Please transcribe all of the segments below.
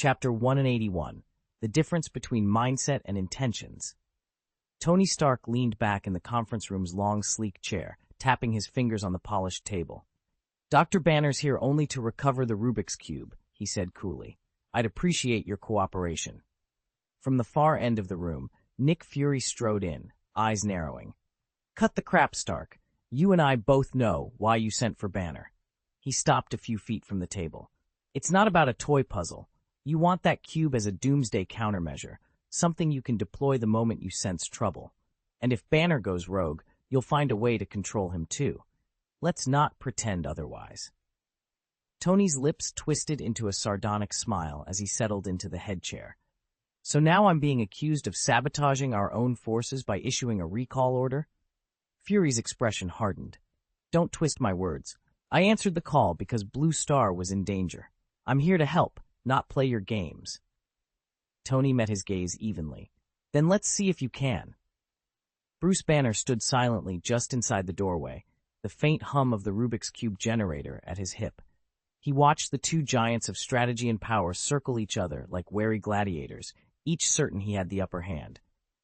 Chapter 181, The Difference Between Mindset and Intentions. Tony Stark leaned back in the conference room's long, sleek chair, tapping his fingers on the polished table. "Dr. Banner's here only to recover the Rubik's Cube," he said coolly. "I'd appreciate your cooperation." From the far end of the room, Nick Fury strode in, eyes narrowing. "Cut the crap, Stark. You and I both know why you sent for Banner." He stopped a few feet from the table. "It's not about a toy puzzle. You want that cube as a doomsday countermeasure, something you can deploy the moment you sense trouble. And if Banner goes rogue, you'll find a way to control him too. Let's not pretend otherwise." Tony's lips twisted into a sardonic smile as he settled into the head chair. "So now I'm being accused of sabotaging our own forces by issuing a recall order?" Fury's expression hardened. "Don't twist my words. I answered the call because Blue Star was in danger. I'm here to help, not play your games." Tony met his gaze evenly. "Then let's see if you can." Bruce Banner stood silently just inside the doorway, the faint hum of the Rubik's Cube generator at his hip. He watched the two giants of strategy and power circle each other like wary gladiators, each certain he had the upper hand.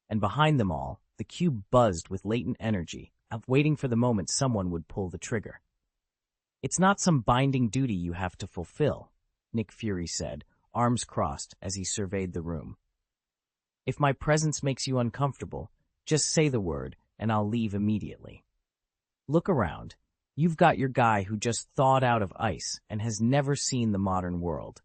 And behind them all, the cube buzzed with latent energy, waiting for the moment someone would pull the trigger. "It's not some binding duty you have to fulfill," Nick Fury said, arms crossed as he surveyed the room. "If my presence makes you uncomfortable, just say the word and I'll leave immediately. Look around. You've got your guy who just thawed out of ice and has never seen the modern world.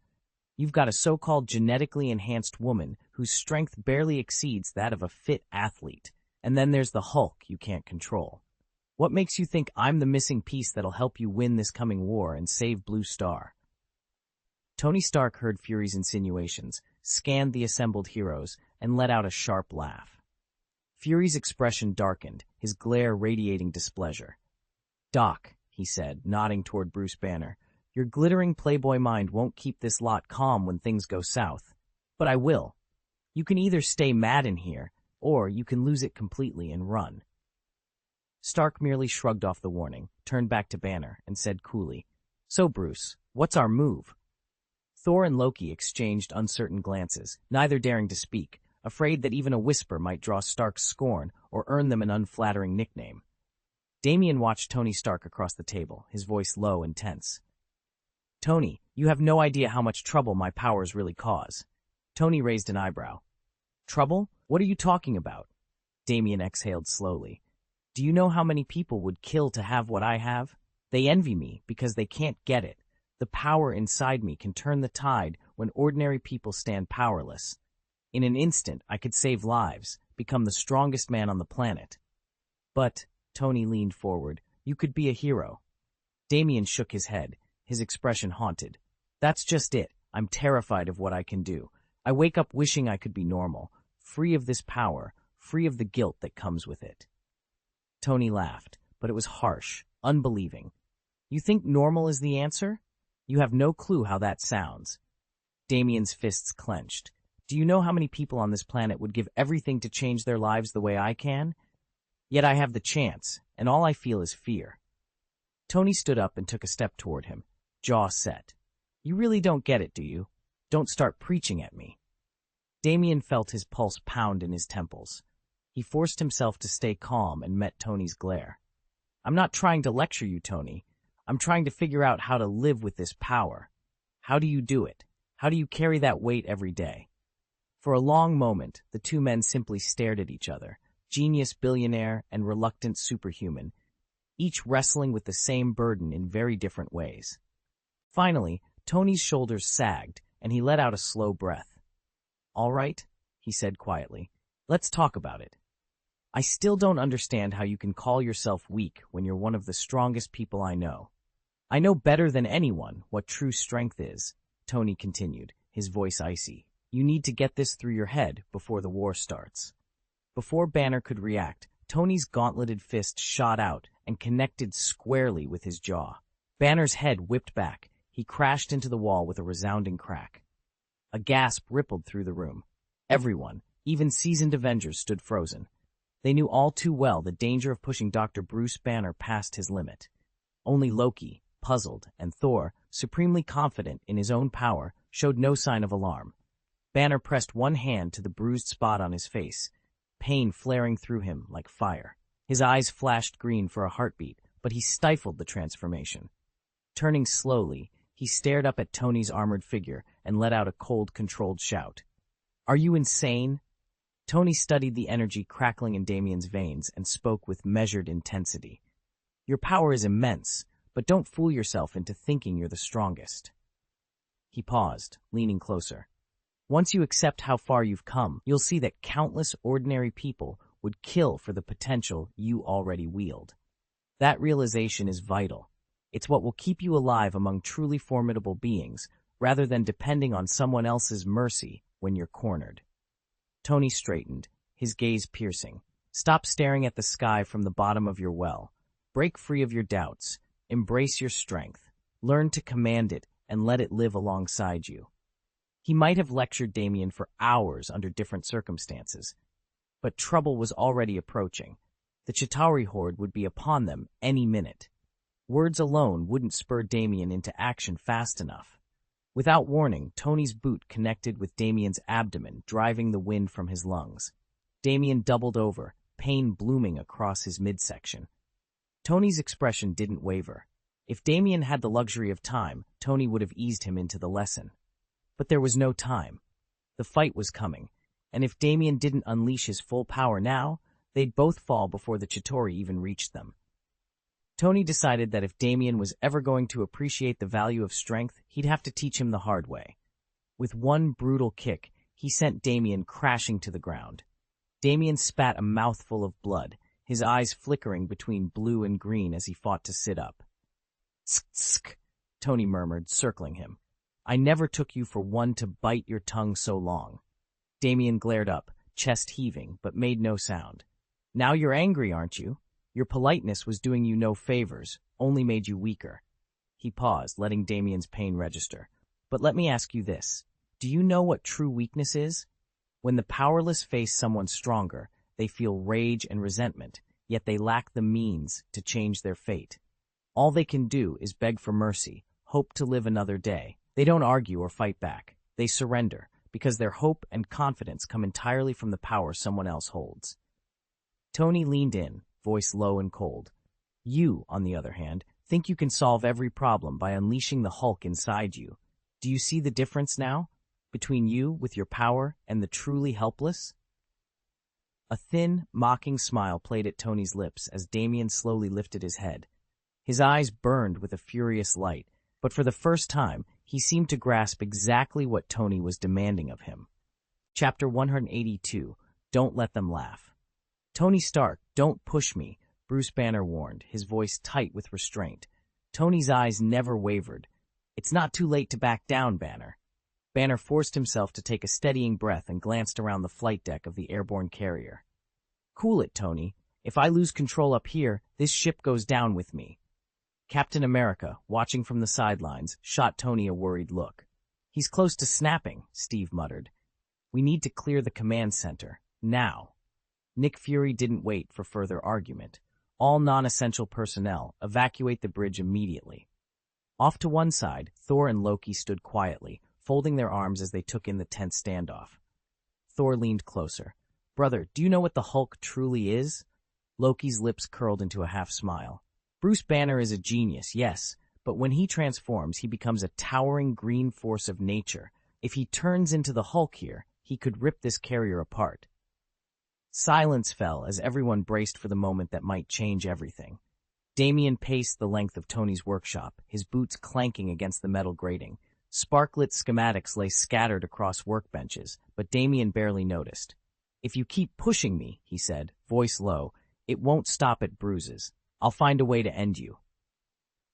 You've got a so-called genetically enhanced woman whose strength barely exceeds that of a fit athlete. And then there's the Hulk you can't control. What makes you think I'm the missing piece that'll help you win this coming war and save Blue Star?" Tony Stark heard Fury's insinuations, scanned the assembled heroes, and let out a sharp laugh. Fury's expression darkened, his glare radiating displeasure. "Doc," he said, nodding toward Bruce Banner, "your glittering playboy mind won't keep this lot calm when things go south. But I will. You can either stay mad in here, or you can lose it completely and run." Stark merely shrugged off the warning, turned back to Banner, and said coolly, "So, Bruce, what's our move?" Thor and Loki exchanged uncertain glances, neither daring to speak, afraid that even a whisper might draw Stark's scorn or earn them an unflattering nickname. Damien watched Tony Stark across the table, his voice low and tense. "Tony, you have no idea how much trouble my powers really cause." Tony raised an eyebrow. "Trouble? What are you talking about?" Damien exhaled slowly. "Do you know how many people would kill to have what I have? They envy me because they can't get it. The power inside me can turn the tide when ordinary people stand powerless. In an instant, I could save lives, become the strongest man on the planet." "But," Tony leaned forward, "you could be a hero." Damien shook his head, his expression haunted. "That's just it. I'm terrified of what I can do. I wake up wishing I could be normal, free of this power, free of the guilt that comes with it." Tony laughed, but it was harsh, unbelieving. "You think normal is the answer? You have no clue how that sounds." Damien's fists clenched. "Do you know how many people on this planet would give everything to change their lives the way I can? Yet I have the chance, and all I feel is fear." Tony stood up and took a step toward him, jaw set. "You really don't get it, do you? Don't start preaching at me." Damien felt his pulse pound in his temples. He forced himself to stay calm and met Tony's glare. "I'm not trying to lecture you, Tony. I'm trying to figure out how to live with this power. How do you do it? How do you carry that weight every day?" For a long moment, the two men simply stared at each other, genius billionaire and reluctant superhuman, each wrestling with the same burden in very different ways. Finally, Tony's shoulders sagged, and he let out a slow breath. "All right," he said quietly. "Let's talk about it. I still don't understand how you can call yourself weak when you're one of the strongest people I know. I know better than anyone what true strength is," Tony continued, his voice icy. "You need to get this through your head before the war starts." Before Banner could react, Tony's gauntleted fist shot out and connected squarely with his jaw. Banner's head whipped back. He crashed into the wall with a resounding crack. A gasp rippled through the room. Everyone, even seasoned Avengers, stood frozen. They knew all too well the danger of pushing Dr. Bruce Banner past his limit. Only Loki, puzzled, and Thor, supremely confident in his own power, showed no sign of alarm. Banner pressed one hand to the bruised spot on his face, pain flaring through him like fire. His eyes flashed green for a heartbeat, but he stifled the transformation. Turning slowly, he stared up at Tony's armored figure and let out a cold, controlled shout. "Are you insane?" Tony studied the energy crackling in Damien's veins and spoke with measured intensity. "Your power is immense, but don't fool yourself into thinking you're the strongest." He paused, leaning closer. "Once you accept how far you've come, you'll see that countless ordinary people would kill for the potential you already wield. That realization is vital. It's what will keep you alive among truly formidable beings, rather than depending on someone else's mercy when you're cornered." Tony straightened, his gaze piercing. "Stop staring at the sky from the bottom of your well. Break free of your doubts. Embrace your strength. Learn to command it and let it live alongside you." He might have lectured Damien for hours under different circumstances, but trouble was already approaching. The Chitauri horde would be upon them any minute. Words alone wouldn't spur Damien into action fast enough. Without warning, Tony's boot connected with Damien's abdomen, driving the wind from his lungs. Damien doubled over, pain blooming across his midsection. Tony's expression didn't waver. If Damien had the luxury of time, Tony would have eased him into the lesson. But there was no time. The fight was coming, and if Damien didn't unleash his full power now, they'd both fall before the Chitauri even reached them. Tony decided that if Damien was ever going to appreciate the value of strength, he'd have to teach him the hard way. With one brutal kick, he sent Damien crashing to the ground. Damien spat a mouthful of blood, his eyes flickering between blue and green as he fought to sit up. "Tsk, tsk," Tony murmured, circling him. "I never took you for one to bite your tongue so long." Damien glared up, chest heaving, but made no sound. "Now you're angry, aren't you? Your politeness was doing you no favors, only made you weaker." He paused, letting Damien's pain register. "But let me ask you this. Do you know what true weakness is? When the powerless face someone stronger, they feel rage and resentment, yet they lack the means to change their fate. All they can do is beg for mercy, hope to live another day. They don't argue or fight back. They surrender, because their hope and confidence come entirely from the power someone else holds." Tony leaned in, voice low and cold. "You, on the other hand, think you can solve every problem by unleashing the Hulk inside you. Do you see the difference now? Between you, with your power, and the truly helpless?" A thin, mocking smile played at Tony's lips as Damien slowly lifted his head. His eyes burned with a furious light, but for the first time, he seemed to grasp exactly what Tony was demanding of him. Chapter 182, Don't Let Them Laugh. "Tony Stark, don't push me," Bruce Banner warned, his voice tight with restraint. Tony's eyes never wavered. "It's not too late to back down, Banner." Banner forced himself to take a steadying breath and glanced around the flight deck of the airborne carrier. "Cool it, Tony. If I lose control up here, this ship goes down with me." Captain America, watching from the sidelines, shot Tony a worried look. "He's close to snapping," Steve muttered. "We need to clear the command center, now." Nick Fury didn't wait for further argument. "All non-essential personnel, evacuate the bridge immediately." Off to one side, Thor and Loki stood quietly, folding their arms as they took in the tense standoff. Thor leaned closer. "Brother, do you know what the Hulk truly is?" Loki's lips curled into a half-smile. "Bruce Banner is a genius, yes, but when he transforms, he becomes a towering green force of nature. If he turns into the Hulk here, he could rip this carrier apart." Silence fell as everyone braced for the moment that might change everything. Damien paced the length of Tony's workshop, his boots clanking against the metal grating. Sparklit schematics lay scattered across workbenches, but Damien barely noticed. "If you keep pushing me," he said, voice low, "it won't stop at bruises. I'll find a way to end you."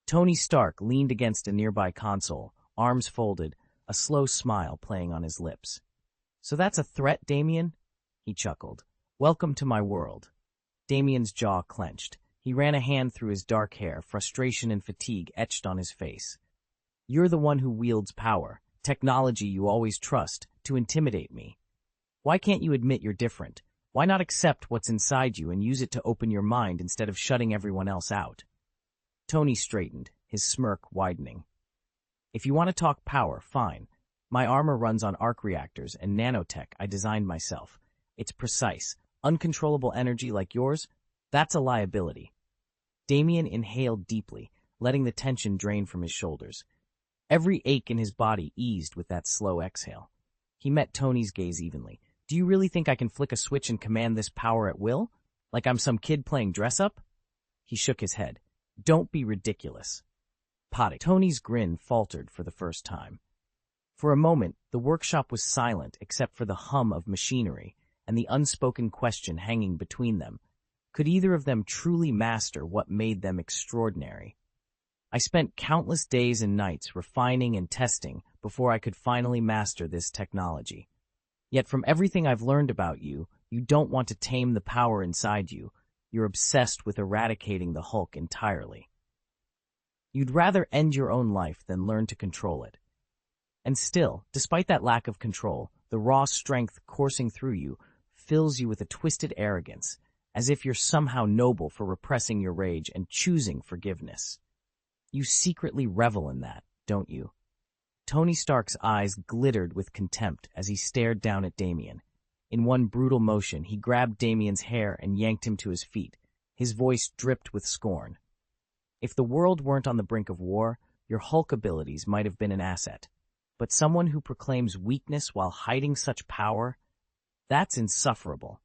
Tony Stark leaned against a nearby console, arms folded, a slow smile playing on his lips. "So that's a threat, Damien?" He chuckled. "Welcome to my world." Damien's jaw clenched. He ran a hand through his dark hair, frustration and fatigue etched on his face. "You're the one who wields power, technology you always trust, to intimidate me. Why can't you admit you're different? Why not accept what's inside you and use it to open your mind instead of shutting everyone else out?" Tony straightened, his smirk widening. "If you want to talk power, fine, My armor runs on arc reactors and nanotech I designed myself. It's precise. Uncontrollable energy like yours? That's a liability. Damien inhaled deeply, letting the tension drain from his shoulders. Every ache in his body eased with that slow exhale. He met Tony's gaze evenly. Do you really think I can flick a switch and command this power at will? Like I'm some kid playing dress-up? He shook his head. Don't be ridiculous. Potty. Tony's grin faltered for the first time. For a moment, the workshop was silent except for the hum of machinery and the unspoken question hanging between them. Could either of them truly master what made them extraordinary? I spent countless days and nights refining and testing before I could finally master this technology. Yet from everything I've learned about you, you don't want to tame the power inside you. You're obsessed with eradicating the Hulk entirely. You'd rather end your own life than learn to control it. And still, despite that lack of control, the raw strength coursing through you fills you with a twisted arrogance, as if you're somehow noble for repressing your rage and choosing forgiveness. You secretly revel in that, don't you? Tony Stark's eyes glittered with contempt as he stared down at Damien. In one brutal motion, he grabbed Damien's hair and yanked him to his feet. His voice dripped with scorn. If the world weren't on the brink of war, your Hulk abilities might have been an asset. But someone who proclaims weakness while hiding such power? That's insufferable.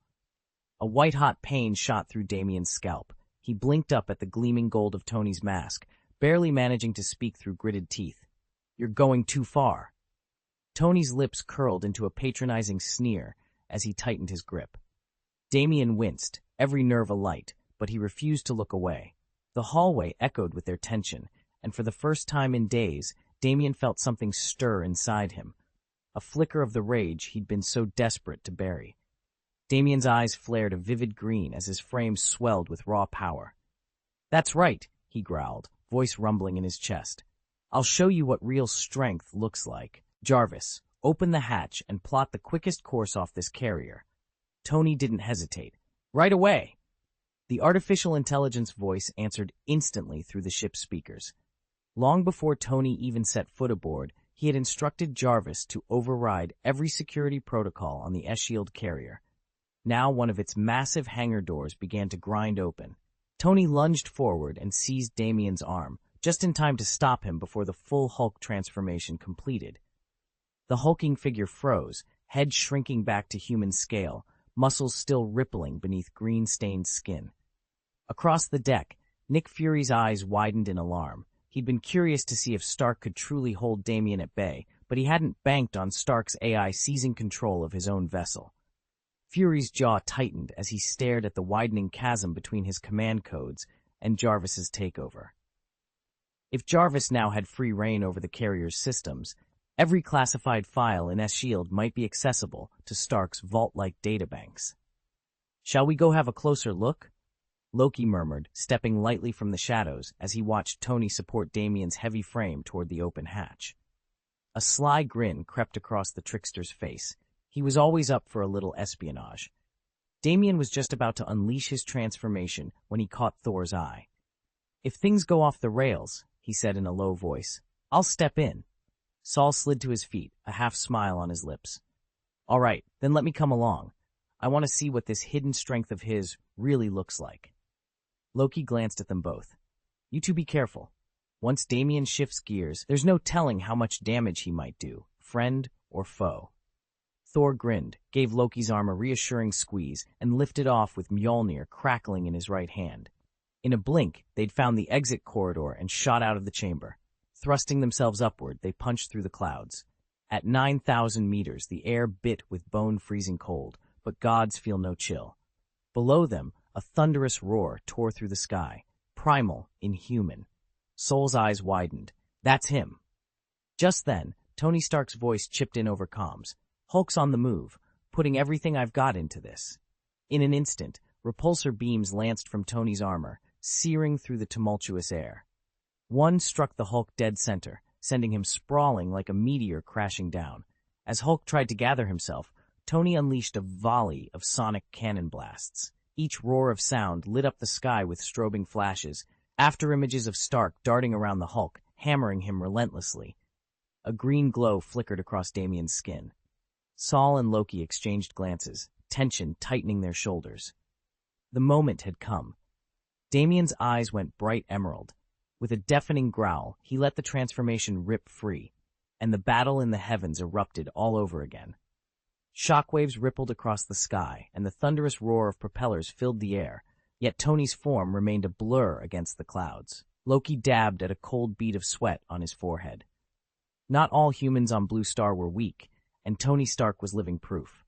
A white-hot pain shot through Damien's scalp. He blinked up at the gleaming gold of Tony's mask, barely managing to speak through gritted teeth. You're going too far. Tony's lips curled into a patronizing sneer as he tightened his grip. Damien winced, every nerve alight, but he refused to look away. The hallway echoed with their tension, and for the first time in days, Damien felt something stir inside him, a flicker of the rage he'd been so desperate to bury. Damien's eyes flared a vivid green as his frame swelled with raw power. That's right, he growled, voice rumbling in his chest. I'll show you what real strength looks like. Jarvis, open the hatch and plot the quickest course off this carrier. Tony didn't hesitate. Right away! The artificial intelligence voice answered instantly through the ship's speakers. Long before Tony even set foot aboard, he had instructed Jarvis to override every security protocol on the S-Shield carrier. Now one of its massive hangar doors began to grind open. Tony lunged forward and seized Damien's arm, just in time to stop him before the full Hulk transformation completed. The hulking figure froze, head shrinking back to human scale, muscles still rippling beneath green-stained skin. Across the deck, Nick Fury's eyes widened in alarm. He'd been curious to see if Stark could truly hold Damien at bay, but he hadn't banked on Stark's AI seizing control of his own vessel. Fury's jaw tightened as he stared at the widening chasm between his command codes and Jarvis's takeover. If Jarvis now had free reign over the carrier's systems, every classified file in S-Shield might be accessible to Stark's vault-like databanks. Shall we go have a closer look? Loki murmured, stepping lightly from the shadows as he watched Tony support Damien's heavy frame toward the open hatch. A sly grin crept across the trickster's face. He was always up for a little espionage. Damien was just about to unleash his transformation when he caught Thor's eye. If things go off the rails, he said in a low voice, I'll step in. Saul slid to his feet, a half-smile on his lips. All right, then let me come along. I want to see what this hidden strength of his really looks like. Loki glanced at them both. You two be careful. Once Damien shifts gears, there's no telling how much damage he might do, friend or foe. Thor grinned, gave Loki's arm a reassuring squeeze, and lifted off with Mjolnir crackling in his right hand. In a blink, they'd found the exit corridor and shot out of the chamber. Thrusting themselves upward, they punched through the clouds. At 9,000 meters, the air bit with bone-freezing cold, but gods feel no chill. Below them, a thunderous roar tore through the sky, primal, inhuman. Soul's eyes widened. That's him. Just then, Tony Stark's voice chipped in over comms. Hulk's on the move, putting everything I've got into this. In an instant, repulsor beams lanced from Tony's armor, searing through the tumultuous air. One struck the Hulk dead center, sending him sprawling like a meteor crashing down. As Hulk tried to gather himself, Tony unleashed a volley of sonic cannon blasts. Each roar of sound lit up the sky with strobing flashes, after images of Stark darting around the Hulk, hammering him relentlessly. A green glow flickered across Damien's skin. Saul and Loki exchanged glances, tension tightening their shoulders. The moment had come. Damien's eyes went bright emerald. With a deafening growl, he let the transformation rip free, and the battle in the heavens erupted all over again. Shockwaves rippled across the sky, and the thunderous roar of propellers filled the air, yet Tony's form remained a blur against the clouds. Loki dabbed at a cold bead of sweat on his forehead. Not all humans on Blue Star were weak, and Tony Stark was living proof.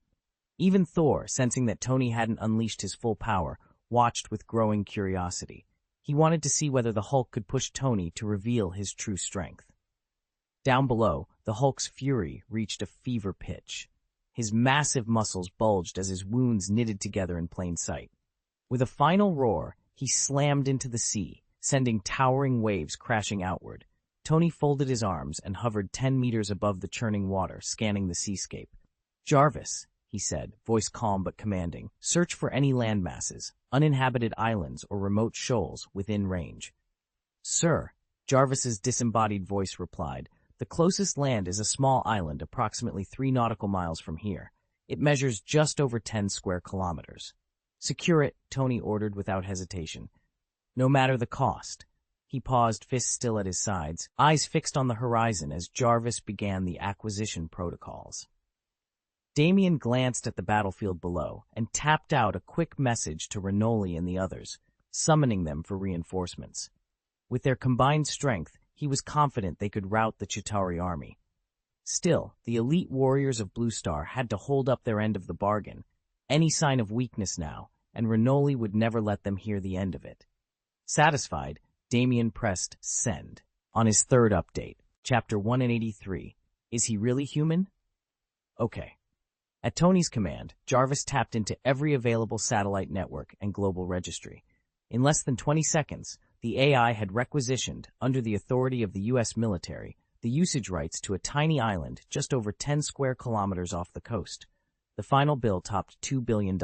Even Thor, sensing that Tony hadn't unleashed his full power, watched with growing curiosity. He wanted to see whether the Hulk could push Tony to reveal his true strength. Down below, the Hulk's fury reached a fever pitch. His massive muscles bulged as his wounds knitted together in plain sight. With a final roar, he slammed into the sea, sending towering waves crashing outward. Tony folded his arms and hovered 10 meters above the churning water, scanning the seascape. "Jarvis," he said, voice calm but commanding, "search for any landmasses, uninhabited islands or remote shoals within range." "Sir," Jarvis's disembodied voice replied, "the closest land is a small island approximately 3 nautical miles from here. It measures just over 10 square kilometers." "Secure it," Tony ordered without hesitation. "No matter the cost." He paused, fists still at his sides, eyes fixed on the horizon as Jarvis began the acquisition protocols. Damien glanced at the battlefield below and tapped out a quick message to Renoli and the others, summoning them for reinforcements. With their combined strength, he was confident they could rout the Chitauri army. Still, the elite warriors of Blue Star had to hold up their end of the bargain. Any sign of weakness now, and Renoli would never let them hear the end of it. Satisfied, Damien pressed send. On his third update, Chapter 183, Is He Really Human? Okay. At Tony's command, Jarvis tapped into every available satellite network and global registry. In less than 20 seconds, the AI had requisitioned, under the authority of the U.S. military, the usage rights to a tiny island just over 10 square kilometers off the coast. The final bill topped $2 billion.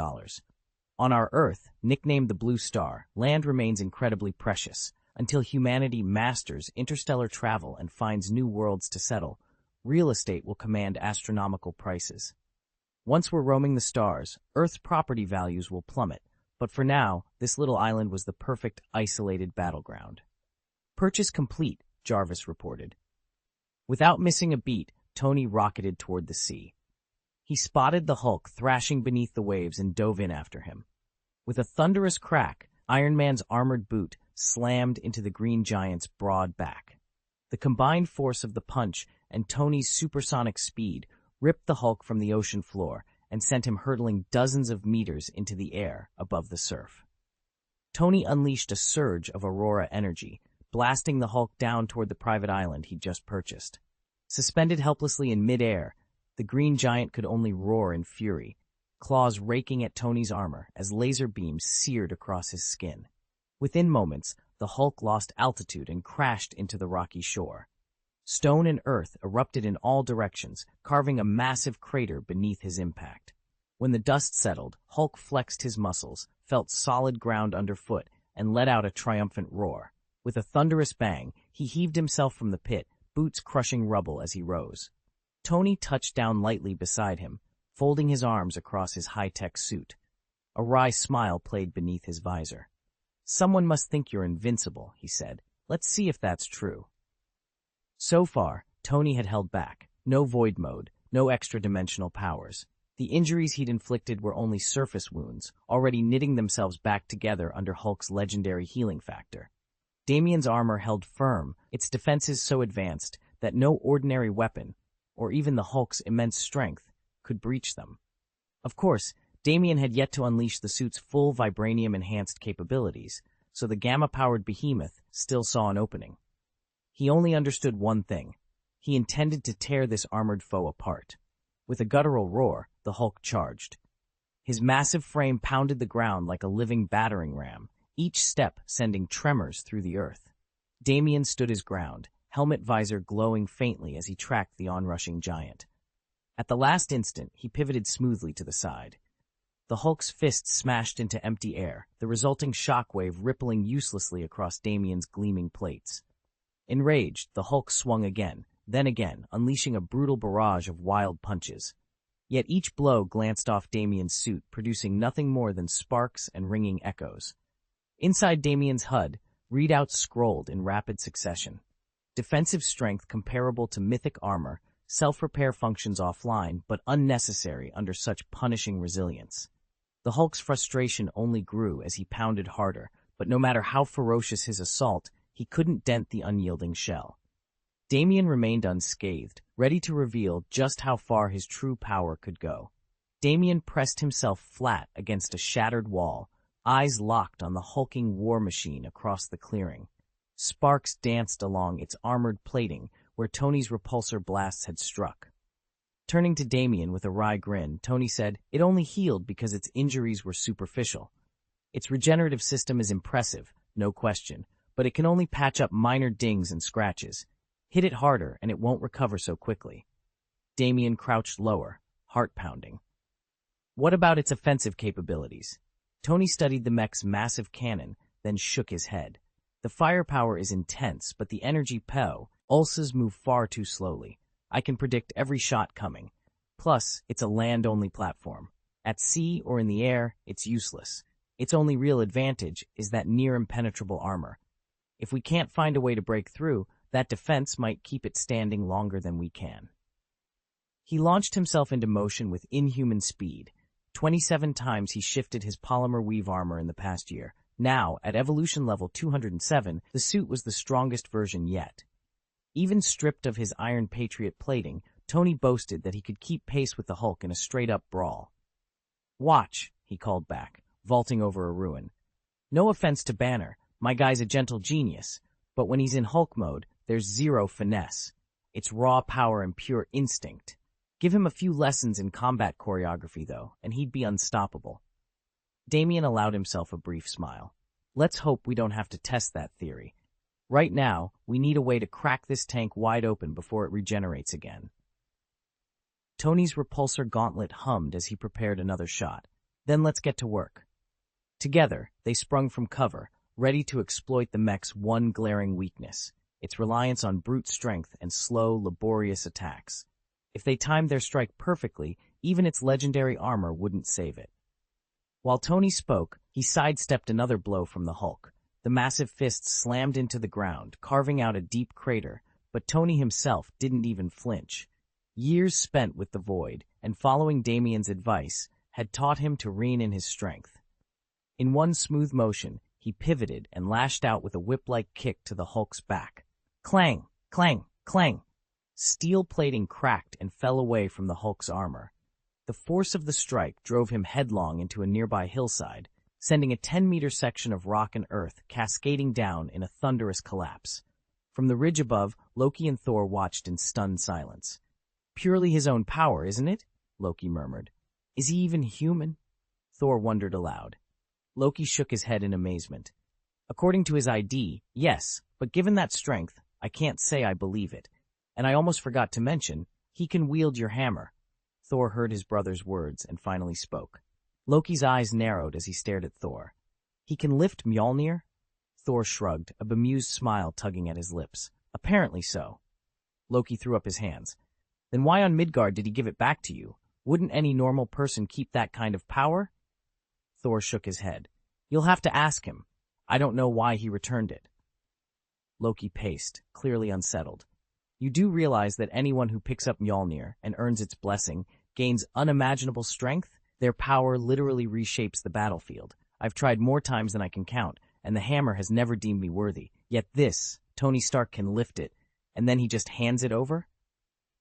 On our Earth, nicknamed the Blue Star, land remains incredibly precious. Until humanity masters interstellar travel and finds new worlds to settle, real estate will command astronomical prices. Once we're roaming the stars, Earth's property values will plummet, but for now, this little island was the perfect isolated battleground. "Purchase complete," Jarvis reported. Without missing a beat, Tony rocketed toward the sea. He spotted the Hulk thrashing beneath the waves and dove in after him. With a thunderous crack, Iron Man's armored boot slammed into the green giant's broad back. The combined force of the punch and Tony's supersonic speed ripped the Hulk from the ocean floor and sent him hurtling dozens of meters into the air above the surf. Tony unleashed a surge of Aurora energy, blasting the Hulk down toward the private island he'd just purchased. Suspended helplessly in midair, the green giant could only roar in fury, claws raking at Tony's armor as laser beams seared across his skin. Within moments, the Hulk lost altitude and crashed into the rocky shore. Stone and earth erupted in all directions, carving a massive crater beneath his impact. When the dust settled, Hulk flexed his muscles, felt solid ground underfoot, and let out a triumphant roar. With a thunderous bang, he heaved himself from the pit, boots crushing rubble as he rose. Tony touched down lightly beside him, folding his arms across his high-tech suit. A wry smile played beneath his visor. "Someone must think you're invincible," he said. "Let's see if that's true." So far, Tony had held back. No void mode, no extra-dimensional powers. The injuries he'd inflicted were only surface wounds, already knitting themselves back together under Hulk's legendary healing factor. Damien's armor held firm, its defenses so advanced that no ordinary weapon, or even the Hulk's immense strength, could breach them. Of course, Damien had yet to unleash the suit's full vibranium-enhanced capabilities, so the gamma-powered behemoth still saw an opening. He only understood one thing. He intended to tear this armored foe apart. With a guttural roar, the Hulk charged. His massive frame pounded the ground like a living battering ram, each step sending tremors through the earth. Damien stood his ground, helmet visor glowing faintly as he tracked the onrushing giant. At the last instant, he pivoted smoothly to the side. The Hulk's fist smashed into empty air, the resulting shockwave rippling uselessly across Damien's gleaming plates. Enraged, the Hulk swung again, then again, unleashing a brutal barrage of wild punches. Yet each blow glanced off Damien's suit, producing nothing more than sparks and ringing echoes. Inside Damien's HUD, readouts scrolled in rapid succession. Defensive strength comparable to mythic armor, self-repair functions offline, but unnecessary under such punishing resilience. The Hulk's frustration only grew as he pounded harder, but no matter how ferocious his assault, he couldn't dent the unyielding shell. Damien remained unscathed, ready to reveal just how far his true power could go. Damien pressed himself flat against a shattered wall, eyes locked on the hulking war machine across the clearing. Sparks danced along its armored plating where Tony's repulsor blasts had struck. Turning to Damien with a wry grin, Tony said, "It only healed because its injuries were superficial. Its regenerative system is impressive, no question, but it can only patch up minor dings and scratches. Hit it harder and it won't recover so quickly." Damien crouched lower, heart pounding. "What about its offensive capabilities?" Tony studied the mech's massive cannon, then shook his head. "The firepower is intense, but the energy pulses move far too slowly. I can predict every shot coming. Plus, it's a land-only platform. At sea or in the air, it's useless. Its only real advantage is that near-impenetrable armor. If we can't find a way to break through, that defense might keep it standing longer than we can." He launched himself into motion with inhuman speed. 27 times he shifted his polymer weave armor in the past year. Now, at evolution level 207, the suit was the strongest version yet. Even stripped of his Iron Patriot plating, Tony boasted that he could keep pace with the Hulk in a straight-up brawl. "Watch," he called back, vaulting over a ruin. "No offense to Banner, my guy's a gentle genius, but when he's in Hulk mode, there's zero finesse. It's raw power and pure instinct. Give him a few lessons in combat choreography, though, and he'd be unstoppable." Damien allowed himself a brief smile. "Let's hope we don't have to test that theory. Right now, we need a way to crack this tank wide open before it regenerates again." Tony's repulsor gauntlet hummed as he prepared another shot. "Then let's get to work." Together, they sprung from cover, ready to exploit the mech's one glaring weakness, its reliance on brute strength and slow, laborious attacks. If they timed their strike perfectly, even its legendary armor wouldn't save it. While Tony spoke, he sidestepped another blow from the Hulk. The massive fist slammed into the ground, carving out a deep crater, but Tony himself didn't even flinch. Years spent with the Void, and following Damien's advice, had taught him to rein in his strength. In one smooth motion, he pivoted and lashed out with a whip-like kick to the Hulk's back. Clang! Clang! Clang! Steel plating cracked and fell away from the Hulk's armor. The force of the strike drove him headlong into a nearby hillside, sending a 10-meter section of rock and earth cascading down in a thunderous collapse. From the ridge above, Loki and Thor watched in stunned silence. "Purely his own power, isn't it?" Loki murmured. "Is he even human?" Thor wondered aloud. Loki shook his head in amazement. "According to his ID, yes, but given that strength, I can't say I believe it. And I almost forgot to mention, he can wield your hammer." Thor heard his brother's words and finally spoke. Loki's eyes narrowed as he stared at Thor. "He can lift Mjolnir?" Thor shrugged, a bemused smile tugging at his lips. "Apparently so." Loki threw up his hands. "Then why on Midgard did he give it back to you? Wouldn't any normal person keep that kind of power?" Thor shook his head. "You'll have to ask him. I don't know why he returned it." Loki paced, clearly unsettled. "You do realize that anyone who picks up Mjolnir and earns its blessing gains unimaginable strength? Their power literally reshapes the battlefield. I've tried more times than I can count, and the hammer has never deemed me worthy. Yet this, Tony Stark can lift it, and then he just hands it over?"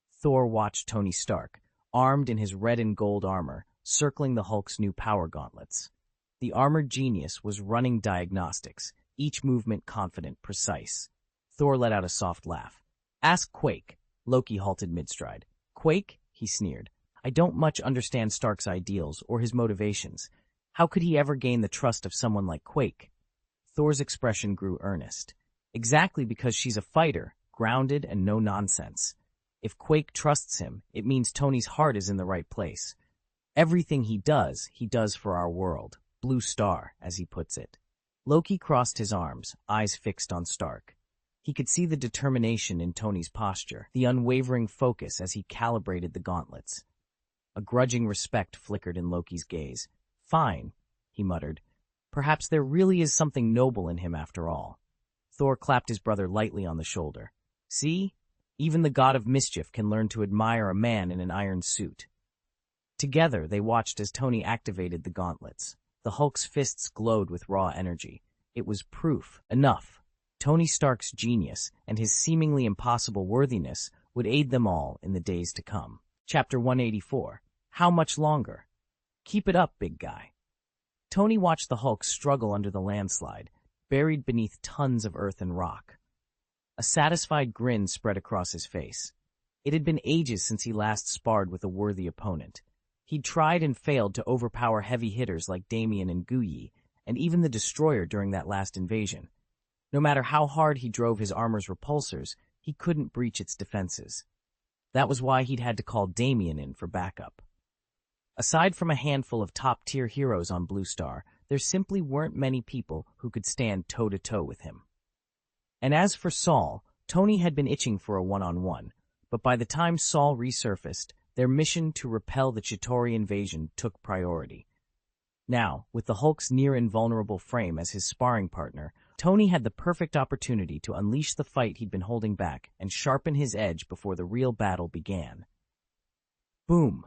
Thor watched Tony Stark, armed in his red and gold armor, circling the Hulk's new power gauntlets. The armored genius was running diagnostics, each movement confident, precise. Thor let out a soft laugh. "Ask Quake." Loki halted mid-stride. "Quake?" he sneered. "I don't much understand Stark's ideals or his motivations. How could he ever gain the trust of someone like Quake?" Thor's expression grew earnest. "Exactly because she's a fighter, grounded and no nonsense. If Quake trusts him, it means Tony's heart is in the right place. Everything he does for our world. Blue Star, as he puts it." Loki crossed his arms, eyes fixed on Stark. He could see the determination in Tony's posture, the unwavering focus as he calibrated the gauntlets. A grudging respect flickered in Loki's gaze. "Fine," he muttered. "Perhaps there really is something noble in him after all." Thor clapped his brother lightly on the shoulder. "See? Even the god of mischief can learn to admire a man in an iron suit." Together, they watched as Tony activated the gauntlets. The Hulk's fists glowed with raw energy. It was proof enough. Tony Stark's genius and his seemingly impossible worthiness would aid them all in the days to come. Chapter 184. How much longer? Keep it up, big guy. Tony watched the Hulk struggle under the landslide, buried beneath tons of earth and rock. A satisfied grin spread across his face. It had been ages since he last sparred with a worthy opponent. He'd tried and failed to overpower heavy hitters like Damien and Guyi, and even the Destroyer during that last invasion. No matter how hard he drove his armor's repulsors, he couldn't breach its defenses. That was why he'd had to call Damien in for backup. Aside from a handful of top-tier heroes on Blue Star, there simply weren't many people who could stand toe-to-toe with him. And as for Saul, Tony had been itching for a one-on-one, but by the time Saul resurfaced, their mission to repel the Chitauri invasion took priority. Now, with the Hulk's near-invulnerable frame as his sparring partner, Tony had the perfect opportunity to unleash the fight he'd been holding back and sharpen his edge before the real battle began. Boom!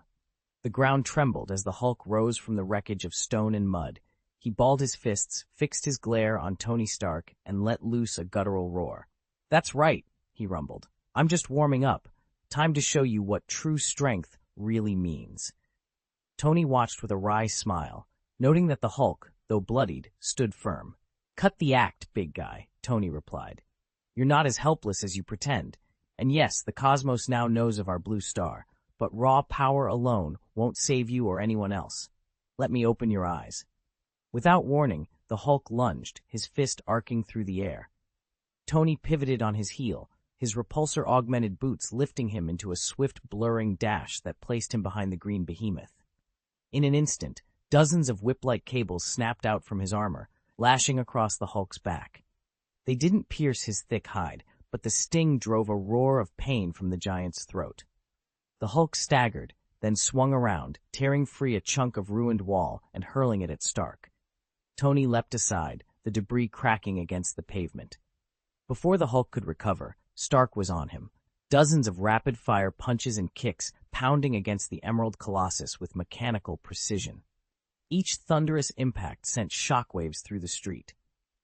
The ground trembled as the Hulk rose from the wreckage of stone and mud. He balled his fists, fixed his glare on Tony Stark, and let loose a guttural roar. "That's right," he rumbled. "I'm just warming up. Time to show you what true strength really means." Tony watched with a wry smile, noting that the Hulk, though bloodied, stood firm. "Cut the act, big guy," Tony replied. "You're not as helpless as you pretend. And yes, the cosmos now knows of our Blue Star, but raw power alone won't save you or anyone else. Let me open your eyes." Without warning, the Hulk lunged, his fist arcing through the air. Tony pivoted on his heel, his repulsor-augmented boots lifting him into a swift, blurring dash that placed him behind the green behemoth. In an instant, dozens of whip-like cables snapped out from his armor, lashing across the Hulk's back. They didn't pierce his thick hide, but the sting drove a roar of pain from the giant's throat. The Hulk staggered, then swung around, tearing free a chunk of ruined wall and hurling it at Stark. Tony leapt aside, the debris cracking against the pavement. Before the Hulk could recover, Stark was on him, dozens of rapid-fire punches and kicks pounding against the Emerald Colossus with mechanical precision. Each thunderous impact sent shockwaves through the street.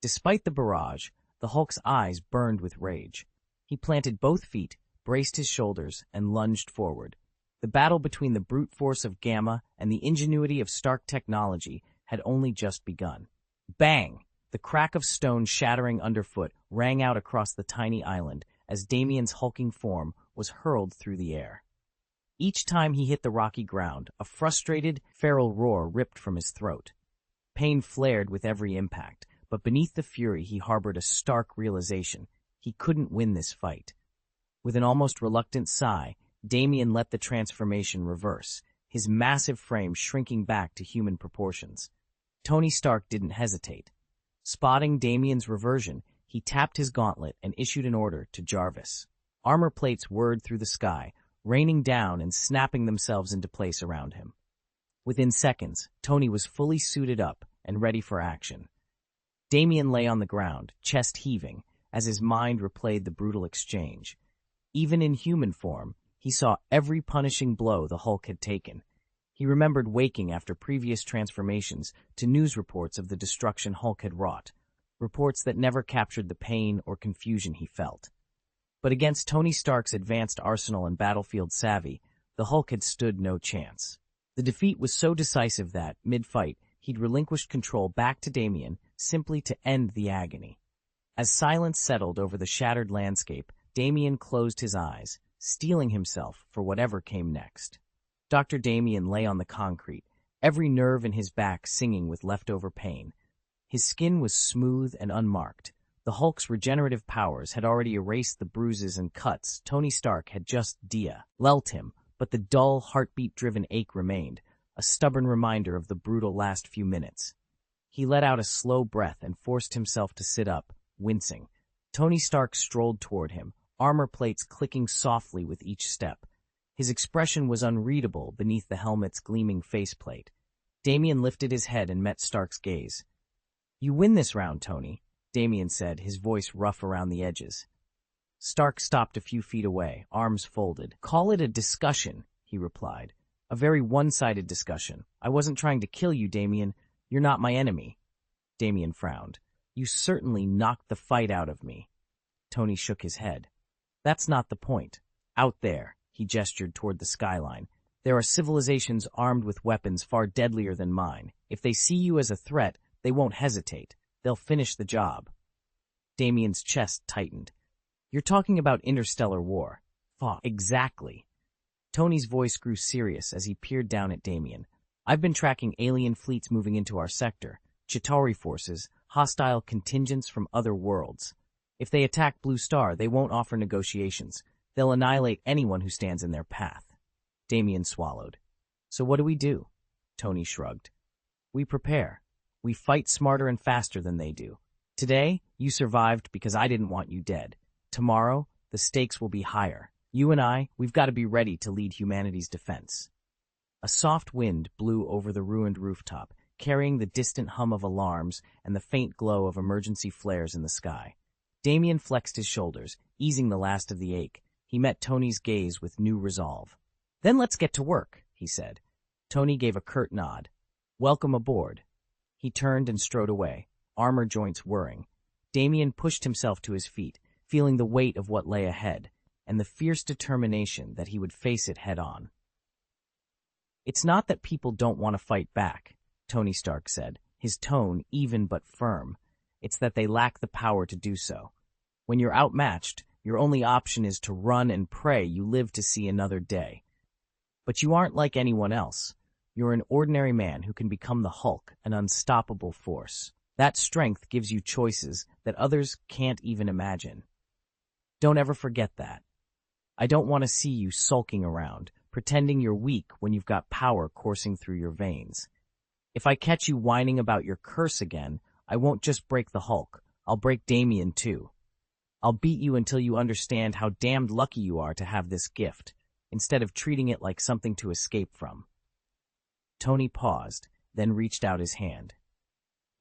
Despite the barrage, the Hulk's eyes burned with rage. He planted both feet, braced his shoulders, and lunged forward. The battle between the brute force of Gamma and the ingenuity of Stark technology had only just begun. Bang! The crack of stone shattering underfoot rang out across the tiny island as Damien's hulking form was hurled through the air. Each time he hit the rocky ground, a frustrated, feral roar ripped from his throat. Pain flared with every impact, but beneath the fury he harbored a stark realization. He couldn't win this fight. With an almost reluctant sigh, Damien let the transformation reverse, his massive frame shrinking back to human proportions. Tony Stark didn't hesitate. Spotting Damien's reversion, he tapped his gauntlet and issued an order to Jarvis. Armor plates whirred through the sky, raining down and snapping themselves into place around him. Within seconds, Tony was fully suited up and ready for action. Damien lay on the ground, chest heaving, as his mind replayed the brutal exchange. Even in human form, he saw every punishing blow the Hulk had taken. He remembered waking after previous transformations to news reports of the destruction Hulk had wrought, reports that never captured the pain or confusion he felt. But against Tony Stark's advanced arsenal and battlefield savvy, the Hulk had stood no chance. The defeat was so decisive that, mid-fight, he'd relinquished control back to Damien simply to end the agony. As silence settled over the shattered landscape, Damien closed his eyes, steeling himself for whatever came next. Dr. Damien lay on the concrete, every nerve in his back singing with leftover pain. His skin was smooth and unmarked. The Hulk's regenerative powers had already erased the bruises and cuts Tony Stark had just dealt him, but the dull, heartbeat-driven ache remained, a stubborn reminder of the brutal last few minutes. He let out a slow breath and forced himself to sit up, wincing. Tony Stark strolled toward him, armor plates clicking softly with each step. His expression was unreadable beneath the helmet's gleaming faceplate. Damien lifted his head and met Stark's gaze. "You win this round, Tony," Damien said, his voice rough around the edges. Stark stopped a few feet away, arms folded. "Call it a discussion," he replied. "A very one-sided discussion. I wasn't trying to kill you, Damien. You're not my enemy." Damien frowned. "You certainly knocked the fight out of me." Tony shook his head. "That's not the point. Out there," he gestured toward the skyline, "there are civilizations armed with weapons far deadlier than mine. If they see you as a threat, they won't hesitate. They'll finish the job." Damien's chest tightened. "You're talking about interstellar war." "Exactly." Tony's voice grew serious as he peered down at Damien. "I've been tracking alien fleets moving into our sector, Chitauri forces, hostile contingents from other worlds. If they attack Blue Star, they won't offer negotiations. They'll annihilate anyone who stands in their path." Damien swallowed. "So what do we do?" Tony shrugged. "We prepare. We fight smarter and faster than they do. Today, you survived because I didn't want you dead. Tomorrow, the stakes will be higher. You and I, we've got to be ready to lead humanity's defense." A soft wind blew over the ruined rooftop, carrying the distant hum of alarms and the faint glow of emergency flares in the sky. Damien flexed his shoulders, easing the last of the ache. He met Tony's gaze with new resolve. "Then let's get to work," he said. Tony gave a curt nod. "Welcome aboard." He turned and strode away, armor joints whirring. Damien pushed himself to his feet, feeling the weight of what lay ahead, and the fierce determination that he would face it head-on. "It's not that people don't want to fight back," Tony Stark said, his tone even but firm. "It's that they lack the power to do so. When you're outmatched, your only option is to run and pray you live to see another day. But you aren't like anyone else. You're an ordinary man who can become the Hulk, an unstoppable force. That strength gives you choices that others can't even imagine. Don't ever forget that. I don't want to see you sulking around, pretending you're weak when you've got power coursing through your veins. If I catch you whining about your curse again, I won't just break the Hulk, I'll break Damien too. I'll beat you until you understand how damned lucky you are to have this gift, instead of treating it like something to escape from." Tony paused, then reached out his hand.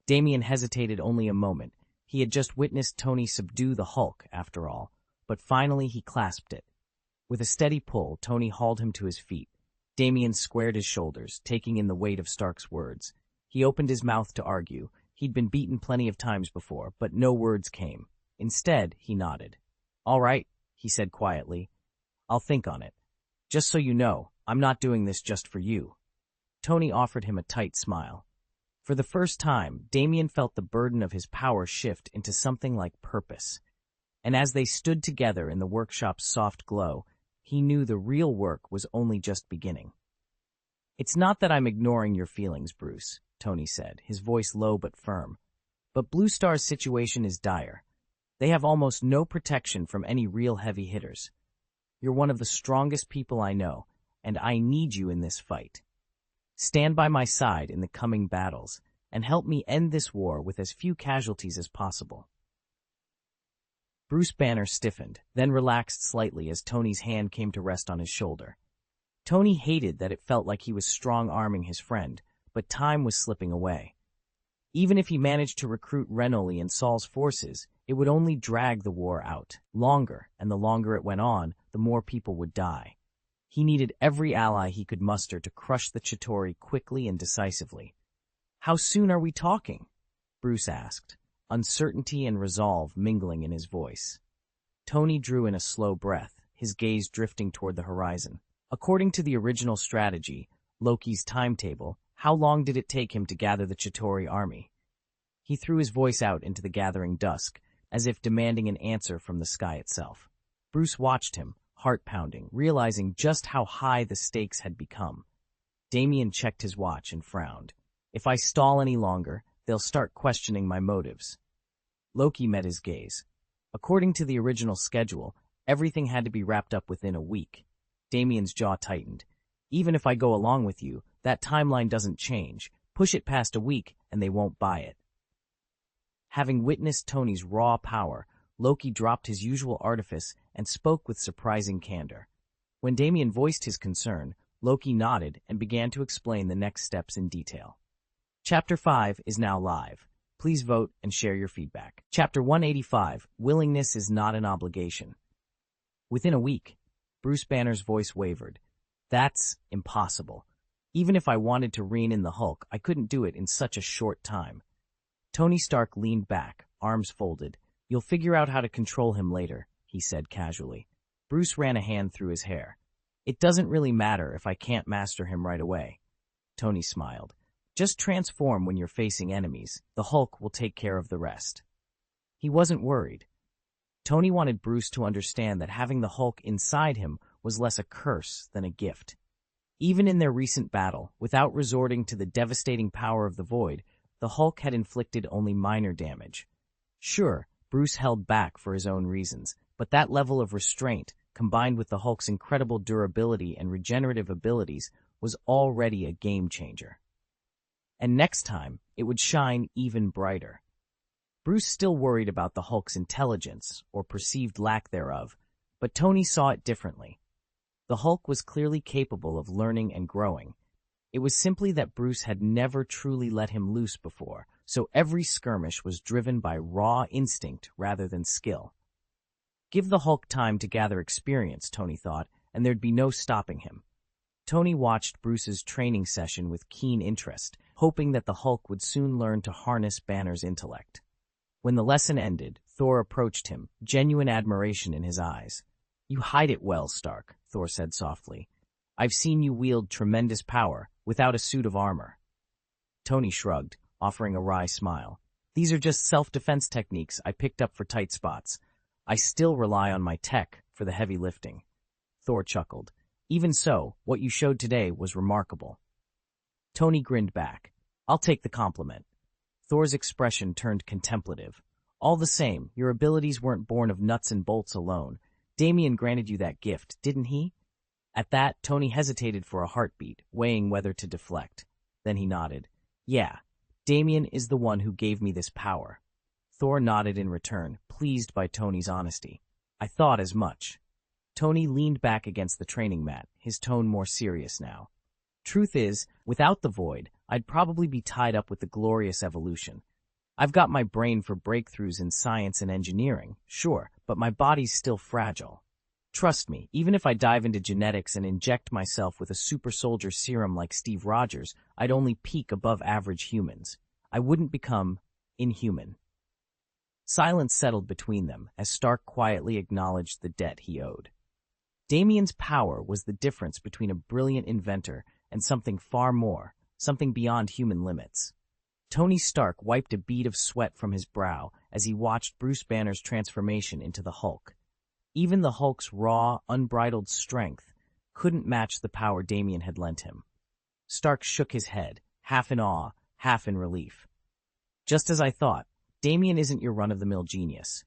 Damien hesitated only a moment. He had just witnessed Tony subdue the Hulk, after all, but finally he clasped it. With a steady pull, Tony hauled him to his feet. Damien squared his shoulders, taking in the weight of Stark's words. He opened his mouth to argue. He'd been beaten plenty of times before, but no words came. Instead, he nodded. "All right," he said quietly. "I'll think on it. Just so you know, I'm not doing this just for you." Tony offered him a tight smile. For the first time, Damien felt the burden of his power shift into something like purpose. And as they stood together in the workshop's soft glow, he knew the real work was only just beginning. "It's not that I'm ignoring your feelings, Bruce," Tony said, his voice low but firm. "But Blue Star's situation is dire. They have almost no protection from any real heavy hitters. You're one of the strongest people I know, and I need you in this fight. Stand by my side in the coming battles, and help me end this war with as few casualties as possible." Bruce Banner stiffened, then relaxed slightly as Tony's hand came to rest on his shoulder. Tony hated that it felt like he was strong-arming his friend, but time was slipping away. Even if he managed to recruit Renoli and Saul's forces, it would only drag the war out longer, and the longer it went on, the more people would die. He needed every ally he could muster to crush the Chitauri quickly and decisively. "How soon are we talking?" Bruce asked, uncertainty and resolve mingling in his voice. Tony drew in a slow breath, his gaze drifting toward the horizon. According to the original strategy, Loki's timetable, how long did it take him to gather the Chitauri army? He threw his voice out into the gathering dusk, as if demanding an answer from the sky itself. Bruce watched him, heart pounding, realizing just how high the stakes had become. Damien checked his watch and frowned. "If I stall any longer, they'll start questioning my motives." Loki met his gaze. According to the original schedule, everything had to be wrapped up within a week. Damien's jaw tightened. "Even if I go along with you, that timeline doesn't change. Push it past a week, and they won't buy it." Having witnessed Tony's raw power, Loki dropped his usual artifice and spoke with surprising candor. When Damien voiced his concern, Loki nodded and began to explain the next steps in detail. Chapter 5 is now live. Please vote and share your feedback. Chapter 185, Willingness is not an obligation. Within a week, Bruce Banner's voice wavered. That's impossible. Even if I wanted to rein in the Hulk, I couldn't do it in such a short time. Tony Stark leaned back, arms folded. You'll figure out how to control him later, he said casually. Bruce ran a hand through his hair. It doesn't really matter if I can't master him right away. Tony smiled. Just transform when you're facing enemies. The Hulk will take care of the rest. He wasn't worried. Tony wanted Bruce to understand that having the Hulk inside him was less a curse than a gift. Even in their recent battle, without resorting to the devastating power of the Void, the Hulk had inflicted only minor damage. Sure, Bruce held back for his own reasons, but that level of restraint, combined with the Hulk's incredible durability and regenerative abilities, was already a game-changer. And next time, it would shine even brighter. Bruce still worried about the Hulk's intelligence, or perceived lack thereof, but Tony saw it differently. The Hulk was clearly capable of learning and growing. It was simply that Bruce had never truly let him loose before, so every skirmish was driven by raw instinct rather than skill. Give the Hulk time to gather experience, Tony thought, and there'd be no stopping him. Tony watched Bruce's training session with keen interest, hoping that the Hulk would soon learn to harness Banner's intellect. When the lesson ended, Thor approached him, genuine admiration in his eyes. You hide it well, Stark, Thor said softly. I've seen you wield tremendous power without a suit of armor. Tony shrugged, offering a wry smile. These are just self-defense techniques I picked up for tight spots. I still rely on my tech for the heavy lifting. Thor chuckled. Even so, what you showed today was remarkable. Tony grinned back. I'll take the compliment. Thor's expression turned contemplative. All the same, your abilities weren't born of nuts and bolts alone. Damien granted you that gift, didn't he? At that, Tony hesitated for a heartbeat, weighing whether to deflect. Then he nodded. Yeah, Damien is the one who gave me this power. Thor nodded in return, pleased by Tony's honesty. I thought as much. Tony leaned back against the training mat, his tone more serious now. Truth is, without the Void, I'd probably be tied up with the glorious evolution. I've got my brain for breakthroughs in science and engineering, sure, but my body's still fragile. Trust me, even if I dive into genetics and inject myself with a super soldier serum like Steve Rogers, I'd only peak above average humans. I wouldn't become inhuman. Silence settled between them as Stark quietly acknowledged the debt he owed. Damien's power was the difference between a brilliant inventor and something far more, something beyond human limits. Tony Stark wiped a bead of sweat from his brow as he watched Bruce Banner's transformation into the Hulk. Even the Hulk's raw, unbridled strength couldn't match the power Damien had lent him. Stark shook his head, half in awe, half in relief. Just as I thought, Damien isn't your run-of-the-mill genius.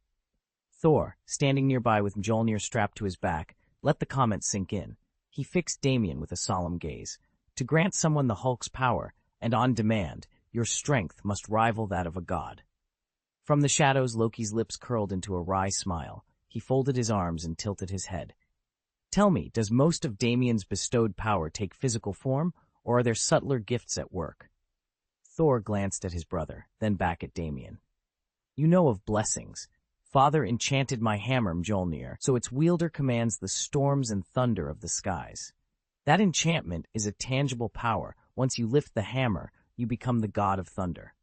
Thor, standing nearby with Mjolnir strapped to his back, let the comment sink in. He fixed Damien with a solemn gaze. To grant someone the Hulk's power, and on demand, your strength must rival that of a god. From the shadows, Loki's lips curled into a wry smile. He folded his arms and tilted his head. Tell me, does most of Damien's bestowed power take physical form, or are there subtler gifts at work? Thor glanced at his brother, then back at Damien. You know of blessings. Father enchanted my hammer, Mjolnir, so its wielder commands the storms and thunder of the skies. That enchantment is a tangible power. Once you lift the hammer, you become the god of thunder.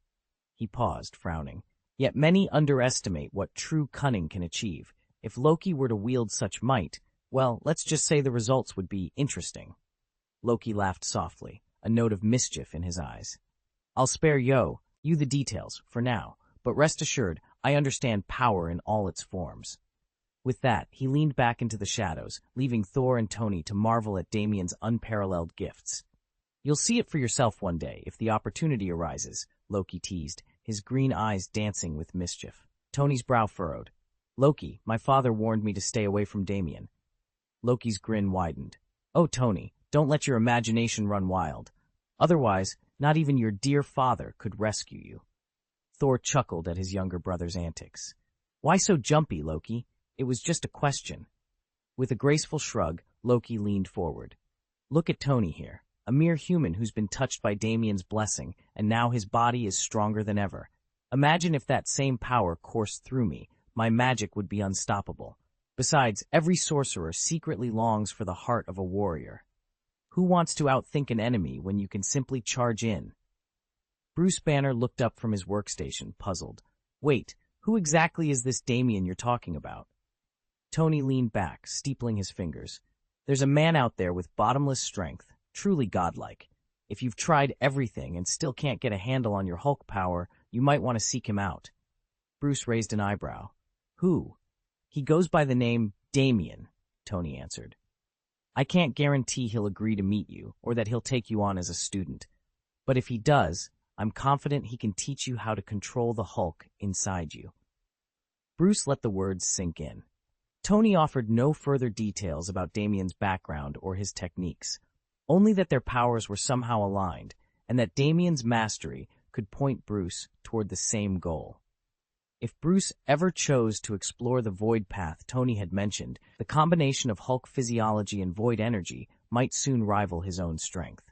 He paused, frowning. Yet many underestimate what true cunning can achieve. If Loki were to wield such might, well, let's just say the results would be interesting. Loki laughed softly, a note of mischief in his eyes. I'll spare you the details, for now, but rest assured, I understand power in all its forms. With that, he leaned back into the shadows, leaving Thor and Tony to marvel at Damien's unparalleled gifts. You'll see it for yourself one day, if the opportunity arises, Loki teased, his green eyes dancing with mischief. Tony's brow furrowed. Loki, my father warned me to stay away from Damien. Loki's grin widened. Oh, Tony, don't let your imagination run wild. Otherwise, not even your dear father could rescue you. Thor chuckled at his younger brother's antics. Why so jumpy, Loki? It was just a question. With a graceful shrug, Loki leaned forward. Look at Tony here, a mere human who's been touched by Damien's blessing, and now his body is stronger than ever. Imagine if that same power coursed through me, my magic would be unstoppable. Besides, every sorcerer secretly longs for the heart of a warrior. Who wants to outthink an enemy when you can simply charge in? Bruce Banner looked up from his workstation, puzzled. Wait, who exactly is this Damien you're talking about? Tony leaned back, steepling his fingers. There's a man out there with bottomless strength, truly godlike. If you've tried everything and still can't get a handle on your Hulk power, you might want to seek him out. Bruce raised an eyebrow. Who? He goes by the name Damien, Tony answered. I can't guarantee he'll agree to meet you, or that he'll take you on as a student. But if he does, I'm confident he can teach you how to control the Hulk inside you. Bruce let the words sink in. Tony offered no further details about Damien's background or his techniques, only that their powers were somehow aligned, and that Damien's mastery could point Bruce toward the same goal. If Bruce ever chose to explore the void path Tony had mentioned, the combination of Hulk physiology and void energy might soon rival his own strength.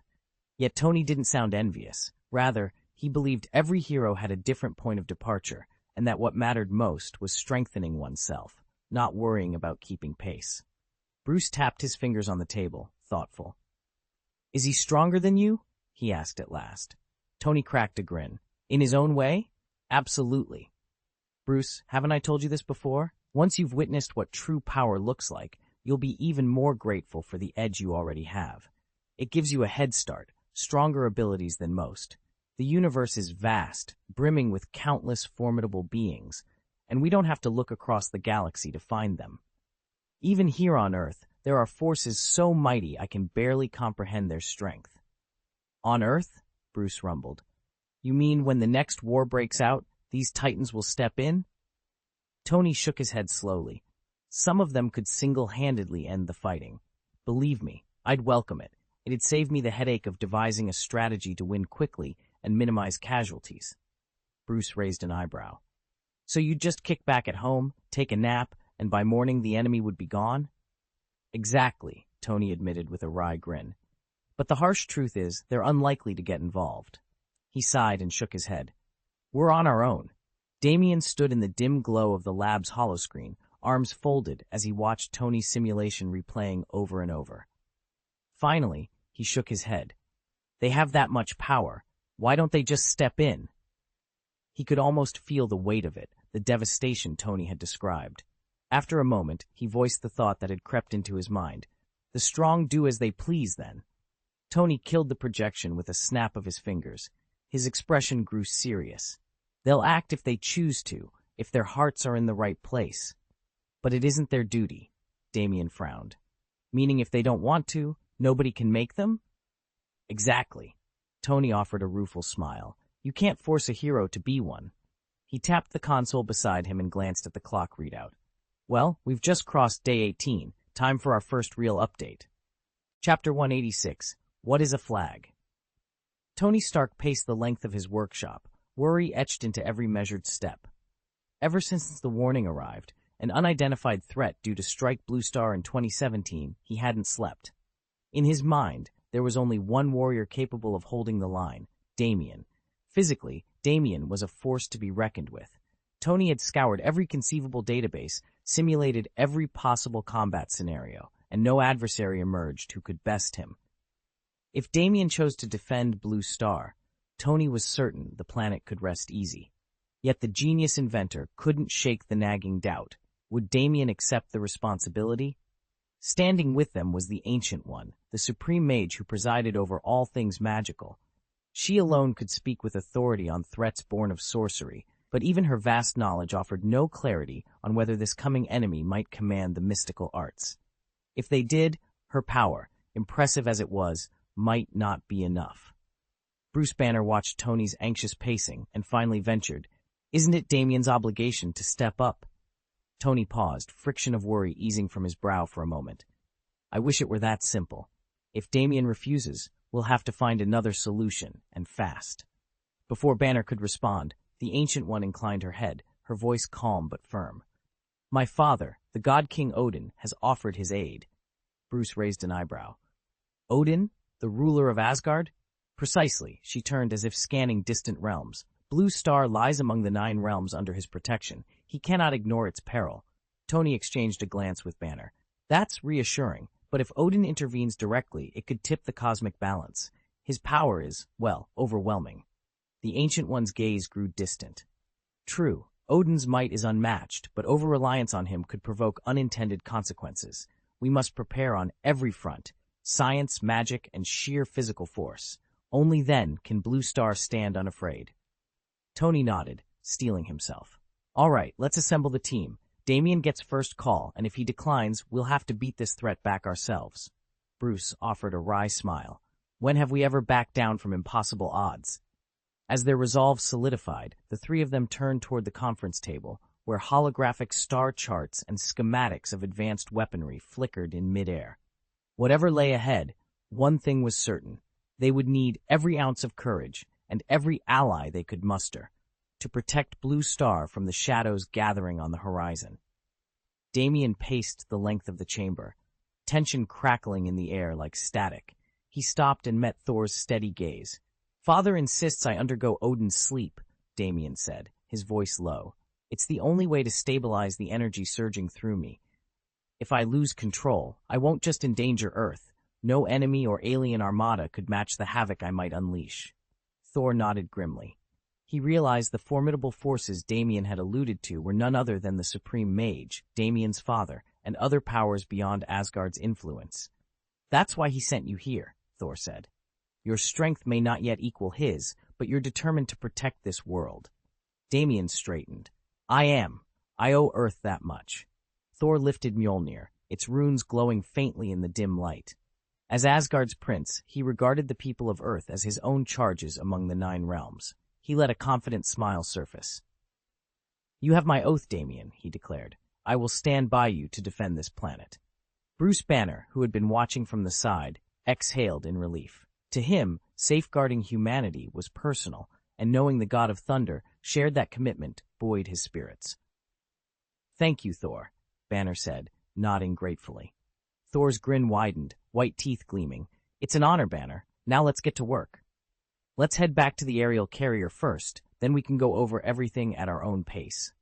Yet Tony didn't sound envious. Rather, he believed every hero had a different point of departure, and that what mattered most was strengthening oneself, not worrying about keeping pace. Bruce tapped his fingers on the table, thoughtful. Is he stronger than you? He asked at last. Tony cracked a grin. In his own way? Absolutely. Bruce, haven't I told you this before? Once you've witnessed what true power looks like, you'll be even more grateful for the edge you already have. It gives you a head start, stronger abilities than most. The universe is vast, brimming with countless formidable beings, and we don't have to look across the galaxy to find them. Even here on Earth, there are forces so mighty I can barely comprehend their strength. On Earth? Bruce rumbled. You mean when the next war breaks out, these titans will step in? Tony shook his head slowly. Some of them could single-handedly end the fighting. Believe me, I'd welcome it. It'd save me the headache of devising a strategy to win quickly and minimize casualties. Bruce raised an eyebrow. So you'd just kick back at home, take a nap, and by morning the enemy would be gone? Exactly, Tony admitted with a wry grin. But the harsh truth is, they're unlikely to get involved. He sighed and shook his head. We're on our own. Damien stood in the dim glow of the lab's holoscreen, arms folded as he watched Tony's simulation replaying over and over. Finally, he shook his head. They have that much power. Why don't they just step in? He could almost feel the weight of it, the devastation Tony had described. After a moment, he voiced the thought that had crept into his mind. The strong do as they please, then. Tony killed the projection with a snap of his fingers. His expression grew serious. They'll act if they choose to, if their hearts are in the right place. But it isn't their duty, Damien frowned. Meaning if they don't want to, nobody can make them? Exactly. Tony offered a rueful smile. You can't force a hero to be one. He tapped the console beside him and glanced at the clock readout. Well, we've just crossed day 18. Time for our first real update. Chapter 186. What is a flag? Tony Stark paced the length of his workshop, worry etched into every measured step. Ever since the warning arrived, an unidentified threat due to Strike Blue Star in 2017, he hadn't slept. In his mind, there was only one warrior capable of holding the line, Damien. Physically, Damien was a force to be reckoned with. Tony had scoured every conceivable database, simulated every possible combat scenario, and no adversary emerged who could best him. If Damien chose to defend Blue Star, Tony was certain the planet could rest easy. Yet the genius inventor couldn't shake the nagging doubt. Would Damien accept the responsibility? Standing with them was the Ancient One, the supreme mage who presided over all things magical. She alone could speak with authority on threats born of sorcery, but even her vast knowledge offered no clarity on whether this coming enemy might command the mystical arts. If they did, her power, impressive as it was, might not be enough. Bruce Banner watched Tony's anxious pacing and finally ventured, Isn't it Damien's obligation to step up? Tony paused, friction of worry easing from his brow for a moment. I wish it were that simple. If Damien refuses, we'll have to find another solution, and fast. Before Banner could respond, the Ancient One inclined her head, her voice calm but firm. My father, the god King Odin, has offered his aid. Bruce raised an eyebrow. Odin, the ruler of Asgard? Precisely, she turned as if scanning distant realms. Blue Star lies among the 9 realms under his protection. He cannot ignore its peril. Tony exchanged a glance with Banner. That's reassuring, but if Odin intervenes directly, it could tip the cosmic balance. His power is, well, overwhelming. The Ancient One's gaze grew distant. True, Odin's might is unmatched, but over-reliance on him could provoke unintended consequences. We must prepare on every front, science, magic, and sheer physical force. Only then can Blue Star stand unafraid. Tony nodded, steeling himself. All right, let's assemble the team. Damien gets first call, and if he declines, we'll have to beat this threat back ourselves. Bruce offered a wry smile. When have we ever backed down from impossible odds? As their resolve solidified, the 3 of them turned toward the conference table, where holographic star charts and schematics of advanced weaponry flickered in midair. Whatever lay ahead, one thing was certain. They would need every ounce of courage and every ally they could muster to protect Blue Star from the shadows gathering on the horizon. Damien paced the length of the chamber, tension crackling in the air like static. He stopped and met Thor's steady gaze. Father insists I undergo Odin's sleep, Damien said, his voice low. It's the only way to stabilize the energy surging through me. If I lose control, I won't just endanger Earth. No enemy or alien armada could match the havoc I might unleash. Thor nodded grimly. He realized the formidable forces Damien had alluded to were none other than the Supreme Mage, Damien's father, and other powers beyond Asgard's influence. That's why he sent you here, Thor said. Your strength may not yet equal his, but you're determined to protect this world. Damien straightened. I am. I owe Earth that much. Thor lifted Mjolnir, its runes glowing faintly in the dim light. As Asgard's prince, he regarded the people of Earth as his own charges among the 9 realms. He let a confident smile surface. You have my oath, Damien, he declared. I will stand by you to defend this planet. Bruce Banner, who had been watching from the side, exhaled in relief. To him, safeguarding humanity was personal, and knowing the God of Thunder shared that commitment buoyed his spirits. Thank you, Thor, Banner said, nodding gratefully. Thor's grin widened, white teeth gleaming. It's an honor, Banner. Now let's get to work. Let's head back to the aerial carrier first, then we can go over everything at our own pace.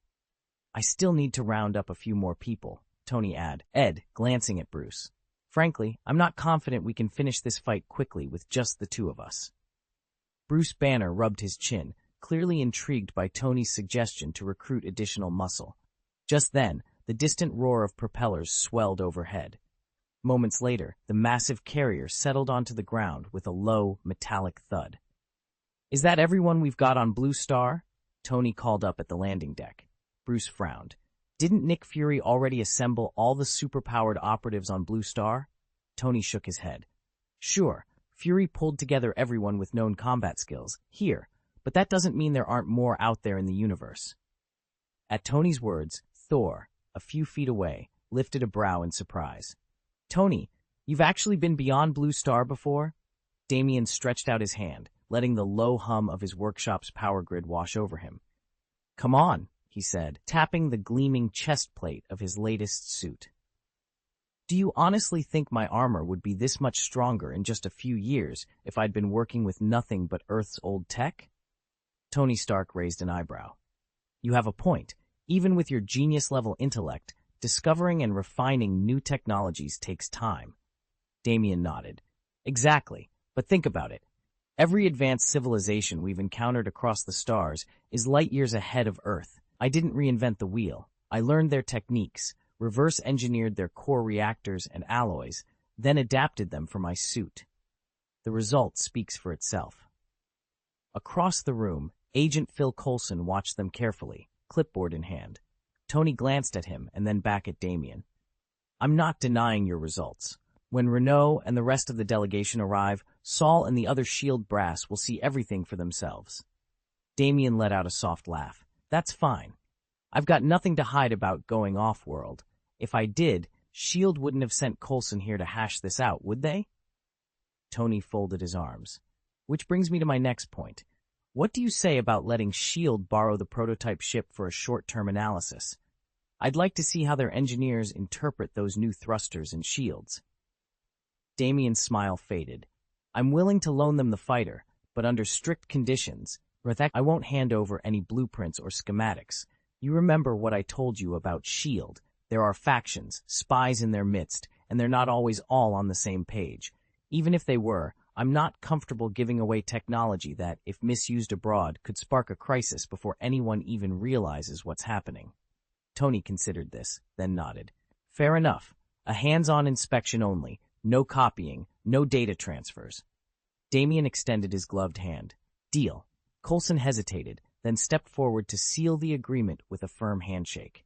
I still need to round up a few more people, Tony added, Ed, glancing at Bruce. Frankly, I'm not confident we can finish this fight quickly with just the 2 of us. Bruce Banner rubbed his chin, clearly intrigued by Tony's suggestion to recruit additional muscle. Just then, the distant roar of propellers swelled overhead. Moments later, the massive carrier settled onto the ground with a low, metallic thud. Is that everyone we've got on Blue Star? Tony called up at the landing deck. Bruce frowned. Didn't Nick Fury already assemble all the superpowered operatives on Blue Star? Tony shook his head. Sure, Fury pulled together everyone with known combat skills, here, but that doesn't mean there aren't more out there in the universe. At Tony's words, Thor, a few feet away, lifted a brow in surprise. Tony, you've actually been beyond Blue Star before? Damien stretched out his hand, letting the low hum of his workshop's power grid wash over him. Come on, he said, tapping the gleaming chest plate of his latest suit. Do you honestly think my armor would be this much stronger in just a few years if I'd been working with nothing but Earth's old tech? Tony Stark raised an eyebrow. You have a point. Even with your genius-level intellect, discovering and refining new technologies takes time. Damien nodded. Exactly, but think about it. Every advanced civilization we've encountered across the stars is light years ahead of Earth. I didn't reinvent the wheel. I learned their techniques, reverse-engineered their core reactors and alloys, then adapted them for my suit. The result speaks for itself. Across the room, Agent Phil Coulson watched them carefully, clipboard in hand. Tony glanced at him and then back at Damien. I'm not denying your results. When Renault and the rest of the delegation arrive, Saul and the other S.H.I.E.L.D. brass will see everything for themselves. Damien let out a soft laugh. That's fine. I've got nothing to hide about going off-world. If I did, S.H.I.E.L.D. wouldn't have sent Coulson here to hash this out, would they? Tony folded his arms. Which brings me to my next point. What do you say about letting S.H.I.E.L.D. borrow the prototype ship for a short-term analysis? I'd like to see how their engineers interpret those new thrusters and shields. Damien's smile faded. I'm willing to loan them the fighter, but under strict conditions. I won't hand over any blueprints or schematics. You remember what I told you about S.H.I.E.L.D. There are factions, spies in their midst, and they're not always all on the same page. Even if they were, I'm not comfortable giving away technology that, if misused abroad, could spark a crisis before anyone even realizes what's happening. Tony considered this, then nodded. Fair enough. A hands-on inspection only. No copying, no data transfers. Damien extended his gloved hand. Deal. Coulson hesitated, then stepped forward to seal the agreement with a firm handshake.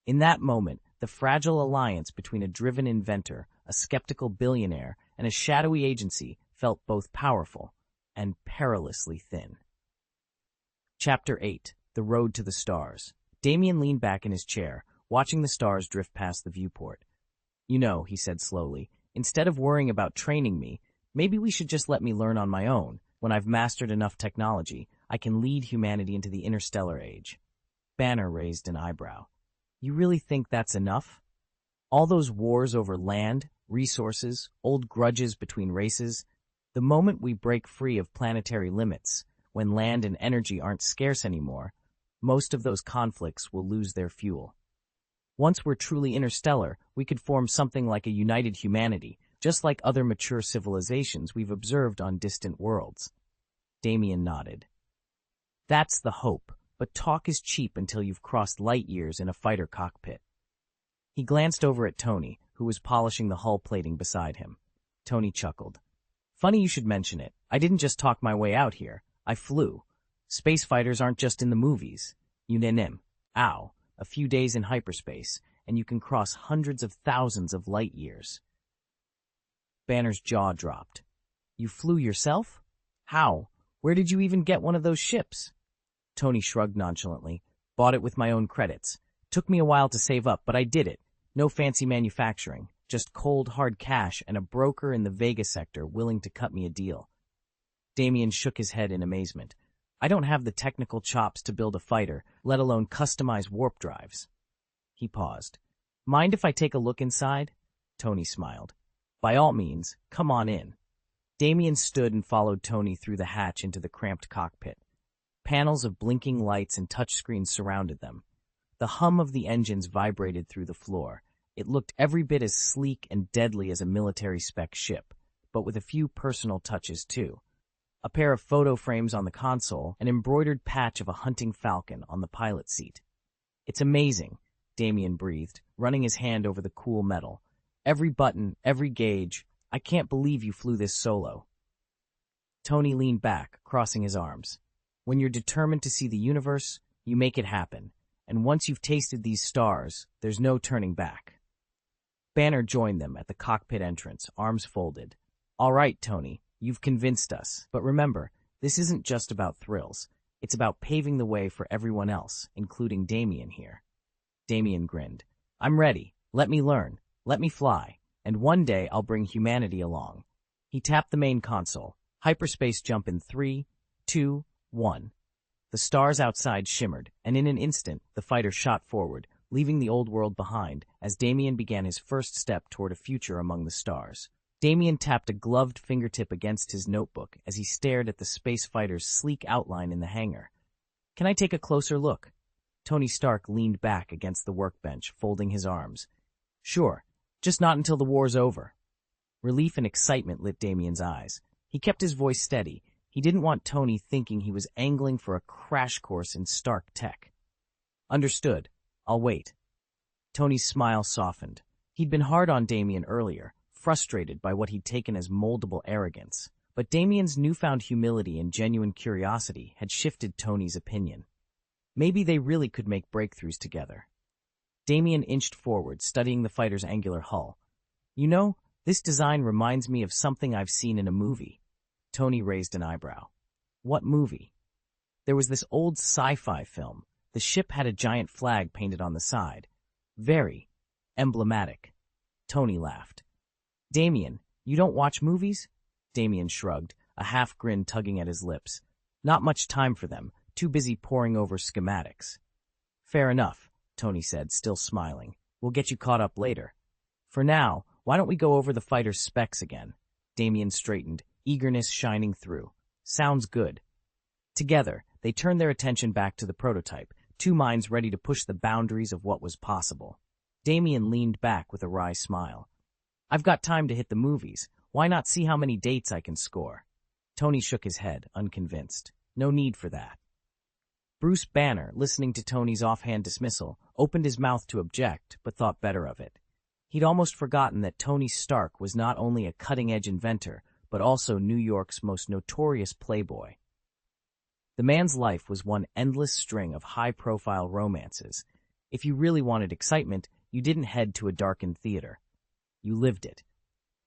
In that moment, the fragile alliance between a driven inventor, a skeptical billionaire, and a shadowy agency felt both powerful and perilously thin. Chapter 8. The Road to the Stars. Damien leaned back in his chair, watching the stars drift past the viewport. You know, he said slowly, instead of worrying about training me, maybe we should just let me learn on my own. When I've mastered enough technology, I can lead humanity into the interstellar age. Banner raised an eyebrow. You really think that's enough? All those wars over land, resources, old grudges between races, the moment we break free of planetary limits, when land and energy aren't scarce anymore, most of those conflicts will lose their fuel. Once we're truly interstellar, we could form something like a united humanity, just like other mature civilizations we've observed on distant worlds. Damien nodded. That's the hope, but talk is cheap until you've crossed light years in a fighter cockpit. He glanced over at Tony, who was polishing the hull plating beside him. Tony chuckled. Funny you should mention it. I didn't just talk my way out here. I flew. Space fighters aren't just in the movies. A few days in hyperspace, and you can cross hundreds of thousands of light years. Banner's jaw dropped. You flew yourself? How? Where did you even get one of those ships? Tony shrugged nonchalantly. Bought it with my own credits. Took me a while to save up, but I did it. No fancy manufacturing. Just cold, hard cash and a broker in the Vega sector willing to cut me a deal. Damien shook his head in amazement. I don't have the technical chops to build a fighter, let alone customize warp drives. He paused. Mind if I take a look inside? Tony smiled. By all means, come on in. Damien stood and followed Tony through the hatch into the cramped cockpit. Panels of blinking lights and touchscreens surrounded them. The hum of the engines vibrated through the floor. It looked every bit as sleek and deadly as a military-spec ship, but with a few personal touches too. A pair of photo frames on the console, an embroidered patch of a hunting falcon on the pilot seat. It's amazing, Damien breathed, running his hand over the cool metal. Every button, every gauge. I can't believe you flew this solo. Tony leaned back, crossing his arms. When you're determined to see the universe, you make it happen. And once you've tasted these stars, there's no turning back. Banner joined them at the cockpit entrance, arms folded. All right, Tony, you've convinced us. But remember, this isn't just about thrills. It's about paving the way for everyone else, including Damien here. Damien grinned. I'm ready. Let me learn. Let me fly. And one day I'll bring humanity along. He tapped the main console. Hyperspace jump in 3, 2, 1. The stars outside shimmered, and in an instant, the fighter shot forward, leaving the old world behind as Damien began his first step toward a future among the stars. Damien tapped a gloved fingertip against his notebook as he stared at the space fighter's sleek outline in the hangar. Can I take a closer look? Tony Stark leaned back against the workbench, folding his arms. Sure, just not until the war's over. Relief and excitement lit Damien's eyes. He kept his voice steady. He didn't want Tony thinking he was angling for a crash course in Stark tech. Understood. I'll wait. Tony's smile softened. He'd been hard on Damien earlier, frustrated by what he'd taken as moldable arrogance. But Damien's newfound humility and genuine curiosity had shifted Tony's opinion. Maybe they really could make breakthroughs together. Damien inched forward, studying the fighter's angular hull. You know, this design reminds me of something I've seen in a movie. Tony raised an eyebrow. What movie? There was this old sci-fi film. The ship had a giant flag painted on the side. Very emblematic. Tony laughed. Damien, you don't watch movies? Damien shrugged, a half grin tugging at his lips. Not much time for them, too busy poring over schematics. Fair enough, Tony said, still smiling. We'll get you caught up later. For now, why don't we go over the fighter's specs again? Damien straightened, eagerness shining through. Sounds good. Together, they turned their attention back to the prototype, two minds ready to push the boundaries of what was possible. Damien leaned back with a wry smile. I've got time to hit the movies. Why not see how many dates I can score? Tony shook his head, unconvinced. No need for that. Bruce Banner, listening to Tony's offhand dismissal, opened his mouth to object, but thought better of it. He'd almost forgotten that Tony Stark was not only a cutting-edge inventor, but also New York's most notorious playboy. The man's life was one endless string of high-profile romances. If you really wanted excitement, you didn't head to a darkened theater. You lived it.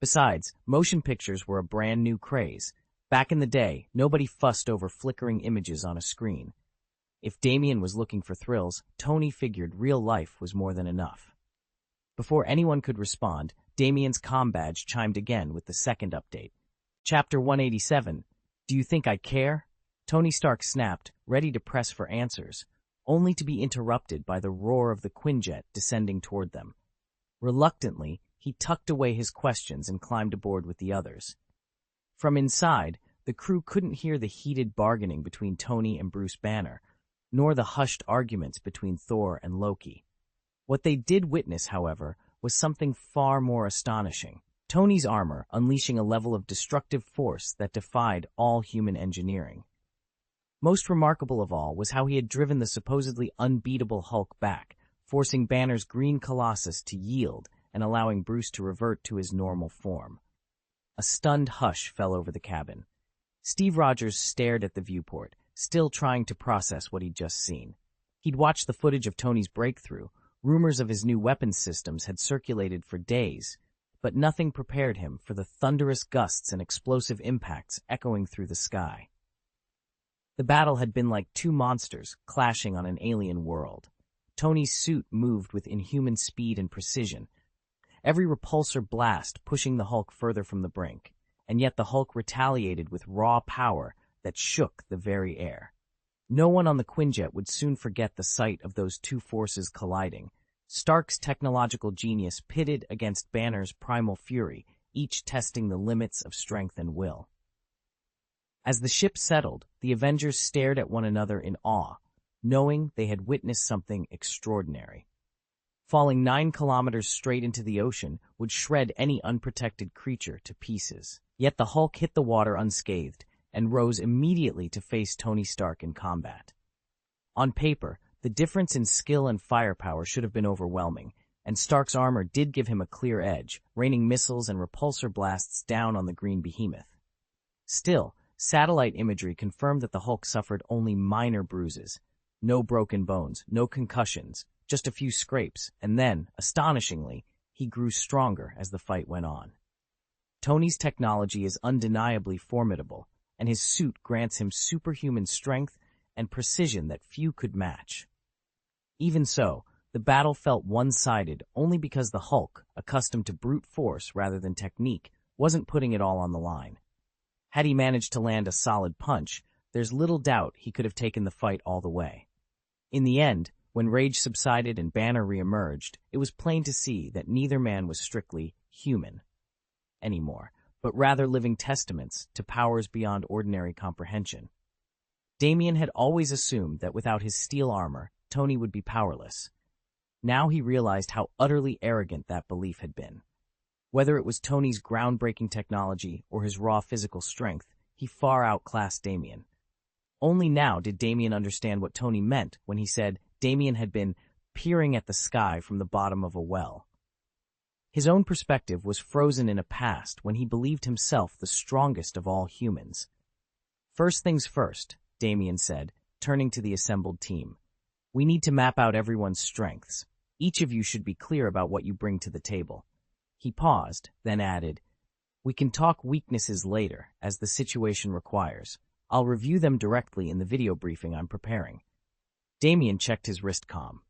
Besides, motion pictures were a brand-new craze. Back in the day, nobody fussed over flickering images on a screen. If Damien was looking for thrills, Tony figured real life was more than enough. Before anyone could respond, Damien's comm badge chimed again with the second update. Chapter 187, Do you think I care? Tony Stark snapped, ready to press for answers, only to be interrupted by the roar of the Quinjet descending toward them. Reluctantly, he tucked away his questions and climbed aboard with the others. From inside, the crew couldn't hear the heated bargaining between Tony and Bruce Banner, nor the hushed arguments between Thor and Loki. What they did witness, however, was something far more astonishing. Tony's armor unleashing a level of destructive force that defied all human engineering. Most remarkable of all was how he had driven the supposedly unbeatable Hulk back, forcing Banner's green colossus to yield and allowing Bruce to revert to his normal form. A stunned hush fell over the cabin. Steve Rogers stared at the viewport, still trying to process what he'd just seen. He'd watched the footage of Tony's breakthrough. Rumors of his new weapons systems had circulated for days, but nothing prepared him for the thunderous gusts and explosive impacts echoing through the sky. The battle had been like two monsters clashing on an alien world. Tony's suit moved with inhuman speed and precision, every repulsor blast pushing the Hulk further from the brink, and yet the Hulk retaliated with raw power that shook the very air. No one on the Quinjet would soon forget the sight of those two forces colliding. Stark's technological genius pitted against Banner's primal fury, each testing the limits of strength and will. As the ship settled, the Avengers stared at one another in awe, knowing they had witnessed something extraordinary. Falling 9 kilometers straight into the ocean would shred any unprotected creature to pieces. Yet the Hulk hit the water unscathed and rose immediately to face Tony Stark in combat. On paper, the difference in skill and firepower should have been overwhelming, and Stark's armor did give him a clear edge, raining missiles and repulsor blasts down on the green behemoth. Still, satellite imagery confirmed that the Hulk suffered only minor bruises. No broken bones, no concussions, just a few scrapes, and then, astonishingly, he grew stronger as the fight went on. Tony's technology is undeniably formidable, and his suit grants him superhuman strength and precision that few could match. Even so, the battle felt one-sided only because the Hulk, accustomed to brute force rather than technique, wasn't putting it all on the line. Had he managed to land a solid punch, there's little doubt he could have taken the fight all the way. In the end, when rage subsided and Banner re-emerged, it was plain to see that neither man was strictly human anymore, but rather living testaments to powers beyond ordinary comprehension. Damien had always assumed that without his steel armor, Tony would be powerless. Now he realized how utterly arrogant that belief had been. Whether it was Tony's groundbreaking technology or his raw physical strength, he far outclassed Damien. Only now did Damien understand what Tony meant when he said Damien had been peering at the sky from the bottom of a well. His own perspective was frozen in a past when he believed himself the strongest of all humans. First things first, Damien said, turning to the assembled team. We need to map out everyone's strengths. Each of you should be clear about what you bring to the table. He paused, then added, We can talk weaknesses later, as the situation requires. I'll review them directly in the video briefing I'm preparing. Damien checked his wrist comm.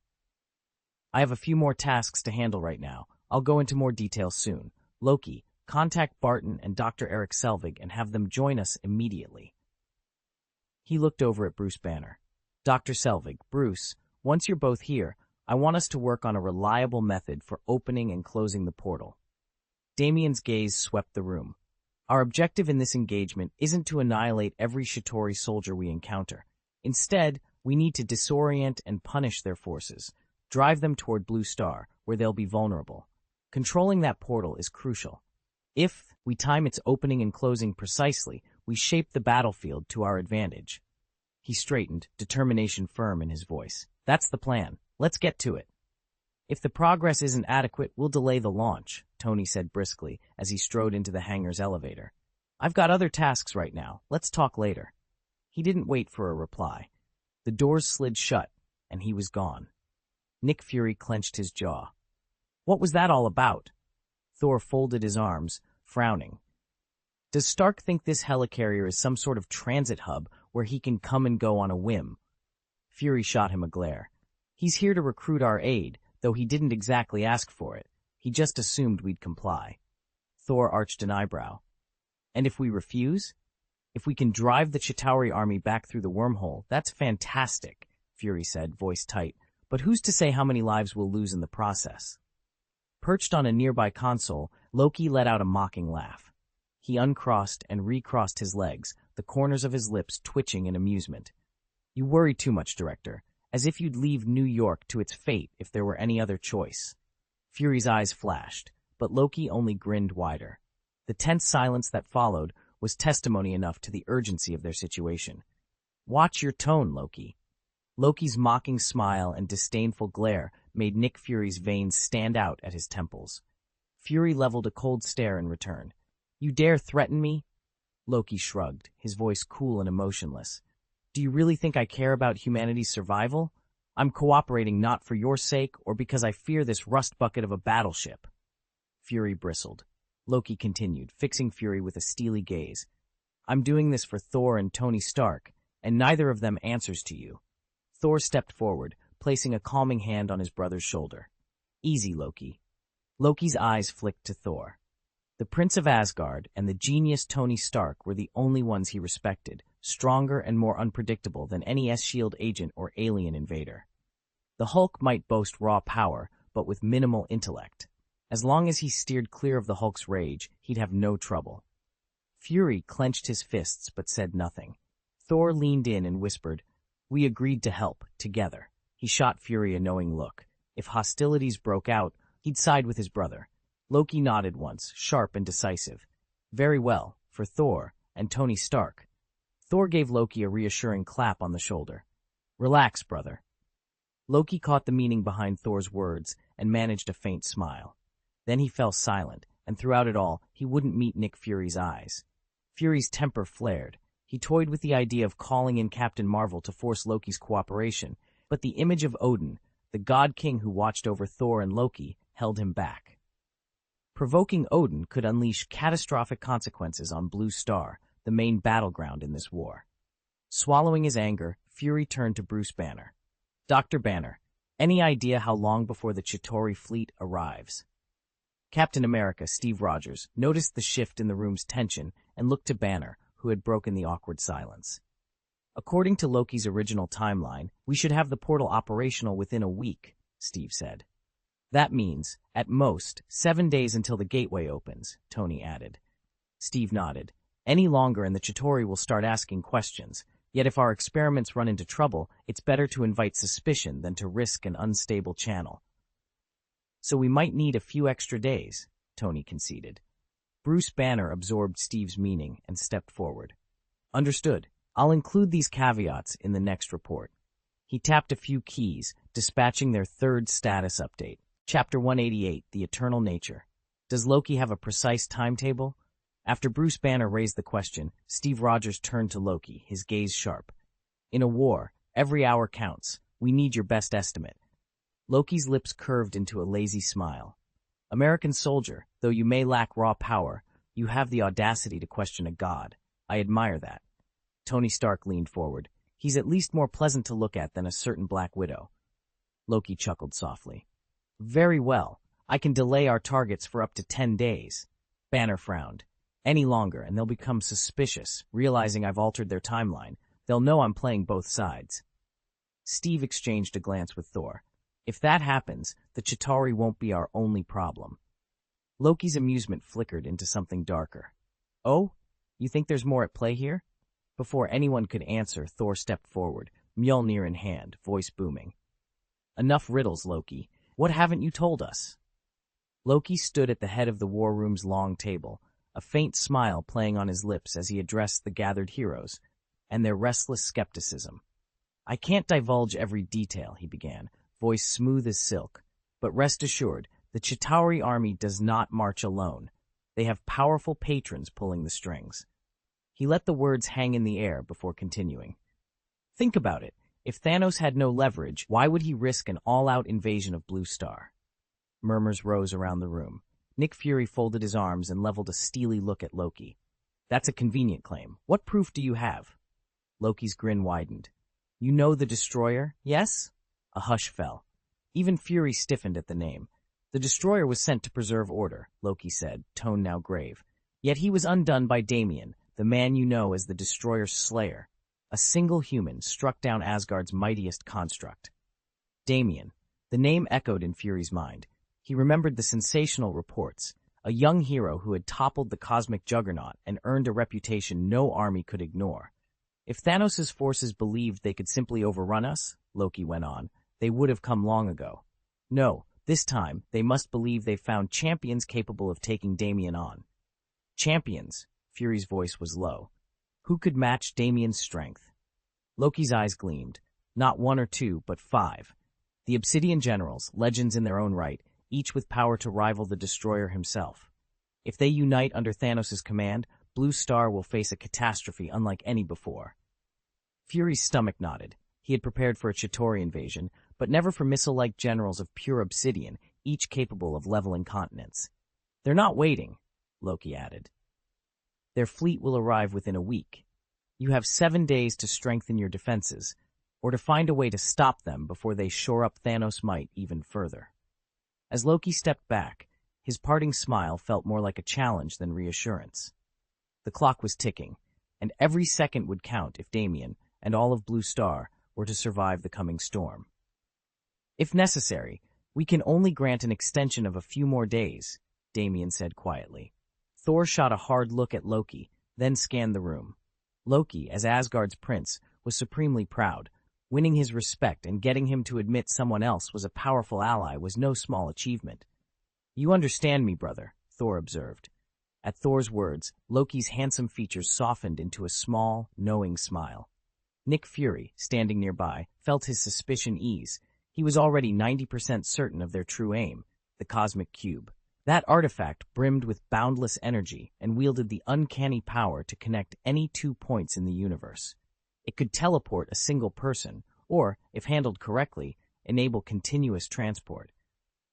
I have a few more tasks to handle right now. I'll go into more detail soon. Loki, contact Barton and Dr. Eric Selvig and have them join us immediately. He looked over at Bruce Banner. Dr. Selvig, Bruce, once you're both here, I want us to work on a reliable method for opening and closing the portal. Damien's gaze swept the room. Our objective in this engagement isn't to annihilate every Chitauri soldier we encounter. Instead, we need to disorient and punish their forces, drive them toward Blue Star, where they'll be vulnerable. Controlling that portal is crucial. If we time its opening and closing precisely, we shape the battlefield to our advantage. He straightened, determination firm in his voice. That's the plan. Let's get to it. If the progress isn't adequate, we'll delay the launch, Tony said briskly as he strode into the hangar's elevator. I've got other tasks right now. Let's talk later. He didn't wait for a reply. The doors slid shut, and he was gone. Nick Fury clenched his jaw. What was that all about? Thor folded his arms, frowning. Does Stark think this helicarrier is some sort of transit hub where he can come and go on a whim? Fury shot him a glare. He's here to recruit our aid, though he didn't exactly ask for it. He just assumed we'd comply. Thor arched an eyebrow. And if we refuse? If we can drive the Chitauri army back through the wormhole, that's fantastic, Fury said, voice tight. But who's to say how many lives we'll lose in the process? Perched on a nearby console, Loki let out a mocking laugh. He uncrossed and recrossed his legs, the corners of his lips twitching in amusement. You worry too much, Director, as if you'd leave New York to its fate if there were any other choice. Fury's eyes flashed, but Loki only grinned wider. The tense silence that followed was testimony enough to the urgency of their situation. Watch your tone, Loki. Loki's mocking smile and disdainful glare made Nick Fury's veins stand out at his temples. Fury leveled a cold stare in return. You dare threaten me? Loki shrugged, his voice cool and emotionless. Do you really think I care about humanity's survival? I'm cooperating not for your sake or because I fear this rust bucket of a battleship. Fury bristled. Loki continued, fixing Fury with a steely gaze. I'm doing this for Thor and Tony Stark, and neither of them answers to you. Thor stepped forward, placing a calming hand on his brother's shoulder. Easy, Loki. Loki's eyes flicked to Thor. The Prince of Asgard and the genius Tony Stark were the only ones he respected, stronger and more unpredictable than any S.H.I.E.L.D. agent or alien invader. The Hulk might boast raw power, but with minimal intellect. As long as he steered clear of the Hulk's rage, he'd have no trouble. Fury clenched his fists but said nothing. Thor leaned in and whispered, We agreed to help, together. He shot Fury a knowing look. If hostilities broke out, he'd side with his brother. Loki nodded once, sharp and decisive. Very well, for Thor and Tony Stark. Thor gave Loki a reassuring clap on the shoulder. Relax, brother. Loki caught the meaning behind Thor's words and managed a faint smile. Then he fell silent, and throughout it all, he wouldn't meet Nick Fury's eyes. Fury's temper flared. He toyed with the idea of calling in Captain Marvel to force Loki's cooperation, but the image of Odin, the god king who watched over Thor and Loki, held him back. Provoking Odin could unleash catastrophic consequences on Blue Star, the main battleground in this war. Swallowing his anger, Fury turned to Bruce Banner. Dr. Banner, any idea how long before the Chitauri fleet arrives? Captain America, Steve Rogers, noticed the shift in the room's tension and looked to Banner, who had broken the awkward silence. According to Loki's original timeline, we should have the portal operational within a week, Steve said. That means, at most, 7 days until the gateway opens, Tony added. Steve nodded. Any longer and the Chitauri will start asking questions. Yet if our experiments run into trouble, it's better to invite suspicion than to risk an unstable channel. So we might need a few extra days, Tony conceded. Bruce Banner absorbed Steve's meaning and stepped forward. Understood. I'll include these caveats in the next report. He tapped a few keys, dispatching their third status update. Chapter 188, The Eternal Nature. Does Loki have a precise timetable? After Bruce Banner raised the question, Steve Rogers turned to Loki, his gaze sharp. In a war, every hour counts. We need your best estimate. Loki's lips curved into a lazy smile. American soldier, though you may lack raw power, you have the audacity to question a god. I admire that. Tony Stark leaned forward. He's at least more pleasant to look at than a certain Black Widow. Loki chuckled softly. Very well. I can delay our targets for up to 10 days. Banner frowned. Any longer, and they'll become suspicious, realizing I've altered their timeline. They'll know I'm playing both sides. Steve exchanged a glance with Thor. If that happens, the Chitauri won't be our only problem. Loki's amusement flickered into something darker. Oh? You think there's more at play here? Before anyone could answer, Thor stepped forward, Mjolnir in hand, voice booming. Enough riddles, Loki. What haven't you told us? Loki stood at the head of the war room's long table, a faint smile playing on his lips as he addressed the gathered heroes, and their restless skepticism. I can't divulge every detail, he began, voice smooth as silk, but rest assured, the Chitauri army does not march alone. They have powerful patrons pulling the strings. He let the words hang in the air before continuing. Think about it. If Thanos had no leverage, why would he risk an all-out invasion of Blue Star? Murmurs rose around the room. Nick Fury folded his arms and leveled a steely look at Loki. That's a convenient claim. What proof do you have? Loki's grin widened. You know the Destroyer, yes? A hush fell. Even Fury stiffened at the name. The Destroyer was sent to preserve order, Loki said, tone now grave. Yet he was undone by Damien, the man you know as the Destroyer's slayer. A single human struck down Asgard's mightiest construct. Damien. The name echoed in Fury's mind. He remembered the sensational reports, a young hero who had toppled the cosmic juggernaut and earned a reputation no army could ignore. If Thanos' forces believed they could simply overrun us, Loki went on, they would have come long ago. No, this time they must believe they found champions capable of taking Damien on. Champions, Fury's voice was low. Who could match Damien's strength? Loki's eyes gleamed. Not one or two, but 5. The Obsidian Generals, legends in their own right, each with power to rival the Destroyer himself. If they unite under Thanos' command, Blue Star will face a catastrophe unlike any before. Fury's stomach nodded. He had prepared for a Chitauri invasion, but never for missile-like generals of pure obsidian, each capable of leveling continents. They're not waiting, Loki added. Their fleet will arrive within a week. You have 7 days to strengthen your defenses, or to find a way to stop them before they shore up Thanos' might even further. As Loki stepped back, his parting smile felt more like a challenge than reassurance. The clock was ticking, and every second would count if Damien and all of Blue Star were to survive the coming storm. If necessary, we can only grant an extension of a few more days, Damien said quietly. Thor shot a hard look at Loki, then scanned the room. Loki, as Asgard's prince, was supremely proud. Winning his respect and getting him to admit someone else was a powerful ally was no small achievement. You understand me, brother, Thor observed. At Thor's words, Loki's handsome features softened into a small, knowing smile. Nick Fury, standing nearby, felt his suspicion ease. He was already 90% certain of their true aim, the cosmic cube. That artifact brimmed with boundless energy and wielded the uncanny power to connect any 2 points in the universe. It could teleport a single person, or, if handled correctly, enable continuous transport.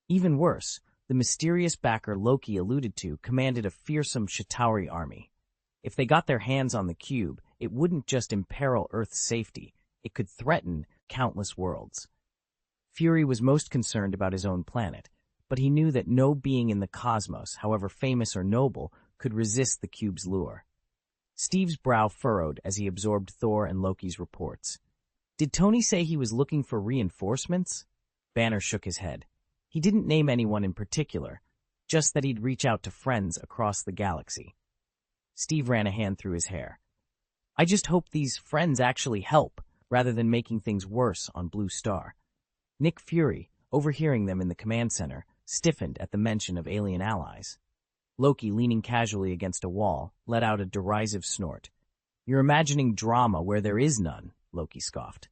Even worse, the mysterious backer Loki alluded to commanded a fearsome Chitauri army. If they got their hands on the cube, it wouldn't just imperil Earth's safety, it could threaten countless worlds. Fury was most concerned about his own planet, but he knew that no being in the cosmos, however famous or noble, could resist the cube's lure. Steve's brow furrowed as he absorbed Thor and Loki's reports. Did Tony say he was looking for reinforcements? Banner shook his head. He didn't name anyone in particular, just that he'd reach out to friends across the galaxy. Steve ran a hand through his hair. I just hope these friends actually help, rather than making things worse on Blue Star. Nick Fury, overhearing them in the command center, stiffened at the mention of alien allies. Loki, leaning casually against a wall, let out a derisive snort. You're imagining drama where there is none, Loki scoffed.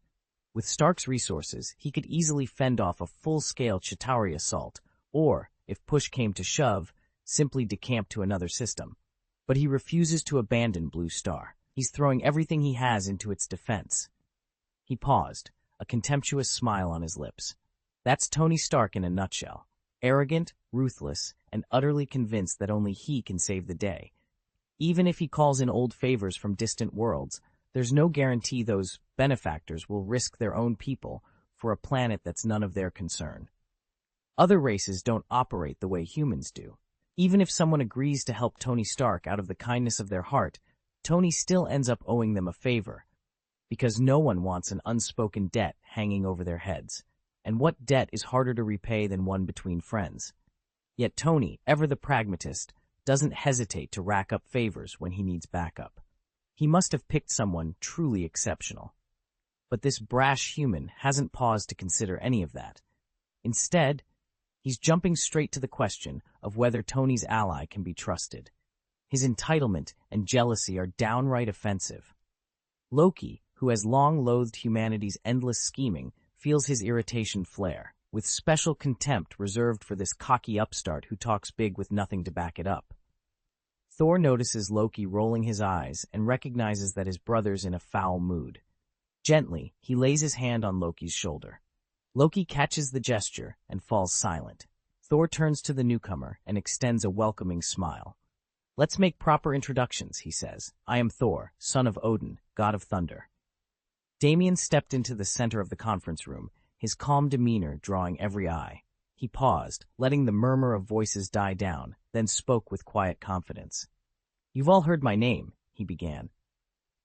With Stark's resources, he could easily fend off a full-scale Chitauri assault, or, if push came to shove, simply decamp to another system. But he refuses to abandon Blue Star. He's throwing everything he has into its defense. He paused, a contemptuous smile on his lips. That's Tony Stark in a nutshell. Arrogant, ruthless, and utterly convinced that only he can save the day. Even if he calls in old favors from distant worlds, there's no guarantee those benefactors will risk their own people for a planet that's none of their concern. Other races don't operate the way humans do. Even if someone agrees to help Tony Stark out of the kindness of their heart, Tony still ends up owing them a favor. because no one wants an unspoken debt hanging over their heads. And what debt is harder to repay than one between friends? Yet Tony, ever the pragmatist, doesn't hesitate to rack up favors when he needs backup. He must have picked someone truly exceptional. But this brash human hasn't paused to consider any of that. Instead, he's jumping straight to the question of whether Tony's ally can be trusted. His entitlement and jealousy are downright offensive. Loki, who has long loathed humanity's endless scheming, feels his irritation flare, with special contempt reserved for this cocky upstart who talks big with nothing to back it up. Thor notices Loki rolling his eyes and recognizes that his brother's in a foul mood. Gently, he lays his hand on Loki's shoulder. Loki catches the gesture and falls silent. Thor turns to the newcomer and extends a welcoming smile. "Let's make proper introductions," he says. "I am Thor, son of Odin, god of thunder." Damien stepped into the center of the conference room, his calm demeanor drawing every eye. He paused, letting the murmur of voices die down, then spoke with quiet confidence. "You've all heard my name," he began.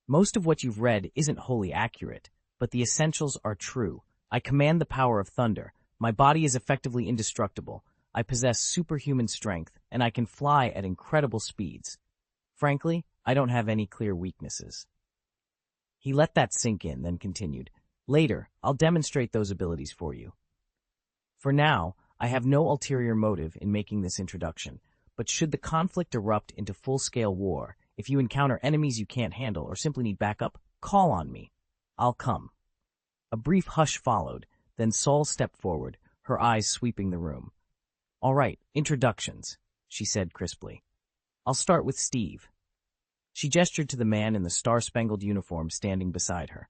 "Most of what you've read isn't wholly accurate, but the essentials are true. I command the power of thunder. My body is effectively indestructible. I possess superhuman strength, and I can fly at incredible speeds. Frankly, I don't have any clear weaknesses." He let that sink in, then continued, "Later, I'll demonstrate those abilities for you. For now, I have no ulterior motive in making this introduction, but should the conflict erupt into full-scale war, if you encounter enemies you can't handle or simply need backup, call on me. I'll come." A brief hush followed, then Sol stepped forward, her eyes sweeping the room. "All right, introductions," she said crisply. "I'll start with Steve." She gestured to the man in the star-spangled uniform standing beside her.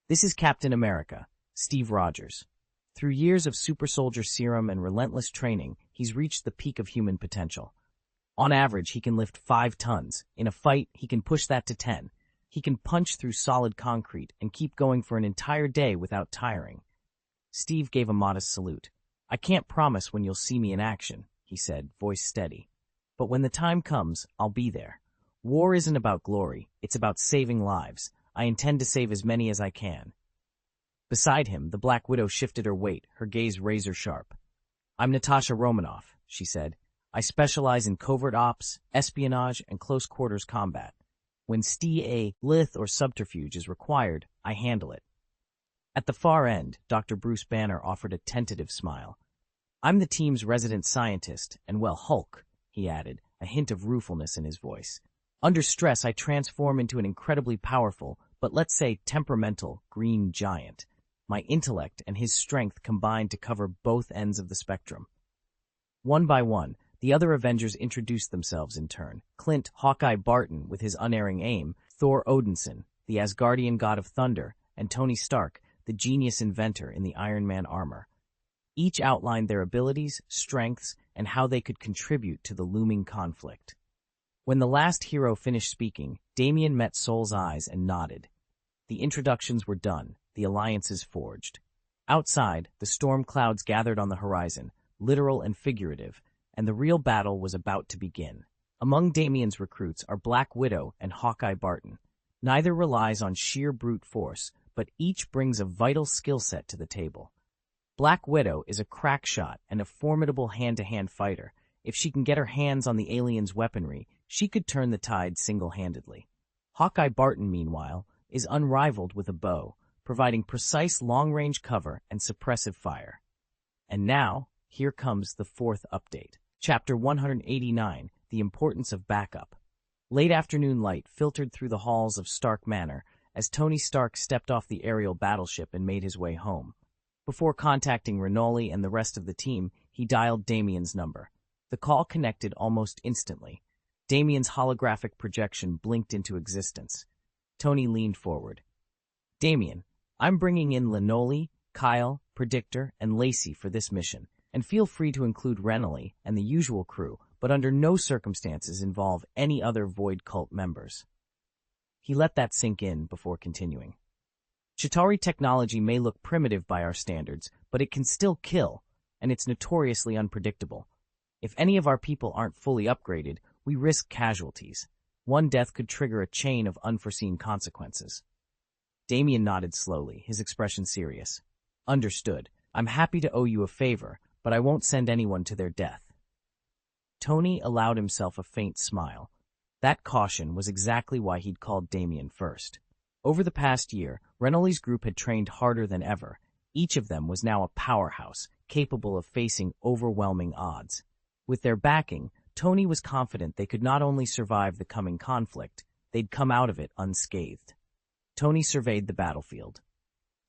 "This is Captain America, Steve Rogers. Through years of super soldier serum and relentless training, he's reached the peak of human potential. On average, he can lift 5 tons. In a fight, he can push that to 10. He can punch through solid concrete and keep going for an entire day without tiring." Steve gave a modest salute. "I can't promise when you'll see me in action," he said, voice steady. "But when the time comes, I'll be there. War isn't about glory, it's about saving lives. I intend to save as many as I can." Beside him, the Black Widow shifted her weight, her gaze razor-sharp. "I'm Natasha Romanoff," she said. "I specialize in covert ops, espionage, and close-quarters combat. When a lith or subterfuge is required, I handle it." At the far end, Dr. Bruce Banner offered a tentative smile. "I'm the team's resident scientist, and well, Hulk," he added, a hint of ruefulness in his voice. "Under stress, I transform into an incredibly powerful, but let's say temperamental, green giant. My intellect and his strength combined to cover both ends of the spectrum." One by one, the other Avengers introduced themselves in turn. Clint Hawkeye Barton with his unerring aim, Thor Odinson, the Asgardian god of thunder, and Tony Stark, the genius inventor in the Iron Man armor. Each outlined their abilities, strengths, and how they could contribute to the looming conflict. When the last hero finished speaking, Damien met Sol's eyes and nodded. The introductions were done, the alliances forged. Outside, the storm clouds gathered on the horizon, literal and figurative, and the real battle was about to begin. Among Damien's recruits are Black Widow and Hawkeye Barton. Neither relies on sheer brute force, but each brings a vital skill set to the table. Black Widow is a crack shot and a formidable hand-to-hand fighter. If she can get her hands on the aliens' weaponry, she could turn the tide single-handedly. Hawkeye Barton, meanwhile, is unrivaled with a bow, providing precise long-range cover and suppressive fire. And now, here comes the 4th update. Chapter 189, The Importance of Backup. Late afternoon light filtered through the halls of Stark Manor as Tony Stark stepped off the aerial battleship and made his way home. Before contacting Renoli and the rest of the team, he dialed Damien's number. The call connected almost instantly. Damien's holographic projection blinked into existence. Tony leaned forward. "Damien, I'm bringing in Lenoli, Kyle, Predictor, and Lacey for this mission, and feel free to include Renoli and the usual crew, but under no circumstances involve any other Void Cult members." He let that sink in before continuing. "Chitauri technology may look primitive by our standards, but it can still kill, and it's notoriously unpredictable. If any of our people aren't fully upgraded, we risk casualties. One death could trigger a chain of unforeseen consequences." Damien nodded slowly, his expression serious. Understood. I'm happy to owe you a favor, but I won't send anyone to their death. Tony allowed himself a faint smile. That caution was exactly why he'd called Damien first. Over the past year, Renoli's group had trained harder than ever. Each of them was now a powerhouse, capable of facing overwhelming odds. With their backing, Tony was confident they could not only survive the coming conflict, they'd come out of it unscathed. Tony surveyed the battlefield.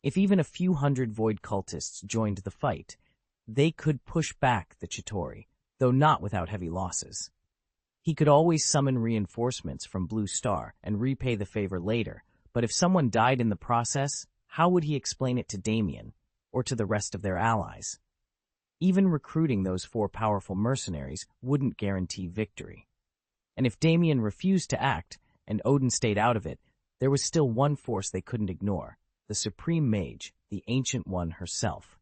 If even a few hundred Void cultists joined the fight, they could push back the Chitauri, though not without heavy losses. He could always summon reinforcements from Blue Star and repay the favor later, but if someone died in the process, how would he explain it to Damien, or to the rest of their allies? Even recruiting those 4 powerful mercenaries wouldn't guarantee victory. And if Damien refused to act, and Odin stayed out of it, there was still one force they couldn't ignore, the Supreme Mage, the Ancient One herself.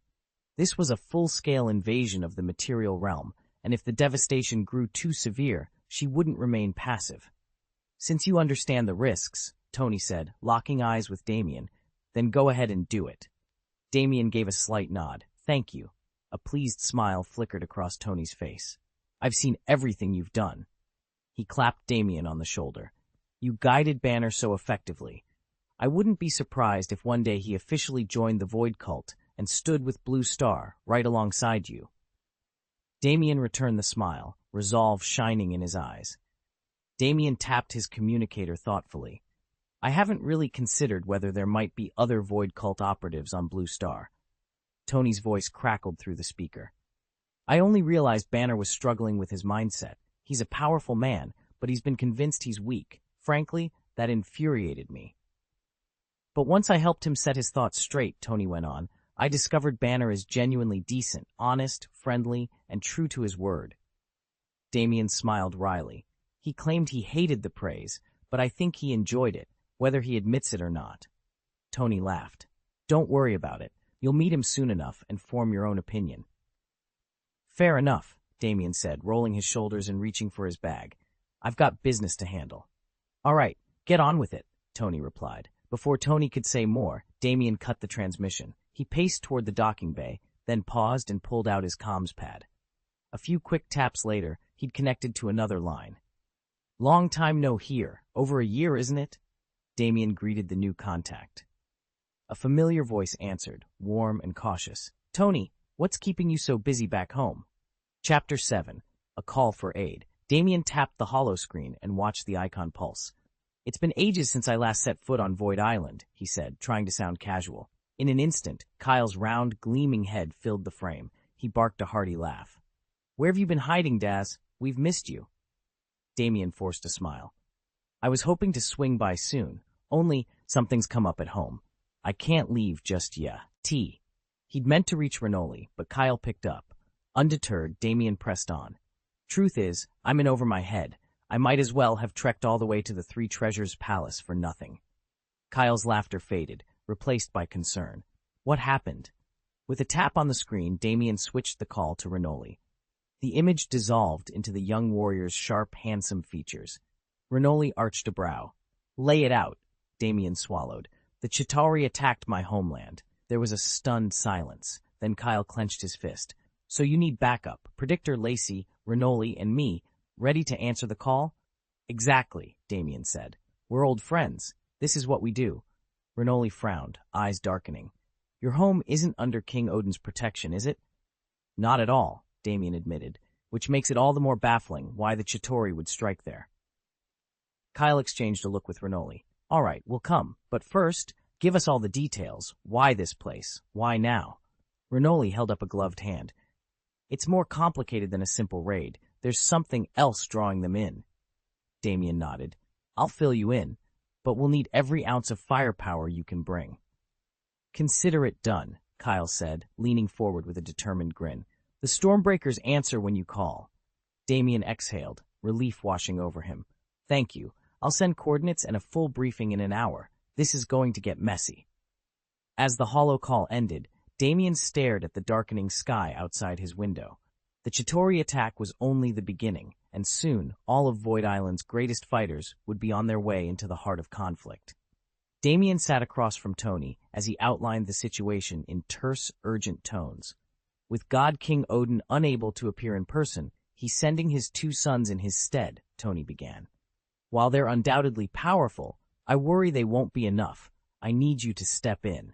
This was a full-scale invasion of the material realm, and if the devastation grew too severe, she wouldn't remain passive. Since you understand the risks, Tony said, locking eyes with Damien, then go ahead and do it. Damien gave a slight nod. Thank you. A pleased smile flickered across Tony's face. I've seen everything you've done. He clapped Damien on the shoulder. You guided Banner so effectively. I wouldn't be surprised if one day he officially joined the Void Cult and stood with Blue Star right alongside you. Damien returned the smile, resolve shining in his eyes. Damien tapped his communicator thoughtfully. I haven't really considered whether there might be other Void Cult operatives on Blue Star. Tony's voice crackled through the speaker. I only realized Banner was struggling with his mindset. He's a powerful man, but he's been convinced he's weak. Frankly, that infuriated me. But once I helped him set his thoughts straight, Tony went on, I discovered Banner is genuinely decent, honest, friendly, and true to his word. Damien smiled wryly. He claimed he hated the praise, but I think he enjoyed it, whether he admits it or not. Tony laughed. Don't worry about it. You'll meet him soon enough and form your own opinion. Fair enough, Damien said, rolling his shoulders and reaching for his bag. I've got business to handle. All right, get on with it, Tony replied. Before Tony could say more, Damien cut the transmission. He paced toward the docking bay, then paused and pulled out his comms pad. A few quick taps later, he'd connected to another line. Long time no hear. Over a year, isn't it? Damien greeted the new contact. A familiar voice answered, warm and cautious. Tony, what's keeping you so busy back home? Chapter 7. A Call for Aid. Damien tapped the holo screen and watched the icon pulse. It's been ages since I last set foot on Void Island, he said, trying to sound casual. In an instant, Kyle's round, gleaming head filled the frame. He barked a hearty laugh. Where have you been hiding, Daz? We've missed you. Damien forced a smile. I was hoping to swing by soon, only something's come up at home. I can't leave just yet. He'd meant to reach Renoli, but Kyle picked up. Undeterred, Damien pressed on. Truth is, I'm in over my head. I might as well have trekked all the way to the Three Treasures Palace for nothing. Kyle's laughter faded, replaced by concern. What happened? With a tap on the screen, Damien switched the call to Renoli. The image dissolved into the young warrior's sharp, handsome features. Renoli arched a brow. Lay it out, Damien swallowed. The Chitauri attacked my homeland. There was a stunned silence. Then Kyle clenched his fist. So you need backup. Predictor Lacey, Renoli, and me, ready to answer the call? Exactly, Damien said. We're old friends. This is what we do. Renoli frowned, eyes darkening. Your home isn't under King Odin's protection, is it? Not at all, Damien admitted, which makes it all the more baffling why the Chitauri would strike there. Kyle exchanged a look with Renoli. All right, we'll come, but first, give us all the details. Why this place? Why now? Renoli held up a gloved hand. It's more complicated than a simple raid. There's something else drawing them in. Damien nodded. I'll fill you in, but we'll need every ounce of firepower you can bring. Consider it done, Kyle said, leaning forward with a determined grin. The Stormbreakers answer when you call. Damien exhaled, relief washing over him. Thank you. I'll send coordinates and a full briefing in an hour. This is going to get messy. As the holo call ended, Damien stared at the darkening sky outside his window. The Chitauri attack was only the beginning, and soon all of Void Island's greatest fighters would be on their way into the heart of conflict. Damien sat across from Tony as he outlined the situation in terse, urgent tones. With God King Odin unable to appear in person, he's sending his 2 sons in his stead, Tony began. While they're undoubtedly powerful, I worry they won't be enough. I need you to step in.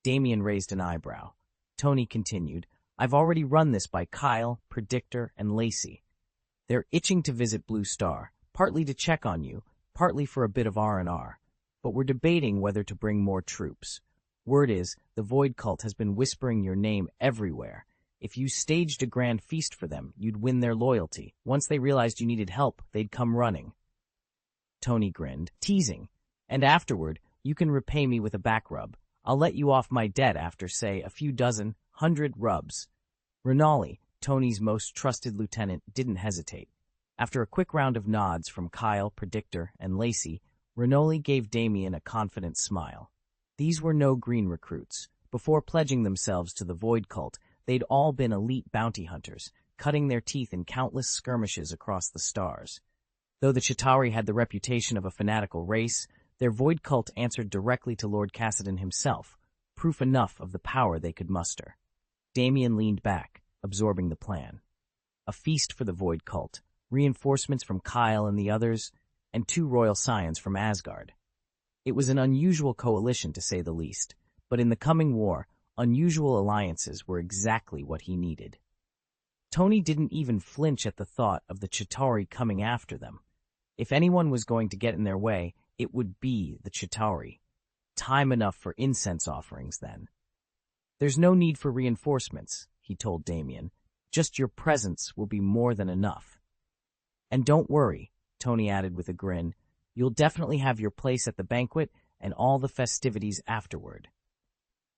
Damien raised an eyebrow. Tony continued, I've already run this by Kyle, Predictor, and Lacey. They're itching to visit Blue Star, partly to check on you, partly for a bit of R&R. But we're debating whether to bring more troops. Word is, the Void Cult has been whispering your name everywhere. If you staged a grand feast for them, you'd win their loyalty. Once they realized you needed help, they'd come running. Tony grinned, teasing. And afterward, you can repay me with a back rub. I'll let you off my debt after, say, a few dozen, 100 rubs. Renali, Tony's most trusted lieutenant, didn't hesitate. After a quick round of nods from Kyle, Predictor, and Lacey, Renoli gave Damien a confident smile. These were no green recruits. Before pledging themselves to the Void Cult, they'd all been elite bounty hunters, cutting their teeth in countless skirmishes across the stars. Though the Chitauri had the reputation of a fanatical race, their Void Cult answered directly to Lord Cassidon himself, proof enough of the power they could muster. Damien leaned back, absorbing the plan. A feast for the Void Cult, reinforcements from Kyle and the others, and 2 royal scions from Asgard. It was an unusual coalition, to say the least, but in the coming war, unusual alliances were exactly what he needed. Tony didn't even flinch at the thought of the Chitauri coming after them. If anyone was going to get in their way, it would be the Chitauri. Time enough for incense offerings, then. There's no need for reinforcements, he told Damien. Just your presence will be more than enough. And don't worry, Tony added with a grin, you'll definitely have your place at the banquet and all the festivities afterward.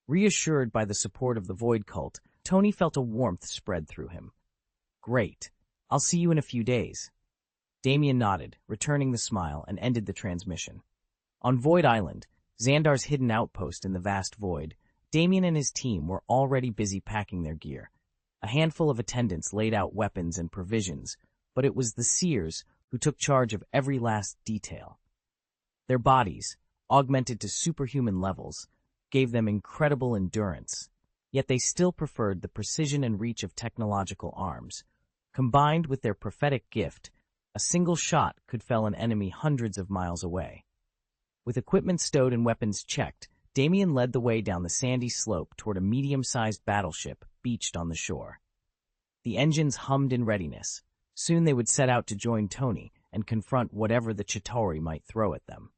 Reassured by the support of the Void Cult, Tony felt a warmth spread through him. Great. I'll see you in a few days. Damien nodded, returning the smile, and ended the transmission. On Void Island, Xandar's hidden outpost in the vast void, Damien and his team were already busy packing their gear. A handful of attendants laid out weapons and provisions, but it was the seers who took charge of every last detail. Their bodies, augmented to superhuman levels, gave them incredible endurance, yet they still preferred the precision and reach of technological arms. Combined with their prophetic gift, a single shot could fell an enemy hundreds of miles away. With equipment stowed and weapons checked, Damien led the way down the sandy slope toward a medium-sized battleship beached on the shore. The engines hummed in readiness. Soon they would set out to join Tony and confront whatever the Chitauri might throw at them.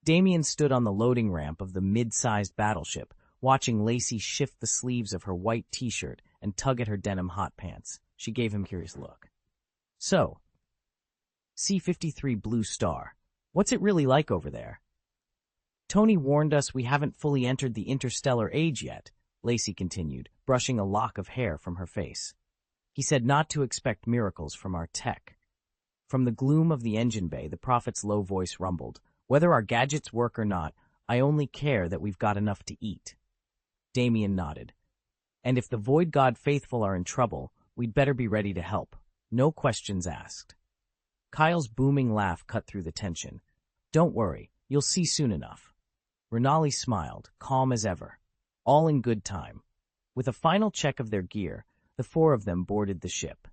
Damien stood on the loading ramp of the mid-sized battleship, watching Lacey shift the sleeves of her white t-shirt and tug at her denim hot pants. She gave him a curious look. So, C-53 Blue Star, what's it really like over there? Tony warned us we haven't fully entered the interstellar age yet, Lacey continued, brushing a lock of hair from her face. He said not to expect miracles from our tech. From the gloom of the engine bay, the prophet's low voice rumbled. Whether our gadgets work or not, I only care that we've got enough to eat. Damien nodded. And if the Void God faithful are in trouble, we'd better be ready to help. No questions asked. Kyle's booming laugh cut through the tension. Don't worry, you'll see soon enough. Renali smiled, calm as ever. All in good time. With a final check of their gear, the 4 of them boarded the ship.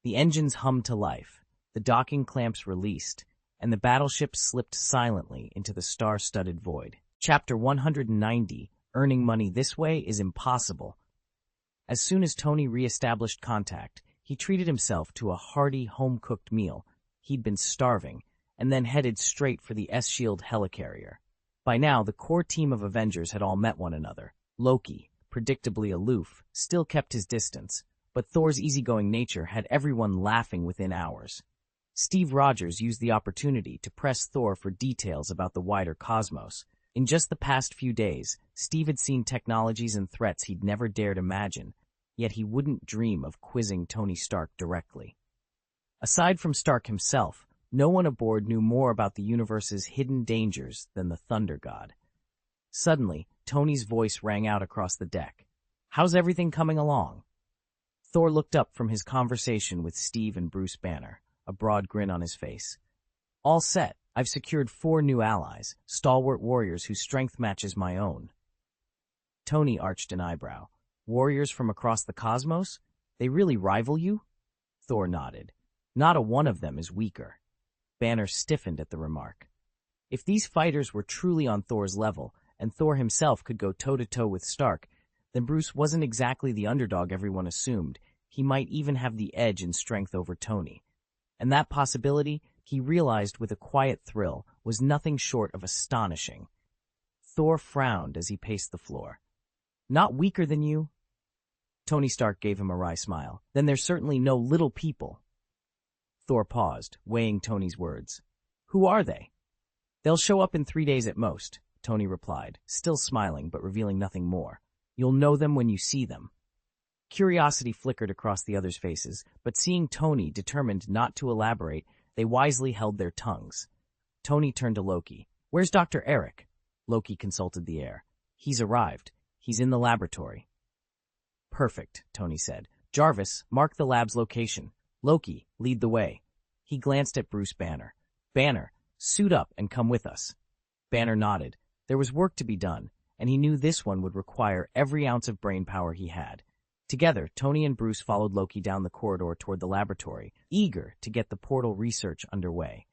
The engines hummed to life, the docking clamps released, and the battleship slipped silently into the star-studded void. Chapter 190, Earning Money This Way is Impossible. As soon as Tony re-established contact, he treated himself to a hearty, home-cooked meal. He'd been starving, and then headed straight for the S-Shield helicarrier. By now, the core team of Avengers had all met one another. Loki, predictably aloof, still kept his distance, but Thor's easygoing nature had everyone laughing within hours. Steve Rogers used the opportunity to press Thor for details about the wider cosmos. In just the past few days, Steve had seen technologies and threats he'd never dared imagine, yet he wouldn't dream of quizzing Tony Stark directly. Aside from Stark himself, no one aboard knew more about the universe's hidden dangers than the Thunder God. Suddenly, Tony's voice rang out across the deck. How's everything coming along? Thor looked up from his conversation with Steve and Bruce Banner, a broad grin on his face. All set, I've secured 4 new allies, stalwart warriors whose strength matches my own. Tony arched an eyebrow. Warriors from across the cosmos? They really rival you? Thor nodded. Not a one of them is weaker. Banner stiffened at the remark. If these fighters were truly on Thor's level, and Thor himself could go toe-to-toe with Stark, then Bruce wasn't exactly the underdog everyone assumed. He might even have the edge in strength over Tony. And that possibility, he realized with a quiet thrill, was nothing short of astonishing. Thor frowned as he paced the floor. Not weaker than you? Tony Stark gave him a wry smile. Then there's certainly no little people. Thor paused, weighing Tony's words. Who are they? They'll show up in 3 days at most, Tony replied, still smiling but revealing nothing more. You'll know them when you see them. Curiosity flickered across the others' faces, but seeing Tony determined not to elaborate, they wisely held their tongues. Tony turned to Loki. Where's Dr. Eric? Loki consulted the air. He's arrived. He's in the laboratory. Perfect, Tony said. Jarvis, mark the lab's location. Loki, lead the way. He glanced at Bruce Banner. Banner, suit up and come with us. Banner nodded. There was work to be done, and he knew this one would require every ounce of brainpower he had. Together, Tony and Bruce followed Loki down the corridor toward the laboratory, eager to get the portal research underway.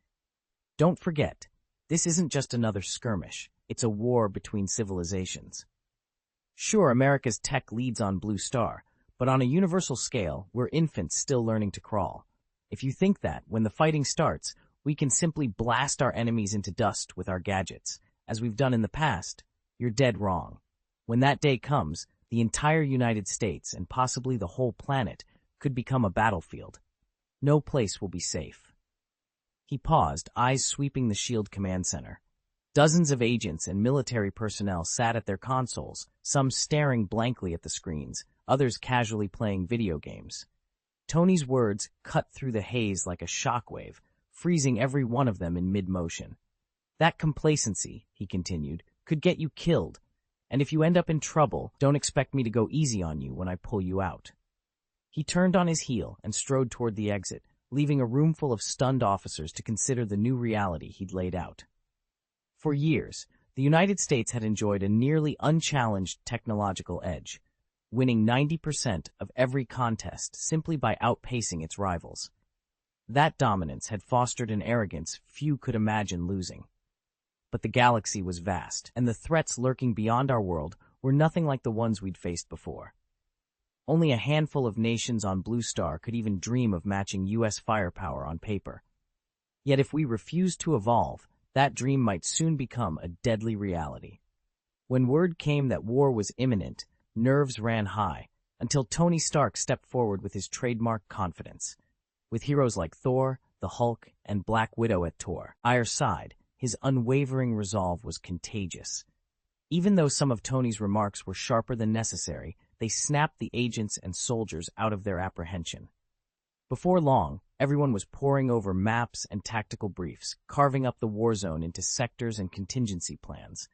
Don't forget, this isn't just another skirmish. It's a war between civilizations. Sure, America's tech leads on Blue Star, but on a universal scale, we're infants still learning to crawl. If you think that, when the fighting starts, we can simply blast our enemies into dust with our gadgets, as we've done in the past, you're dead wrong. When that day comes, the entire United States, and possibly the whole planet, could become a battlefield. No place will be safe. He paused, eyes sweeping the SHIELD command center. Dozens of agents and military personnel sat at their consoles, some staring blankly at the screens, others casually playing video games. Tony's words cut through the haze like a shockwave, freezing every one of them in mid-motion. That complacency, he continued, could get you killed, and if you end up in trouble, don't expect me to go easy on you when I pull you out. He turned on his heel and strode toward the exit, leaving a room full of stunned officers to consider the new reality he'd laid out. For years, the United States had enjoyed a nearly unchallenged technological edge, winning 90% of every contest simply by outpacing its rivals. That dominance had fostered an arrogance few could imagine losing. But the galaxy was vast, and the threats lurking beyond our world were nothing like the ones we'd faced before. Only a handful of nations on Blue Star could even dream of matching U.S. firepower on paper. Yet if we refused to evolve, that dream might soon become a deadly reality. When word came that war was imminent, nerves ran high, until Tony Stark stepped forward with his trademark confidence. With heroes like Thor, the Hulk, and Black Widow at our side, his unwavering resolve was contagious. Even though some of Tony's remarks were sharper than necessary, they snapped the agents and soldiers out of their apprehension. Before long, everyone was poring over maps and tactical briefs, carving up the war zone into sectors and contingency plans.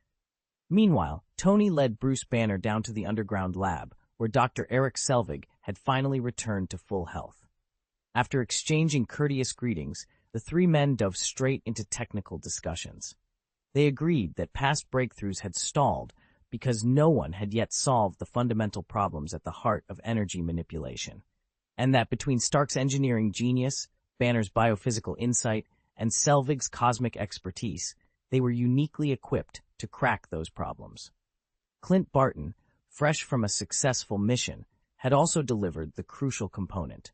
Meanwhile, Tony led Bruce Banner down to the underground lab, where Dr. Eric Selvig had finally returned to full health. After exchanging courteous greetings, the 3 men dove straight into technical discussions. They agreed that past breakthroughs had stalled because no one had yet solved the fundamental problems at the heart of energy manipulation, and that between Stark's engineering genius, Banner's biophysical insight, and Selvig's cosmic expertise, they were uniquely equipped to crack those problems. Clint Barton, fresh from a successful mission, had also delivered the crucial component,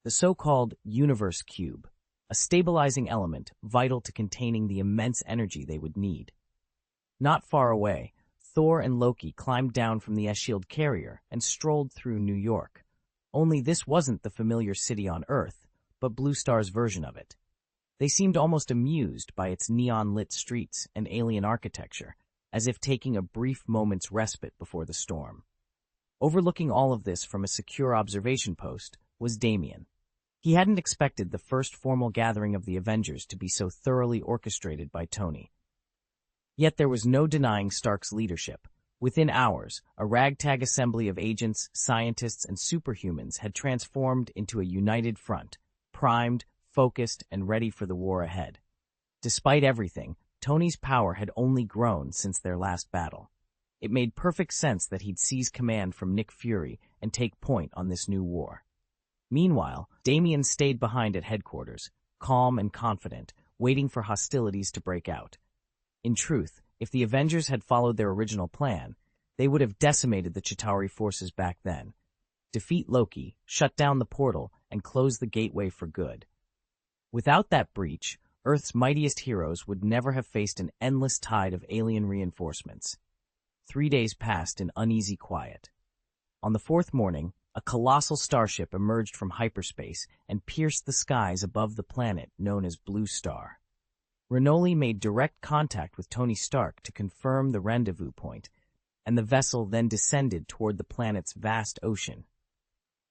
the so-called universe cube, a stabilizing element vital to containing the immense energy they would need. Not far away, Thor and Loki climbed down from the S-Shield carrier and strolled through New York. Only this wasn't the familiar city on Earth, but Blue Star's version of it. They seemed almost amused by its neon-lit streets and alien architecture, as if taking a brief moment's respite before the storm. Overlooking all of this from a secure observation post was Damien. He hadn't expected the first formal gathering of the Avengers to be so thoroughly orchestrated by Tony. Yet there was no denying Stark's leadership. Within hours, a ragtag assembly of agents, scientists, and superhumans had transformed into a united front, primed, focused, and ready for the war ahead. Despite everything, Tony's power had only grown since their last battle. It made perfect sense that he'd seize command from Nick Fury and take point on this new war. Meanwhile, Damien stayed behind at headquarters, calm and confident, waiting for hostilities to break out. In truth, if the Avengers had followed their original plan, they would have decimated the Chitauri forces back then, defeat Loki, shut down the portal, and close the gateway for good. Without that breach, Earth's mightiest heroes would never have faced an endless tide of alien reinforcements. 3 days passed in uneasy quiet. On the fourth morning, a colossal starship emerged from hyperspace and pierced the skies above the planet known as Blue Star. Renoli made direct contact with Tony Stark to confirm the rendezvous point, and the vessel then descended toward the planet's vast ocean.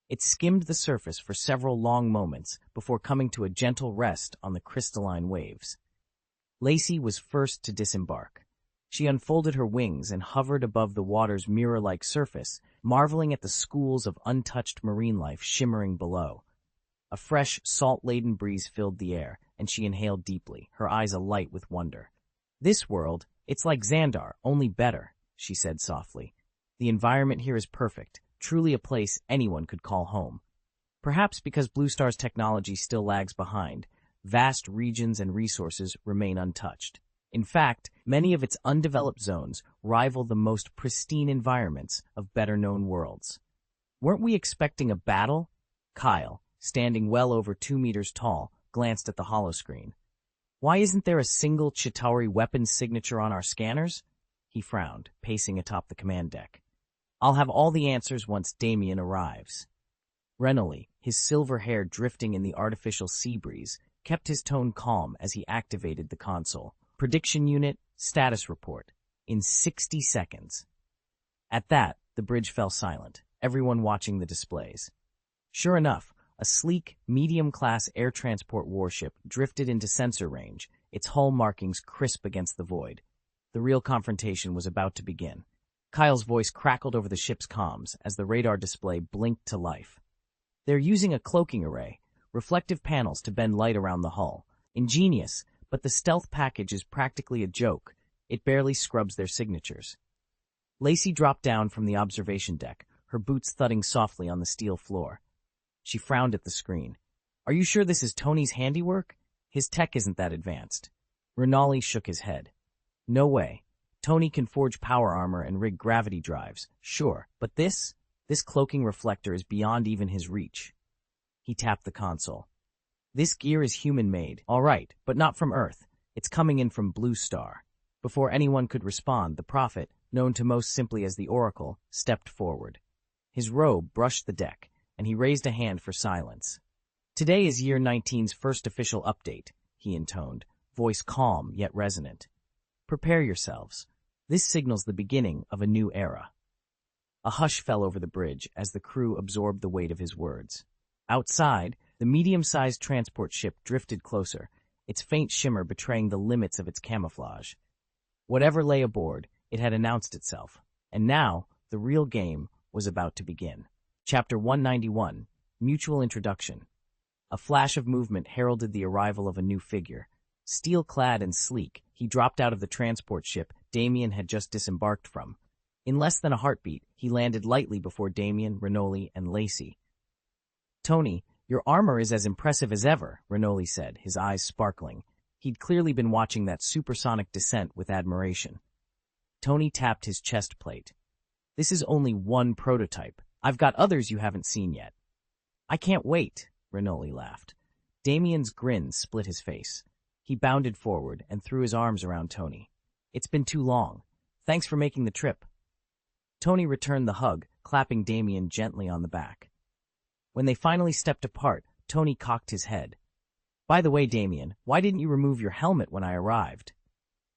It skimmed the surface for several long moments before coming to a gentle rest on the crystalline waves. Lacey was first to disembark. She unfolded her wings and hovered above the water's mirror-like surface, marveling at the schools of untouched marine life shimmering below. A fresh, salt-laden breeze filled the air, and she inhaled deeply, her eyes alight with wonder. "This world, it's like Xandar, only better," she said softly. "The environment here is perfect, truly a place anyone could call home." Perhaps because Blue Star's technology still lags behind, vast regions and resources remain untouched. In fact, many of its undeveloped zones rival the most pristine environments of better-known worlds. "Weren't we expecting a battle?" Kyle, standing well over 2 meters tall, glanced at the holoscreen. "Why isn't there a single Chitauri weapons signature on our scanners?" He frowned, pacing atop the command deck. "I'll have all the answers once Damien arrives." Renoli, his silver hair drifting in the artificial sea breeze, kept his tone calm as he activated the console. "Prediction unit, status report. In 60 seconds. At that, the bridge fell silent, everyone watching the displays. Sure enough, a sleek, medium-class air transport warship drifted into sensor range, its hull markings crisp against the void. The real confrontation was about to begin. Kyle's voice crackled over the ship's comms as the radar display blinked to life. "They're using a cloaking array, reflective panels to bend light around the hull. Ingenious, but the stealth package is practically a joke. It barely scrubs their signatures." Lacey dropped down from the observation deck, her boots thudding softly on the steel floor. She frowned at the screen. "Are you sure this is Tony's handiwork? His tech isn't that advanced." Renali shook his head. "No way. Tony can forge power armor and rig gravity drives, sure, but this cloaking reflector is beyond even his reach." He tapped the console. "This gear is human-made, all right, but not from Earth. It's coming in from Blue Star." Before anyone could respond, the Prophet, known to most simply as the Oracle, stepped forward. His robe brushed the deck, and he raised a hand for silence. "Today is Year 19's first official update," he intoned, voice calm yet resonant. "Prepare yourselves. This signals the beginning of a new era." A hush fell over the bridge as the crew absorbed the weight of his words. Outside, the medium-sized transport ship drifted closer, its faint shimmer betraying the limits of its camouflage. Whatever lay aboard, it had announced itself, and now the real game was about to begin. Chapter 191, Mutual Introduction. A flash of movement heralded the arrival of a new figure. Steel-clad and sleek, he dropped out of the transport ship Damien had just disembarked from. In less than a heartbeat, he landed lightly before Damien, Renoli, and Lacey. "Tony, your armor is as impressive as ever," Renoli said, his eyes sparkling. He'd clearly been watching that supersonic descent with admiration. Tony tapped his chest plate. "This is only one prototype. I've got others you haven't seen yet." "I can't wait," Renoli laughed. Damien's grin split his face. He bounded forward and threw his arms around Tony. "It's been too long. Thanks for making the trip." Tony returned the hug, clapping Damien gently on the back. When they finally stepped apart, Tony cocked his head. "By the way, Damien, why didn't you remove your helmet when I arrived?"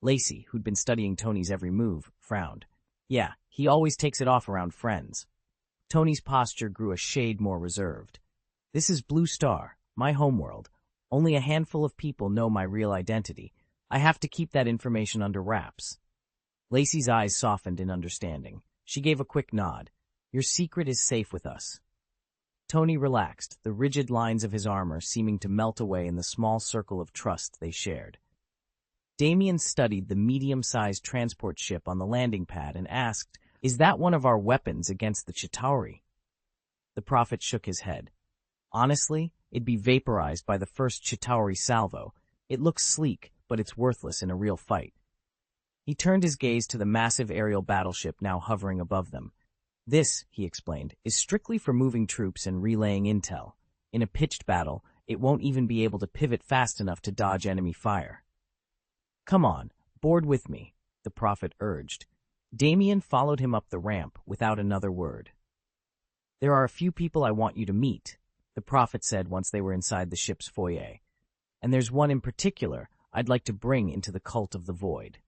Lacey, who'd been studying Tony's every move, frowned. "Yeah, he always takes it off around friends." Tony's posture grew a shade more reserved. "This is Blue Star, my homeworld. Only a handful of people know my real identity. I have to keep that information under wraps." Lacey's eyes softened in understanding. She gave a quick nod. "Your secret is safe with us." Tony relaxed, the rigid lines of his armor seeming to melt away in the small circle of trust they shared. Damien studied the medium-sized transport ship on the landing pad and asked, "Is that one of our weapons against the Chitauri?" The prophet shook his head. "Honestly, it'd be vaporized by the first Chitauri salvo. It looks sleek, but it's worthless in a real fight." He turned his gaze to the massive aerial battleship now hovering above them. "This," he explained, "is strictly for moving troops and relaying intel. In a pitched battle, it won't even be able to pivot fast enough to dodge enemy fire." "Come on, board with me," the prophet urged. Damien followed him up the ramp without another word. "There are a few people I want you to meet," the prophet said once they were inside the ship's foyer. "And there's one in particular I'd like to bring into the cult of the void."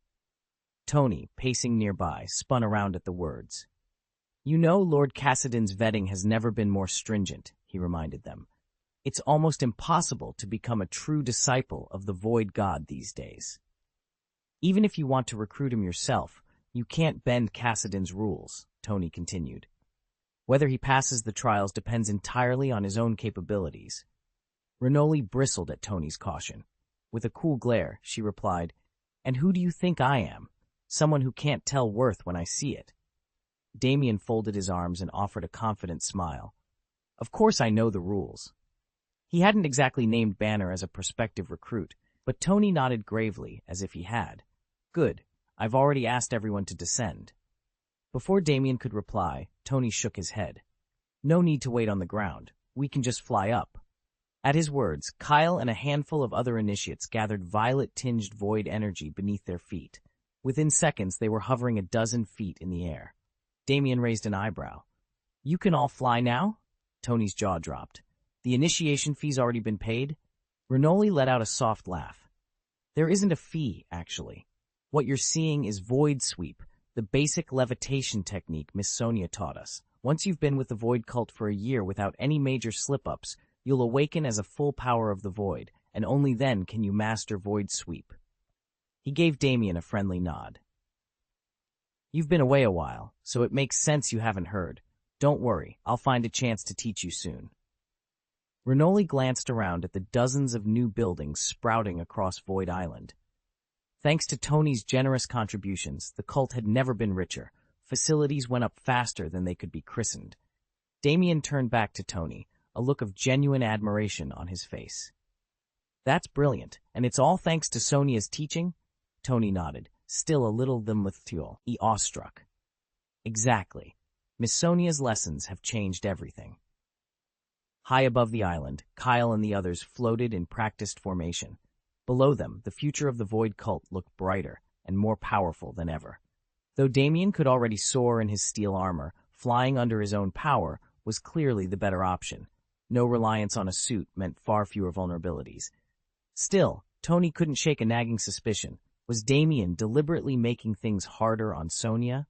Tony, pacing nearby, spun around at the words. "You know Lord Cassidon's vetting has never been more stringent," he reminded them. "It's almost impossible to become a true disciple of the void god these days. Even if you want to recruit him yourself, you can't bend Cassidon's rules," Tony continued. "Whether he passes the trials depends entirely on his own capabilities." Renoli bristled at Tony's caution. With a cool glare, she replied, "And who do you think I am? Someone who can't tell worth when I see it." Damien folded his arms and offered a confident smile. "Of course I know the rules." He hadn't exactly named Banner as a prospective recruit, but Tony nodded gravely as if he had. "Good. I've already asked everyone to descend." Before Damien could reply, Tony shook his head. "No need to wait on the ground. We can just fly up." At his words, Kyle and a handful of other initiates gathered violet-tinged void energy beneath their feet. Within seconds, they were hovering a dozen feet in the air. Damien raised an eyebrow. "You can all fly now?" Tony's jaw dropped. "The initiation fee's already been paid?" Renoli let out a soft laugh. "There isn't a fee, actually. What you're seeing is void sweep, the basic levitation technique Miss Sonia taught us. Once you've been with the void cult for a year without any major slip-ups, you'll awaken as a full power of the void, and only then can you master void sweep." He gave Damien a friendly nod. "You've been away a while, so it makes sense you haven't heard. Don't worry, I'll find a chance to teach you soon." Renoli glanced around at the dozens of new buildings sprouting across Void Island. Thanks to Tony's generous contributions, the cult had never been richer. Facilities went up faster than they could be christened. Damien turned back to Tony, a look of genuine admiration on his face. "That's brilliant, and it's all thanks to Sonia's teaching?" Tony nodded, still a little awestruck. "Exactly. Miss Sonia's lessons have changed everything." High above the island, Kyle and the others floated in practiced formation. Below them, the future of the Void cult looked brighter and more powerful than ever. Though Damien could already soar in his steel armor, flying under his own power was clearly the better option. No reliance on a suit meant far fewer vulnerabilities. Still, Tony couldn't shake a nagging suspicion. Was Damien deliberately making things harder on Sonia?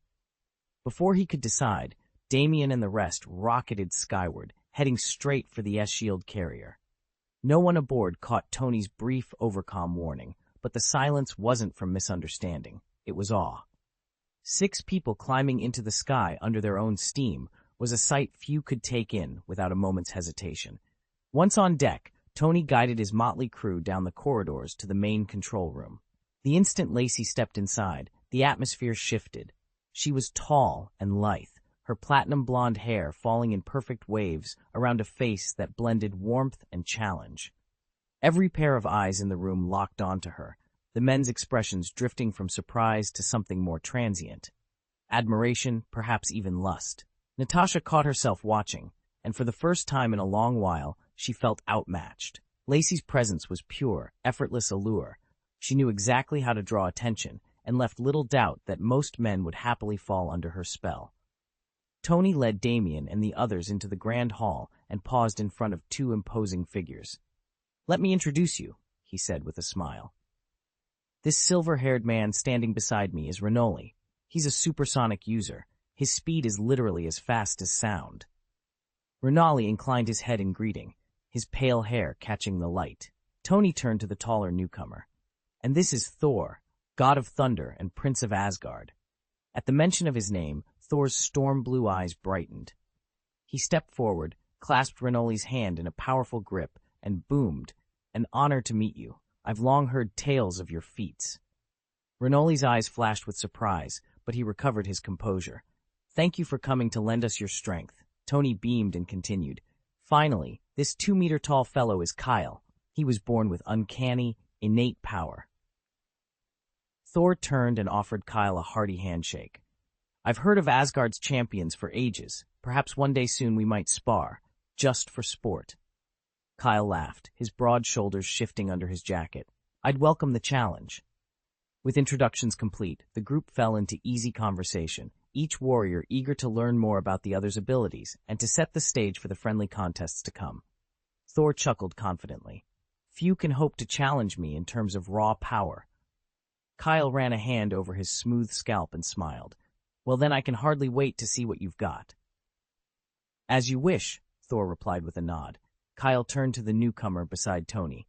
Before he could decide, Damien and the rest rocketed skyward, heading straight for the S-Shield carrier. No one aboard caught Tony's brief overcom warning, but the silence wasn't from misunderstanding. It was awe. 6 people climbing into the sky under their own steam was a sight few could take in without a moment's hesitation. Once on deck, Tony guided his motley crew down the corridors to the main control room. The instant Lacey stepped inside, the atmosphere shifted. She was tall and lithe, her platinum blonde hair falling in perfect waves around a face that blended warmth and challenge. Every pair of eyes in the room locked onto her, the men's expressions drifting from surprise to something more transient. Admiration, perhaps even lust. Natasha caught herself watching, and for the first time in a long while, she felt outmatched. Lacey's presence was pure, effortless allure. She knew exactly how to draw attention, and left little doubt that most men would happily fall under her spell. Tony led Damien and the others into the grand hall and paused in front of 2 imposing figures. "Let me introduce you," he said with a smile. "This silver-haired man standing beside me is Renoli. He's a supersonic user. His speed is literally as fast as sound." Renoli inclined his head in greeting, his pale hair catching the light. Tony turned to the taller newcomer. "And this is Thor, god of thunder and prince of Asgard." At the mention of his name, Thor's storm-blue eyes brightened. He stepped forward, clasped Renoli's hand in a powerful grip, and boomed, "An honor to meet you. I've long heard tales of your feats." Renoli's eyes flashed with surprise, but he recovered his composure. Thank you for coming to lend us your strength. Tony beamed and continued. Finally, this 2-meter-tall fellow is Kyle. He was born with uncanny, innate power. Thor turned and offered Kyle a hearty handshake. I've heard of Asgard's champions for ages. Perhaps one day soon we might spar, just for sport. Kyle laughed, his broad shoulders shifting under his jacket. I'd welcome the challenge. With introductions complete, the group fell into easy conversation, each warrior eager to learn more about the other's abilities and to set the stage for the friendly contests to come. Thor chuckled confidently. Few can hope to challenge me in terms of raw power. Kyle ran a hand over his smooth scalp and smiled. Well, then I can hardly wait to see what you've got. As you wish, Thor replied with a nod. Kyle turned to the newcomer beside Tony.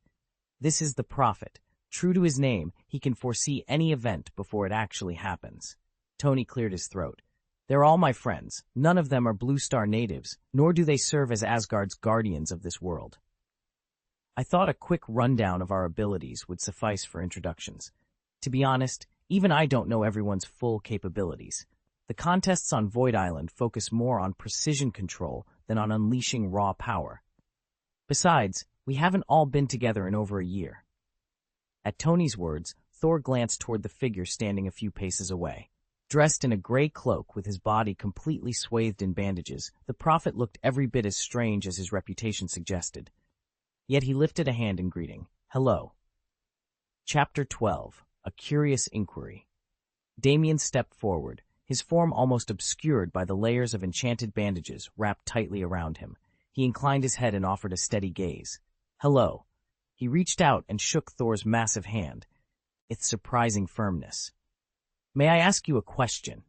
This is the Prophet. True to his name, he can foresee any event before it actually happens. Tony cleared his throat. They're all my friends. None of them are Blue Star natives, nor do they serve as Asgard's guardians of this world. I thought a quick rundown of our abilities would suffice for introductions. To be honest, even I don't know everyone's full capabilities. The contests on Void Island focus more on precision control than on unleashing raw power. Besides, we haven't all been together in over a year. At Tony's words, Thor glanced toward the figure standing a few paces away. Dressed in a gray cloak with his body completely swathed in bandages, the Prophet looked every bit as strange as his reputation suggested. Yet he lifted a hand in greeting. Hello. Chapter 12. A Curious Inquiry. Damien stepped forward, his form almost obscured by the layers of enchanted bandages wrapped tightly around him. He inclined his head and offered a steady gaze. Hello. He reached out and shook Thor's massive hand, its surprising firmness. May I ask you a question?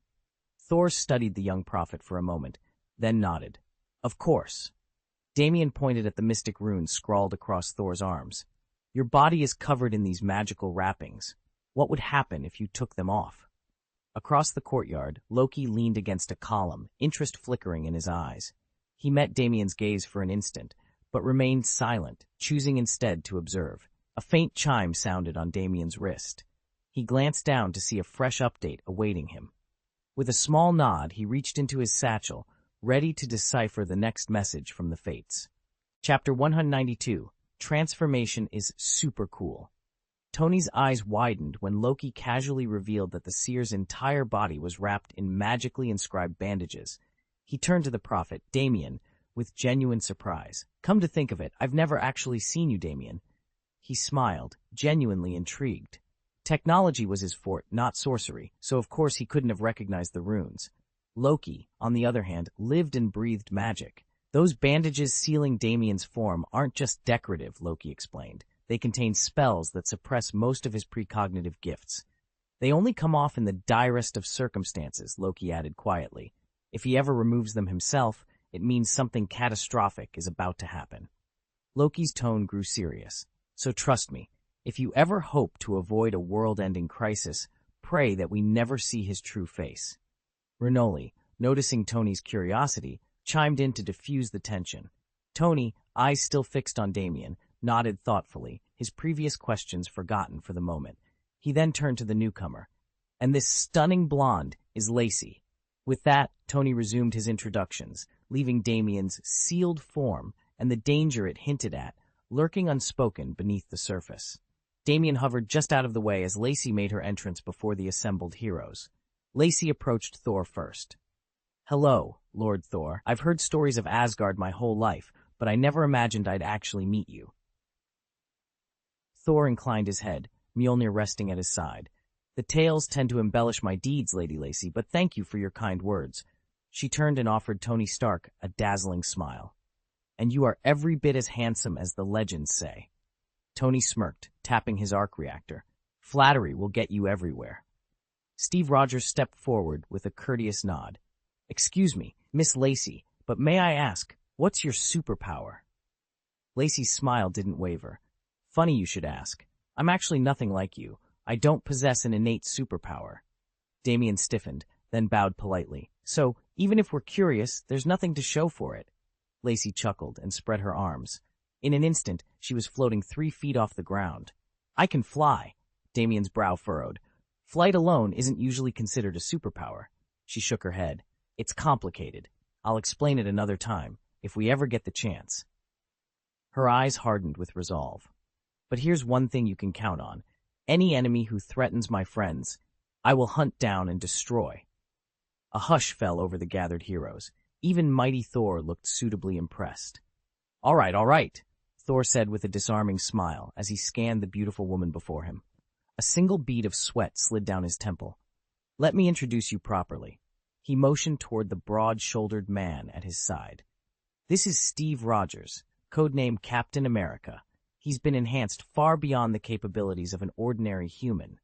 Thor studied the young prophet for a moment, then nodded. Of course. Damien pointed at the mystic runes scrawled across Thor's arms. Your body is covered in these magical wrappings. What would happen if you took them off? Across the courtyard, Loki leaned against a column, interest flickering in his eyes. He met Damien's gaze for an instant, but remained silent, choosing instead to observe. A faint chime sounded on Damien's wrist. He glanced down to see a fresh update awaiting him. With a small nod, he reached into his satchel, ready to decipher the next message from the Fates. Chapter 192. Transformation is super cool. Tony's eyes widened when Loki casually revealed that the seer's entire body was wrapped in magically inscribed bandages. He turned to the prophet, Damien, with genuine surprise. Come to think of it, I've never actually seen you, Damien. He smiled, genuinely intrigued. Technology was his forte, not sorcery, so of course he couldn't have recognized the runes. Loki, on the other hand, lived and breathed magic. Those bandages sealing Damien's form aren't just decorative, Loki explained. They contain spells that suppress most of his precognitive gifts. They only come off in the direst of circumstances, Loki added quietly. If he ever removes them himself, it means something catastrophic is about to happen. Loki's tone grew serious. So trust me, if you ever hope to avoid a world-ending crisis, pray that we never see his true face. Renoli, noticing Tony's curiosity, chimed in to diffuse the tension. Tony, eyes still fixed on Damien, nodded thoughtfully, his previous questions forgotten for the moment. He then turned to the newcomer. And this stunning blonde is Lacey. With that, Tony resumed his introductions, leaving Damien's sealed form and the danger it hinted at, lurking unspoken beneath the surface. Damien hovered just out of the way as Lacey made her entrance before the assembled heroes. Lacey approached Thor first. Hello, Lord Thor. I've heard stories of Asgard my whole life, but I never imagined I'd actually meet you. Thor inclined his head, Mjolnir resting at his side. The tales tend to embellish my deeds, Lady Lacey, but thank you for your kind words. She turned and offered Tony Stark a dazzling smile. And you are every bit as handsome as the legends say. Tony smirked, tapping his arc reactor. Flattery will get you everywhere. Steve Rogers stepped forward with a courteous nod. Excuse me, Miss Lacey, but may I ask, what's your superpower? Lacey's smile didn't waver. Funny you should ask. I'm actually nothing like you. I don't possess an innate superpower. Damien stiffened, then bowed politely. So, even if we're curious, there's nothing to show for it. Lacey chuckled and spread her arms. In an instant, she was floating 3 feet off the ground. I can fly. Damien's brow furrowed. Flight alone isn't usually considered a superpower. She shook her head. It's complicated. I'll explain it another time, if we ever get the chance. Her eyes hardened with resolve. But here's one thing you can count on. Any enemy who threatens my friends, I will hunt down and destroy. A hush fell over the gathered heroes. Even mighty Thor looked suitably impressed. All right, Thor said with a disarming smile as he scanned the beautiful woman before him. A single bead of sweat slid down his temple. Let me introduce you properly. He motioned toward the broad-shouldered man at his side. This is Steve Rogers, codename Captain America. He's been enhanced far beyond the capabilities of an ordinary human.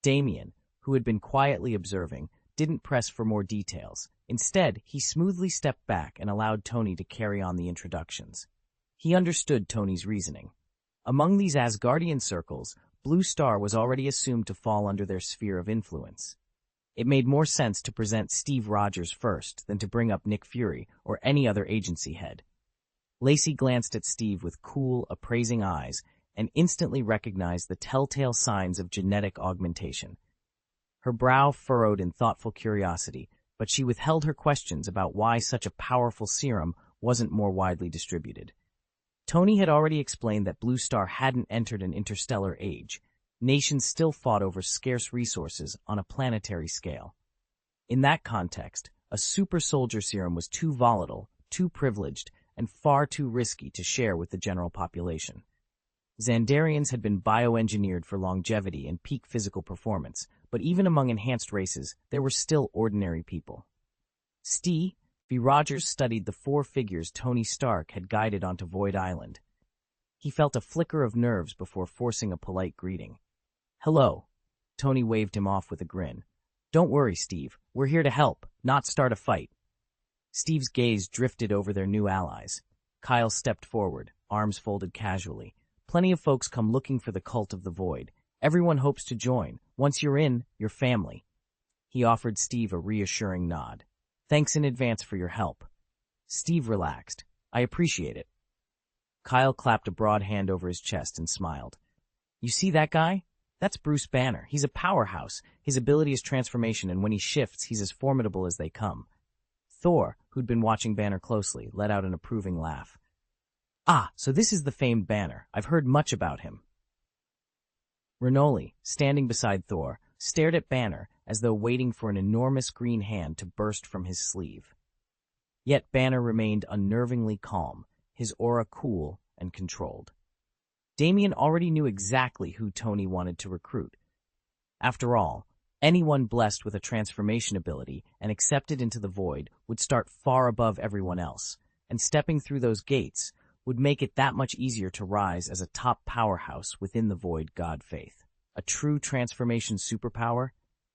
Damien, who had been quietly observing, didn't press for more details. Instead, he smoothly stepped back and allowed Tony to carry on the introductions. He understood Tony's reasoning. Among these Asgardian circles, Blue Star was already assumed to fall under their sphere of influence. It made more sense to present Steve Rogers first than to bring up Nick Fury or any other agency head. Lacey glanced at Steve with cool, appraising eyes and instantly recognized the telltale signs of genetic augmentation. Her brow furrowed in thoughtful curiosity, but she withheld her questions about why such a powerful serum wasn't more widely distributed. Tony had already explained that Blue Star hadn't entered an interstellar age. Nations still fought over scarce resources on a planetary scale. In that context, a super soldier serum was too volatile, too privileged, and far too risky to share with the general population. Xandarians had been bioengineered for longevity and peak physical performance, but even among enhanced races, there were still ordinary people. Steve Rogers studied the 4 figures Tony Stark had guided onto Void Island. He felt a flicker of nerves before forcing a polite greeting. Hello. Tony waved him off with a grin. Don't worry, Steve. We're here to help, not start a fight. Steve's gaze drifted over their new allies. Kyle stepped forward, arms folded casually. Plenty of folks come looking for the cult of the Void. Everyone hopes to join. Once you're in, you're family. He offered Steve a reassuring nod. Thanks in advance for your help. Steve relaxed. I appreciate it. Kyle clapped a broad hand over his chest and smiled. You see that guy? That's Bruce Banner. He's a powerhouse. His ability is transformation, and when he shifts, he's as formidable as they come. Thor, who'd been watching Banner closely, let out an approving laugh. Ah, so this is the famed Banner. I've heard much about him. Renoli, standing beside Thor, stared at Banner as though waiting for an enormous green hand to burst from his sleeve. Yet Banner remained unnervingly calm, his aura cool and controlled. Damien already knew exactly who Tony wanted to recruit. After all, anyone blessed with a transformation ability and accepted into the Void would start far above everyone else, and stepping through those gates would make it that much easier to rise as a top powerhouse within the Void god faith. A true transformation superpower?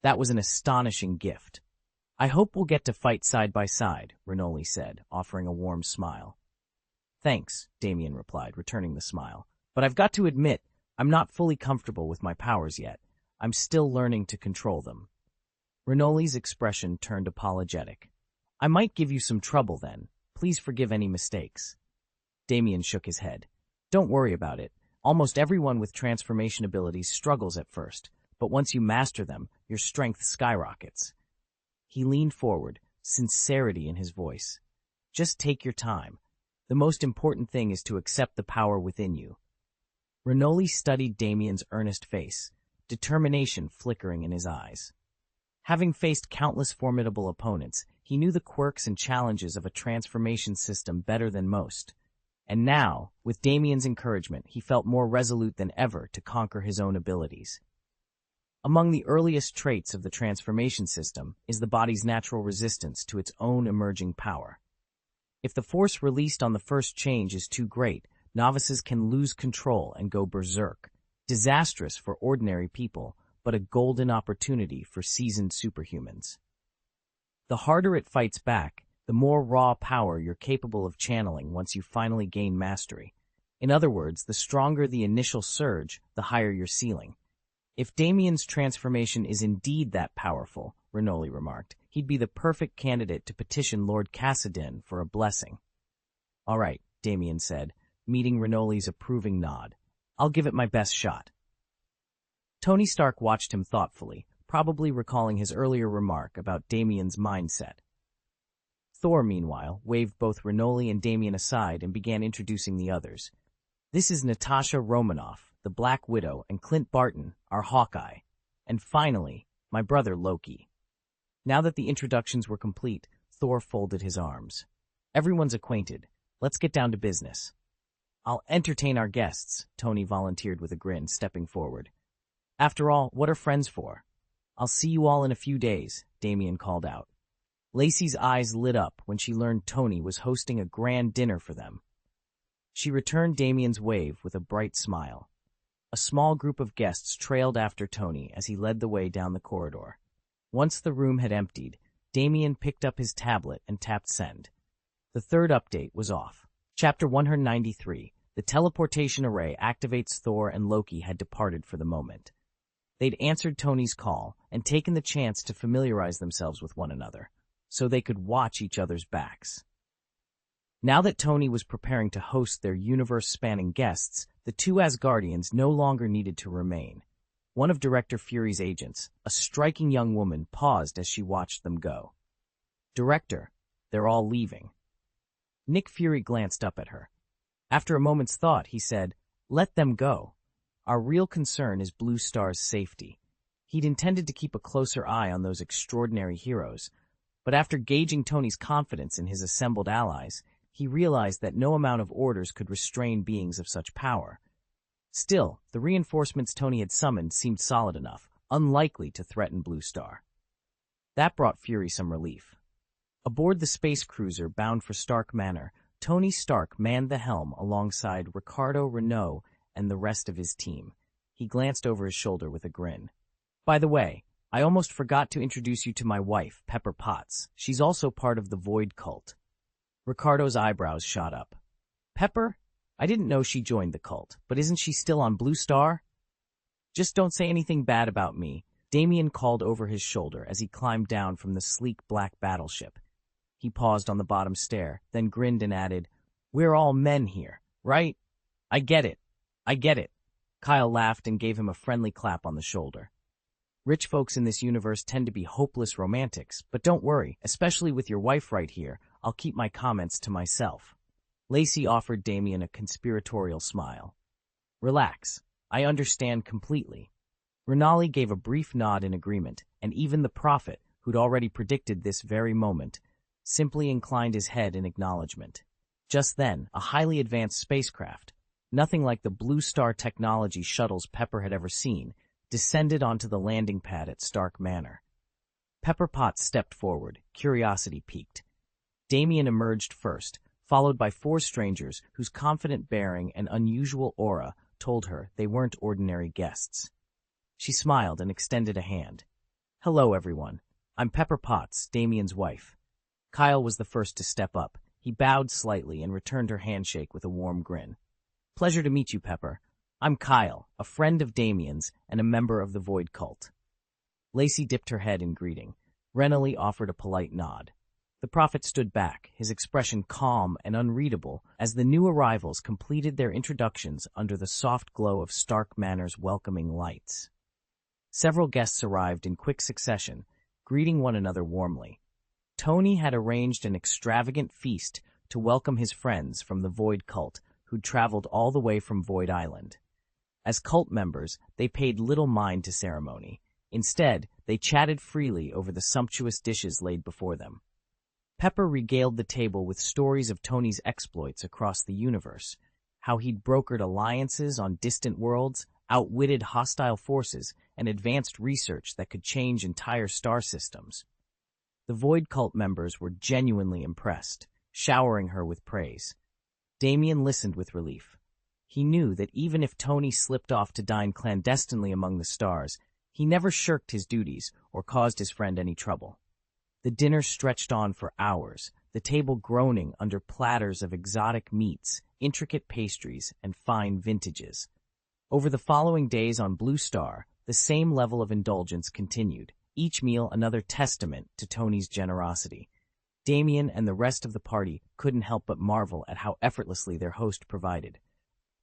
That was an astonishing gift. I hope we'll get to fight side by side, Renoli said, offering a warm smile. Thanks, Damien replied, returning the smile. But I've got to admit, I'm not fully comfortable with my powers yet. I'm still learning to control them. Renoli's expression turned apologetic. I might give you some trouble then. Please forgive any mistakes. Damien shook his head. Don't worry about it. Almost everyone with transformation abilities struggles at first, but once you master them, your strength skyrockets. He leaned forward, sincerity in his voice. Just take your time. The most important thing is to accept the power within you. Renoli studied Damien's earnest face, determination flickering in his eyes. Having faced countless formidable opponents, he knew the quirks and challenges of a transformation system better than most. And now, with Damien's encouragement, he felt more resolute than ever to conquer his own abilities. Among the earliest traits of the transformation system is the body's natural resistance to its own emerging power. If the force released on the first change is too great, novices can lose control and go berserk. Disastrous for ordinary people, but a golden opportunity for seasoned superhumans. The harder it fights back, the more raw power you're capable of channeling once you finally gain mastery. In other words, the stronger the initial surge, the higher your ceiling. If Damien's transformation is indeed that powerful, Renoli remarked, he'd be the perfect candidate to petition Lord Cassadin for a blessing. All right, Damien said, meeting Renoli's approving nod. I'll give it my best shot. Tony Stark watched him thoughtfully, probably recalling his earlier remark about Damien's mindset. Thor, meanwhile, waved both Renoli and Damien aside and began introducing the others. This is Natasha Romanoff, the Black Widow, and Clint Barton, our Hawkeye. And finally, my brother Loki. Now that the introductions were complete, Thor folded his arms. Everyone's acquainted. Let's get down to business. I'll entertain our guests, Tony volunteered with a grin, stepping forward. After all, what are friends for? I'll see you all in a few days, Damien called out. Lacey's eyes lit up when she learned Tony was hosting a grand dinner for them. She returned Damien's wave with a bright smile. A small group of guests trailed after Tony as he led the way down the corridor. Once the room had emptied, Damien picked up his tablet and tapped send. The third update was off. Chapter 193, the teleportation array activates. Thor and Loki had departed for the moment. They'd answered Tony's call and taken the chance to familiarize themselves with one another, so they could watch each other's backs. Now that Tony was preparing to host their universe-spanning guests, the two Asgardians no longer needed to remain. One of Director Fury's agents, a striking young woman, paused as she watched them go. Director, they're all leaving. Nick Fury glanced up at her. After a moment's thought, he said, let them go. Our real concern is Blue Star's safety. He'd intended to keep a closer eye on those extraordinary heroes, but after gauging Tony's confidence in his assembled allies, he realized that no amount of orders could restrain beings of such power. Still, the reinforcements Tony had summoned seemed solid enough, unlikely to threaten Blue Star. That brought Fury some relief. Aboard the space cruiser bound for Stark Manor, Tony Stark manned the helm alongside Ricardo Renault and the rest of his team. He glanced over his shoulder with a grin. By the way, I almost forgot to introduce you to my wife, Pepper Potts. She's also part of the Void cult. Ricardo's eyebrows shot up. Pepper? I didn't know she joined the cult, but isn't she still on Blue Star? Just don't say anything bad about me, Damien called over his shoulder as he climbed down from the sleek black battleship. He paused on the bottom stair, then grinned and added, we're all men here, right? I get it. I get it. Kyle laughed and gave him a friendly clap on the shoulder. Rich folks in this universe tend to be hopeless romantics, but don't worry, especially with your wife right here, I'll keep my comments to myself. Lacey offered Damien a conspiratorial smile. Relax. I understand completely. Renali gave a brief nod in agreement, and even the prophet, who'd already predicted this very moment, simply inclined his head in acknowledgement. Just then, a highly advanced spacecraft, nothing like the Blue Star technology shuttles Pepper had ever seen, descended onto the landing pad at Stark Manor. Pepper Potts stepped forward, curiosity piqued. Damien emerged first, followed by four strangers whose confident bearing and unusual aura told her they weren't ordinary guests. She smiled and extended a hand. Hello, everyone. I'm Pepper Potts, Damien's wife. Kyle was the first to step up. He bowed slightly and returned her handshake with a warm grin. Pleasure to meet you, Pepper. I'm Kyle, a friend of Damien's and a member of the Void cult. Lacey dipped her head in greeting. Renoli offered a polite nod. The prophet stood back, his expression calm and unreadable, as the new arrivals completed their introductions under the soft glow of Stark Manor's welcoming lights. Several guests arrived in quick succession, greeting one another warmly. Tony had arranged an extravagant feast to welcome his friends from the Void cult who'd traveled all the way from Void Island. As cult members, they paid little mind to ceremony. Instead, they chatted freely over the sumptuous dishes laid before them. Pepper regaled the table with stories of Tony's exploits across the universe, how he'd brokered alliances on distant worlds, outwitted hostile forces, and advanced research that could change entire star systems. The Void cult members were genuinely impressed, showering her with praise. Damien listened with relief. He knew that even if Tony slipped off to dine clandestinely among the stars, he never shirked his duties or caused his friend any trouble. The dinner stretched on for hours, the table groaning under platters of exotic meats, intricate pastries, and fine vintages. Over the following days on Blue Star, the same level of indulgence continued, each meal another testament to Tony's generosity. Damien and the rest of the party couldn't help but marvel at how effortlessly their host provided.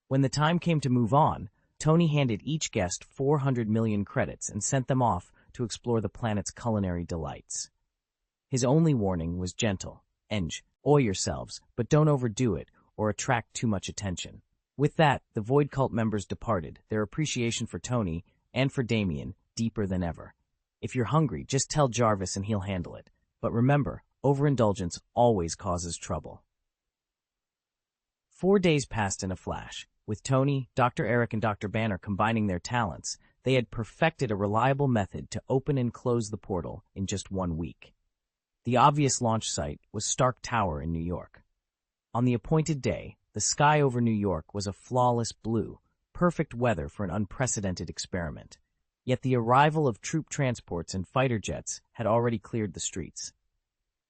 When the time came to move on, Tony handed each guest 400 million credits and sent them off to explore the planet's culinary delights. His only warning was gentle. Enjoy yourselves, but don't overdo it or attract too much attention. With that, the Void Cult members departed, their appreciation for Tony and for Damien deeper than ever. If you're hungry, just tell Jarvis and he'll handle it. But remember, overindulgence always causes trouble. 4 days passed in a flash. With Tony, Dr. Eric, and Dr. Banner combining their talents, they had perfected a reliable method to open and close the portal in just 1 week. The obvious launch site was Stark Tower in New York. On the appointed day, the sky over New York was a flawless blue, perfect weather for an unprecedented experiment. Yet the arrival of troop transports and fighter jets had already cleared the streets.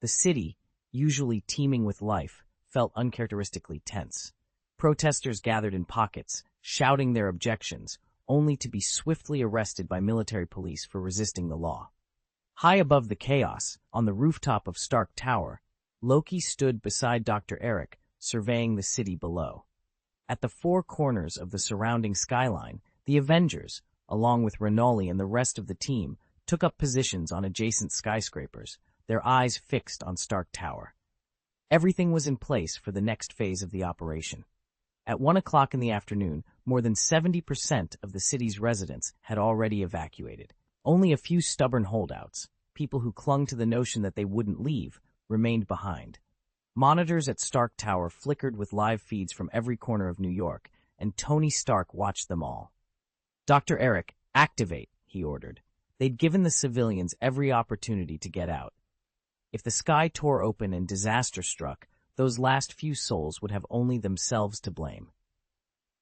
The city, usually teeming with life, felt uncharacteristically tense. Protesters gathered in pockets, shouting their objections, only to be swiftly arrested by military police for resisting the law. High above the chaos, on the rooftop of Stark Tower, Loki stood beside Dr. Eric, surveying the city below. At the 4 corners of the surrounding skyline, the Avengers, along with Renoli and the rest of the team, took up positions on adjacent skyscrapers, their eyes fixed on Stark Tower. Everything was in place for the next phase of the operation. At 1 o'clock in the afternoon, more than 70% of the city's residents had already evacuated. Only a few stubborn holdouts, people who clung to the notion that they wouldn't leave, remained behind. Monitors at Stark Tower flickered with live feeds from every corner of New York, and Tony Stark watched them all. "Dr. Eric, activate," he ordered. They'd given the civilians every opportunity to get out. If the sky tore open and disaster struck, those last few souls would have only themselves to blame.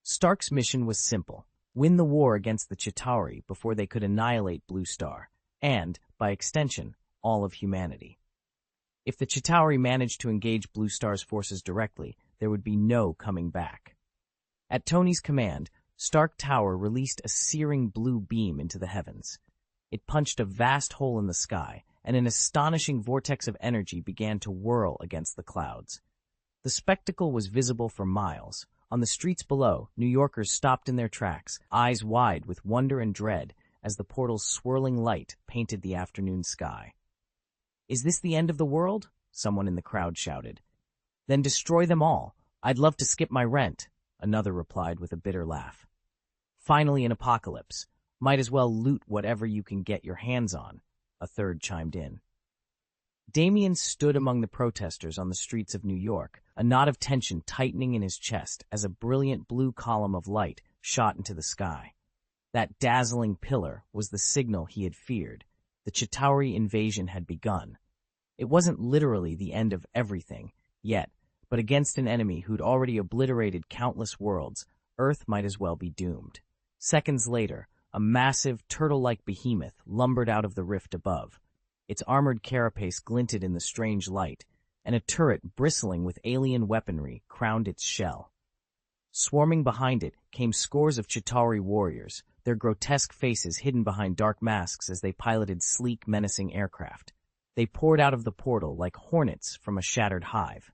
Stark's mission was simple: win the war against the Chitauri before they could annihilate Blue Star, and, by extension, all of humanity. If the Chitauri managed to engage Blue Star's forces directly, there would be no coming back. At Tony's command, Stark Tower released a searing blue beam into the heavens. It punched a vast hole in the sky, and an astonishing vortex of energy began to whirl against the clouds. The spectacle was visible for miles. On the streets below, New Yorkers stopped in their tracks, eyes wide with wonder and dread, as the portal's swirling light painted the afternoon sky. "Is this the end of the world?" someone in the crowd shouted. "Then destroy them all. I'd love to skip my rent," another replied with a bitter laugh. "Finally an apocalypse. Might as well loot whatever you can get your hands on," a third chimed in. Damien stood among the protesters on the streets of New York, a knot of tension tightening in his chest as a brilliant blue column of light shot into the sky. That dazzling pillar was the signal he had feared. The Chitauri invasion had begun. It wasn't literally the end of everything, yet, but against an enemy who'd already obliterated countless worlds, Earth might as well be doomed. Seconds later, a massive, turtle-like behemoth lumbered out of the rift above. Its armored carapace glinted in the strange light, and a turret bristling with alien weaponry crowned its shell. Swarming behind it came scores of Chitauri warriors, their grotesque faces hidden behind dark masks as they piloted sleek, menacing aircraft. They poured out of the portal like hornets from a shattered hive.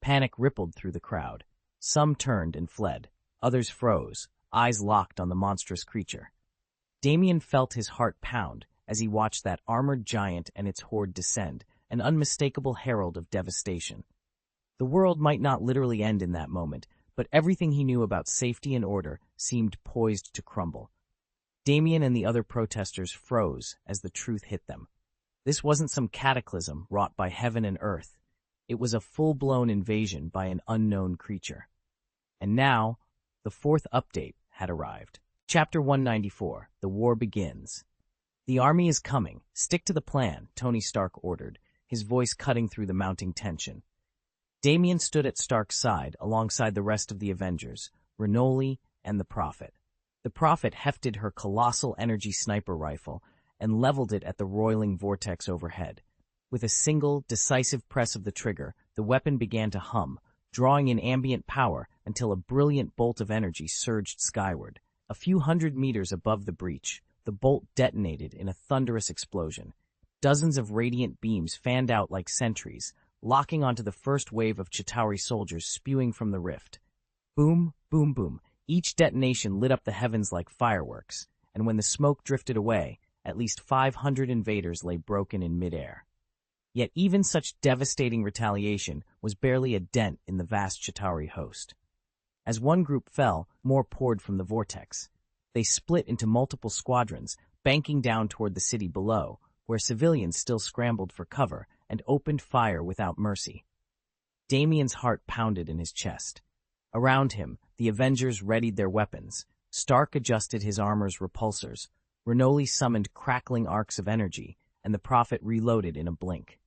Panic rippled through the crowd. Some turned and fled. Others froze, eyes locked on the monstrous creature. Damien felt his heart pound as he watched that armored giant and its horde descend, an unmistakable herald of devastation. The world might not literally end in that moment, but everything he knew about safety and order seemed poised to crumble. Damien and the other protesters froze as the truth hit them. This wasn't some cataclysm wrought by heaven and earth. It was a full-blown invasion by an unknown creature. And now, the 4th update had arrived. Chapter 194, The War Begins. "The army is coming. Stick to the plan," Tony Stark ordered, his voice cutting through the mounting tension. Damien stood at Stark's side alongside the rest of the Avengers, Renoli and the Prophet. The Prophet hefted her colossal energy sniper rifle and leveled it at the roiling vortex overhead. With a single, decisive press of the trigger, the weapon began to hum, drawing in ambient power until a brilliant bolt of energy surged skyward. A few hundred meters above the breach, the bolt detonated in a thunderous explosion. Dozens of radiant beams fanned out like sentries, locking onto the first wave of Chitauri soldiers spewing from the rift. Boom, boom, boom. Each detonation lit up the heavens like fireworks, and when the smoke drifted away, at least 500 invaders lay broken in midair. Yet even such devastating retaliation was barely a dent in the vast Chitauri host. As one group fell, more poured from the vortex. They split into multiple squadrons, banking down toward the city below, where civilians still scrambled for cover and opened fire without mercy. Damien's heart pounded in his chest. Around him, the Avengers readied their weapons. Stark adjusted his armor's repulsors. Renoli summoned crackling arcs of energy, and the Prophet reloaded in a blink.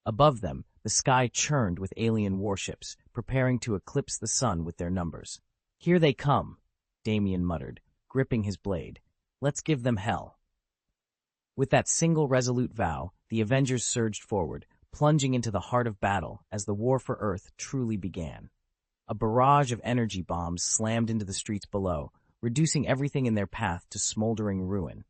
Above them, the sky churned with alien warships, preparing to eclipse the sun with their numbers. "Here they come," Damien muttered, gripping his blade. "Let's give them hell." With that single resolute vow, the Avengers surged forward, plunging into the heart of battle as the war for Earth truly began. A barrage of energy bombs slammed into the streets below, reducing everything in their path to smoldering ruin.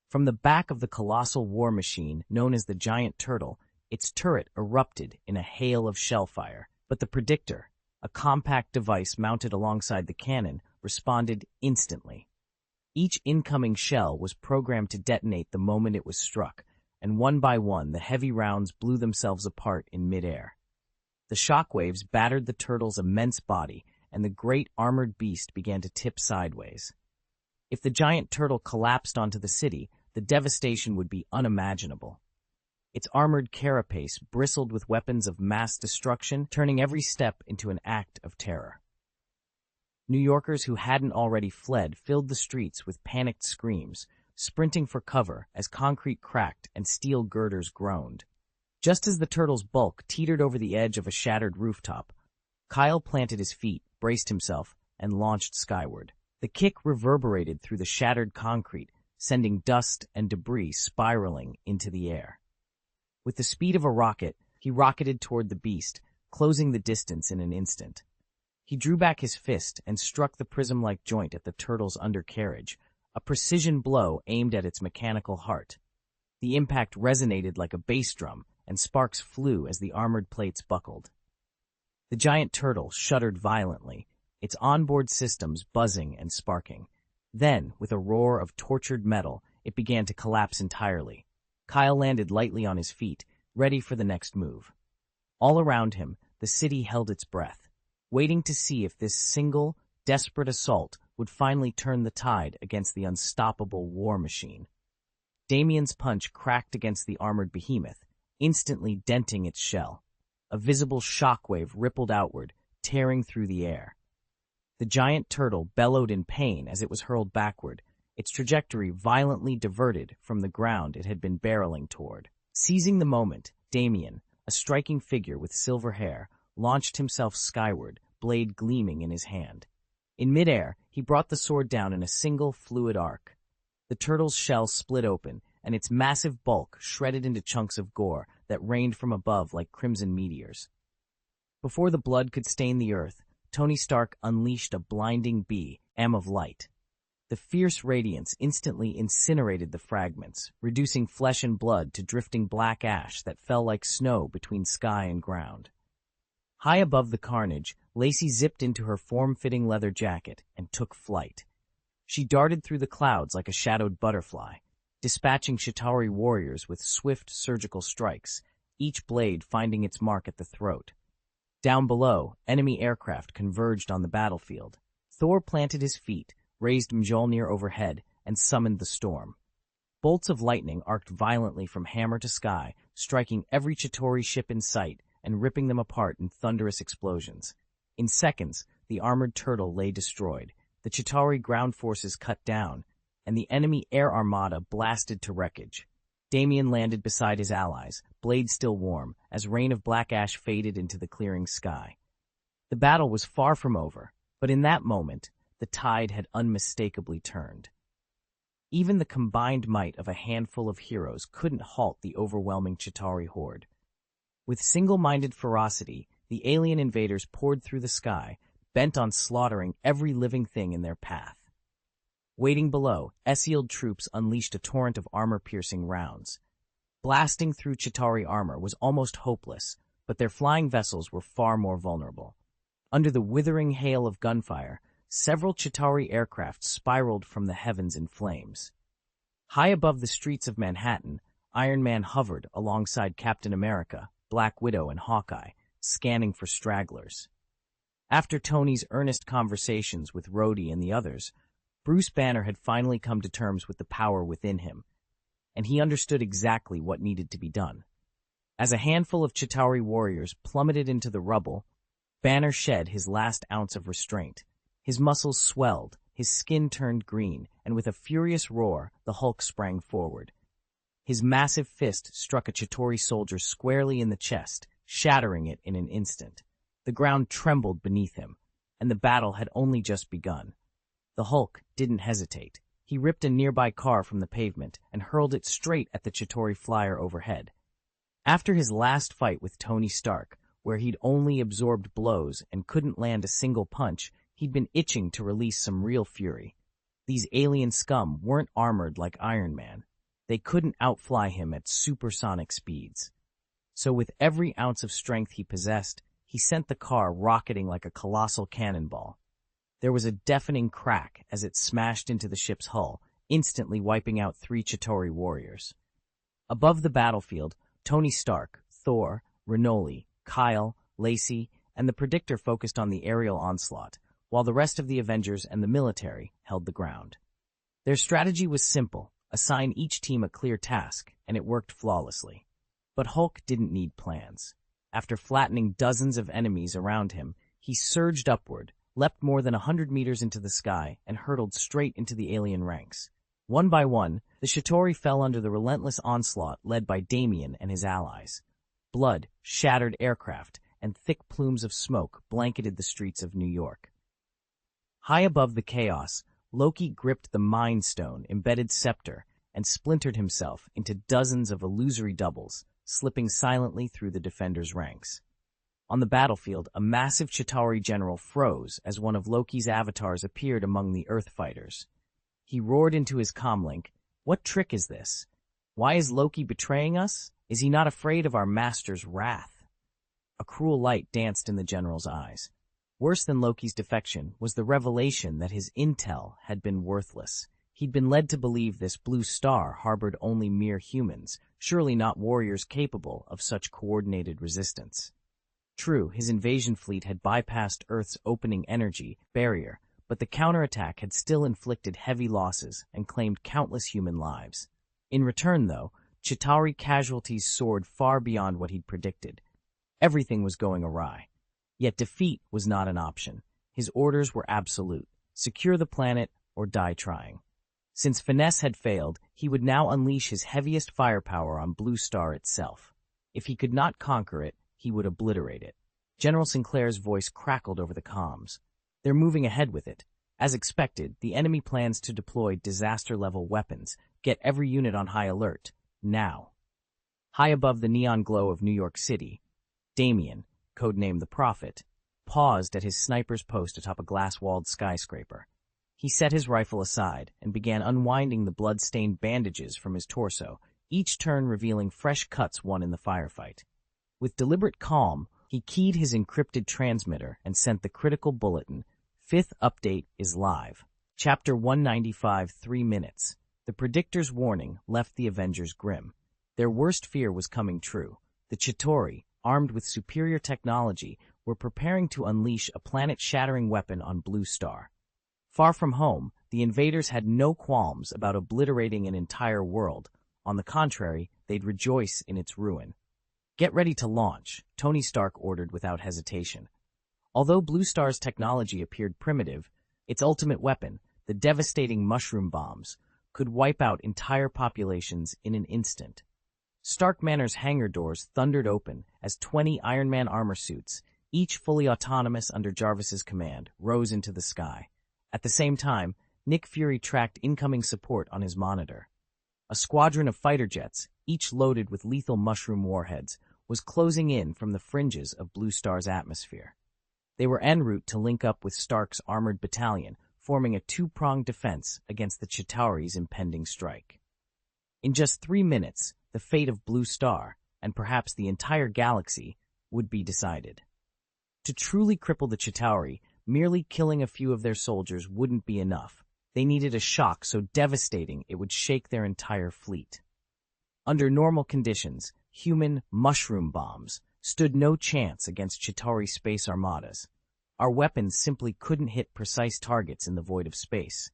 From the back of the colossal war machine known as the Giant Turtle, its turret erupted in a hail of shellfire, but the Predictor, a compact device mounted alongside the cannon, responded instantly. Each incoming shell was programmed to detonate the moment it was struck, and one by one the heavy rounds blew themselves apart in midair. The shockwaves battered the turtle's immense body, and the great armored beast began to tip sideways. If the giant turtle collapsed onto the city, the devastation would be unimaginable. Its armored carapace bristled with weapons of mass destruction, turning every step into an act of terror. New Yorkers who hadn't already fled filled the streets with panicked screams, sprinting for cover as concrete cracked and steel girders groaned. Just as the turtle's bulk teetered over the edge of a shattered rooftop, Kyle planted his feet, braced himself, and launched skyward. The kick reverberated through the shattered concrete, sending dust and debris spiraling into the air. With the speed of a rocket, he rocketed toward the beast, closing the distance in an instant. He drew back his fist and struck the prism-like joint at the turtle's undercarriage, a precision blow aimed at its mechanical heart. The impact resonated like a bass drum, and sparks flew as the armored plates buckled. The giant turtle shuddered violently, its onboard systems buzzing and sparking. Then, with a roar of tortured metal, it began to collapse entirely. Kyle landed lightly on his feet, ready for the next move. All around him, the city held its breath, waiting to see if this single, desperate assault would finally turn the tide against the unstoppable war machine. Damien's punch cracked against the armored behemoth, instantly denting its shell. A visible shockwave rippled outward, tearing through the air. The giant turtle bellowed in pain as it was hurled backward, its trajectory violently diverted from the ground it had been barreling toward. Seizing the moment, Damien, a striking figure with silver hair, launched himself skyward, blade gleaming in his hand. In midair, he brought the sword down in a single fluid arc. The turtle's shell split open, and its massive bulk shredded into chunks of gore that rained from above like crimson meteors. Before the blood could stain the earth, Tony Stark unleashed a blinding beam of light. The fierce radiance instantly incinerated the fragments, reducing flesh and blood to drifting black ash that fell like snow between sky and ground. High above the carnage, Lacey zipped into her form-fitting leather jacket and took flight. She darted through the clouds like a shadowed butterfly, dispatching Chitauri warriors with swift surgical strikes, each blade finding its mark at the throat. Down below, enemy aircraft converged on the battlefield. Thor planted his feet, raised Mjolnir overhead, and summoned the storm. Bolts of lightning arced violently from hammer to sky, striking every Chitauri ship in sight and ripping them apart in thunderous explosions. In seconds, the armored turtle lay destroyed, the Chitauri ground forces cut down, and the enemy air armada blasted to wreckage. Damien landed beside his allies, blade still warm, as rain of black ash faded into the clearing sky. The battle was far from over, but in that moment, the tide had unmistakably turned. Even the combined might of a handful of heroes couldn't halt the overwhelming Chitauri horde. With single-minded ferocity, the alien invaders poured through the sky, bent on slaughtering every living thing in their path. Waiting below, Esield troops unleashed a torrent of armor-piercing rounds. Blasting through Chitauri armor was almost hopeless, but their flying vessels were far more vulnerable. Under the withering hail of gunfire, several Chitauri aircraft spiraled from the heavens in flames. High above the streets of Manhattan, Iron Man hovered alongside Captain America, Black Widow, and Hawkeye, scanning for stragglers. After Tony's earnest conversations with Rhodey and the others, Bruce Banner had finally come to terms with the power within him, and he understood exactly what needed to be done. As a handful of Chitauri warriors plummeted into the rubble, Banner shed his last ounce of restraint. His muscles swelled, his skin turned green, and with a furious roar, the Hulk sprang forward. His massive fist struck a Chitauri soldier squarely in the chest, shattering it in an instant. The ground trembled beneath him, and the battle had only just begun. The Hulk didn't hesitate. He ripped a nearby car from the pavement and hurled it straight at the Chitauri flyer overhead. After his last fight with Tony Stark, where he'd only absorbed blows and couldn't land a single punch, he'd been itching to release some real fury. These alien scum weren't armored like Iron Man. They couldn't outfly him at supersonic speeds. So with every ounce of strength he possessed, he sent the car rocketing like a colossal cannonball. There was a deafening crack as it smashed into the ship's hull, instantly wiping out 3 Chitauri warriors. Above the battlefield, Tony Stark, Thor, Renoli, Kyle, Lacey, and the Predictor focused on the aerial onslaught, while the rest of the Avengers and the military held the ground. Their strategy was simple: assign each team a clear task, and it worked flawlessly. But Hulk didn't need plans. After flattening dozens of enemies around him, he surged upward, leapt more than 100 meters into the sky, and hurtled straight into the alien ranks. One by one, the Chitauri fell under the relentless onslaught led by Damien and his allies. Blood, shattered aircraft, and thick plumes of smoke blanketed the streets of New York. High above the chaos, Loki gripped the Mind Stone embedded scepter and splintered himself into dozens of illusory doubles, slipping silently through the defenders' ranks. On the battlefield, a massive Chitauri general froze as one of Loki's avatars appeared among the Earth fighters. He roared into his comlink, "What trick is this? Why is Loki betraying us? Is he not afraid of our master's wrath?" A cruel light danced in the general's eyes. Worse than Loki's defection was the revelation that his intel had been worthless. He'd been led to believe this blue star harbored only mere humans, surely not warriors capable of such coordinated resistance. True, his invasion fleet had bypassed Earth's opening energy barrier, but the counterattack had still inflicted heavy losses and claimed countless human lives. In return, though, Chitauri casualties soared far beyond what he'd predicted. Everything was going awry. Yet defeat was not an option. His orders were absolute: secure the planet or die trying. Since finesse had failed, he would now unleash his heaviest firepower on Blue Star itself. If he could not conquer it, he would obliterate it. General Sinclair's voice crackled over the comms. "They're moving ahead with it. As expected, the enemy plans to deploy disaster-level weapons. Get every unit on high alert. Now." High above the neon glow of New York City, Damien, codenamed the Prophet, paused at his sniper's post atop a glass-walled skyscraper. He set his rifle aside and began unwinding the blood-stained bandages from his torso, each turn revealing fresh cuts won in the firefight. With deliberate calm, he keyed his encrypted transmitter and sent the critical bulletin: "Fifth update is live. Chapter 195, 3 minutes." The Predictor's warning left the Avengers grim. Their worst fear was coming true. The Chitauri, armed with superior technology, were preparing to unleash a planet-shattering weapon on Blue Star. Far from home, the invaders had no qualms about obliterating an entire world. On the contrary, they'd rejoice in its ruin. "Get ready to launch," Tony Stark ordered without hesitation. Although Blue Star's technology appeared primitive, its ultimate weapon, the devastating mushroom bombs, could wipe out entire populations in an instant. Stark Manor's hangar doors thundered open as 20 Iron Man armor suits, each fully autonomous under Jarvis's command, rose into the sky. At the same time, Nick Fury tracked incoming support on his monitor. A squadron of fighter jets, each loaded with lethal mushroom warheads, was closing in from the fringes of Blue Star's atmosphere. They were en route to link up with Stark's armored battalion, forming a two-pronged defense against the Chitauri's impending strike. In just 3 minutes, the fate of Blue Star, and perhaps the entire galaxy, would be decided. To truly cripple the Chitauri, Merely killing a few of their soldiers wouldn't be enough. They needed a shock so devastating it would shake their entire fleet. Under normal conditions, human mushroom bombs stood no chance against Chitauri space armadas. Our weapons simply couldn't hit precise targets in the void of space.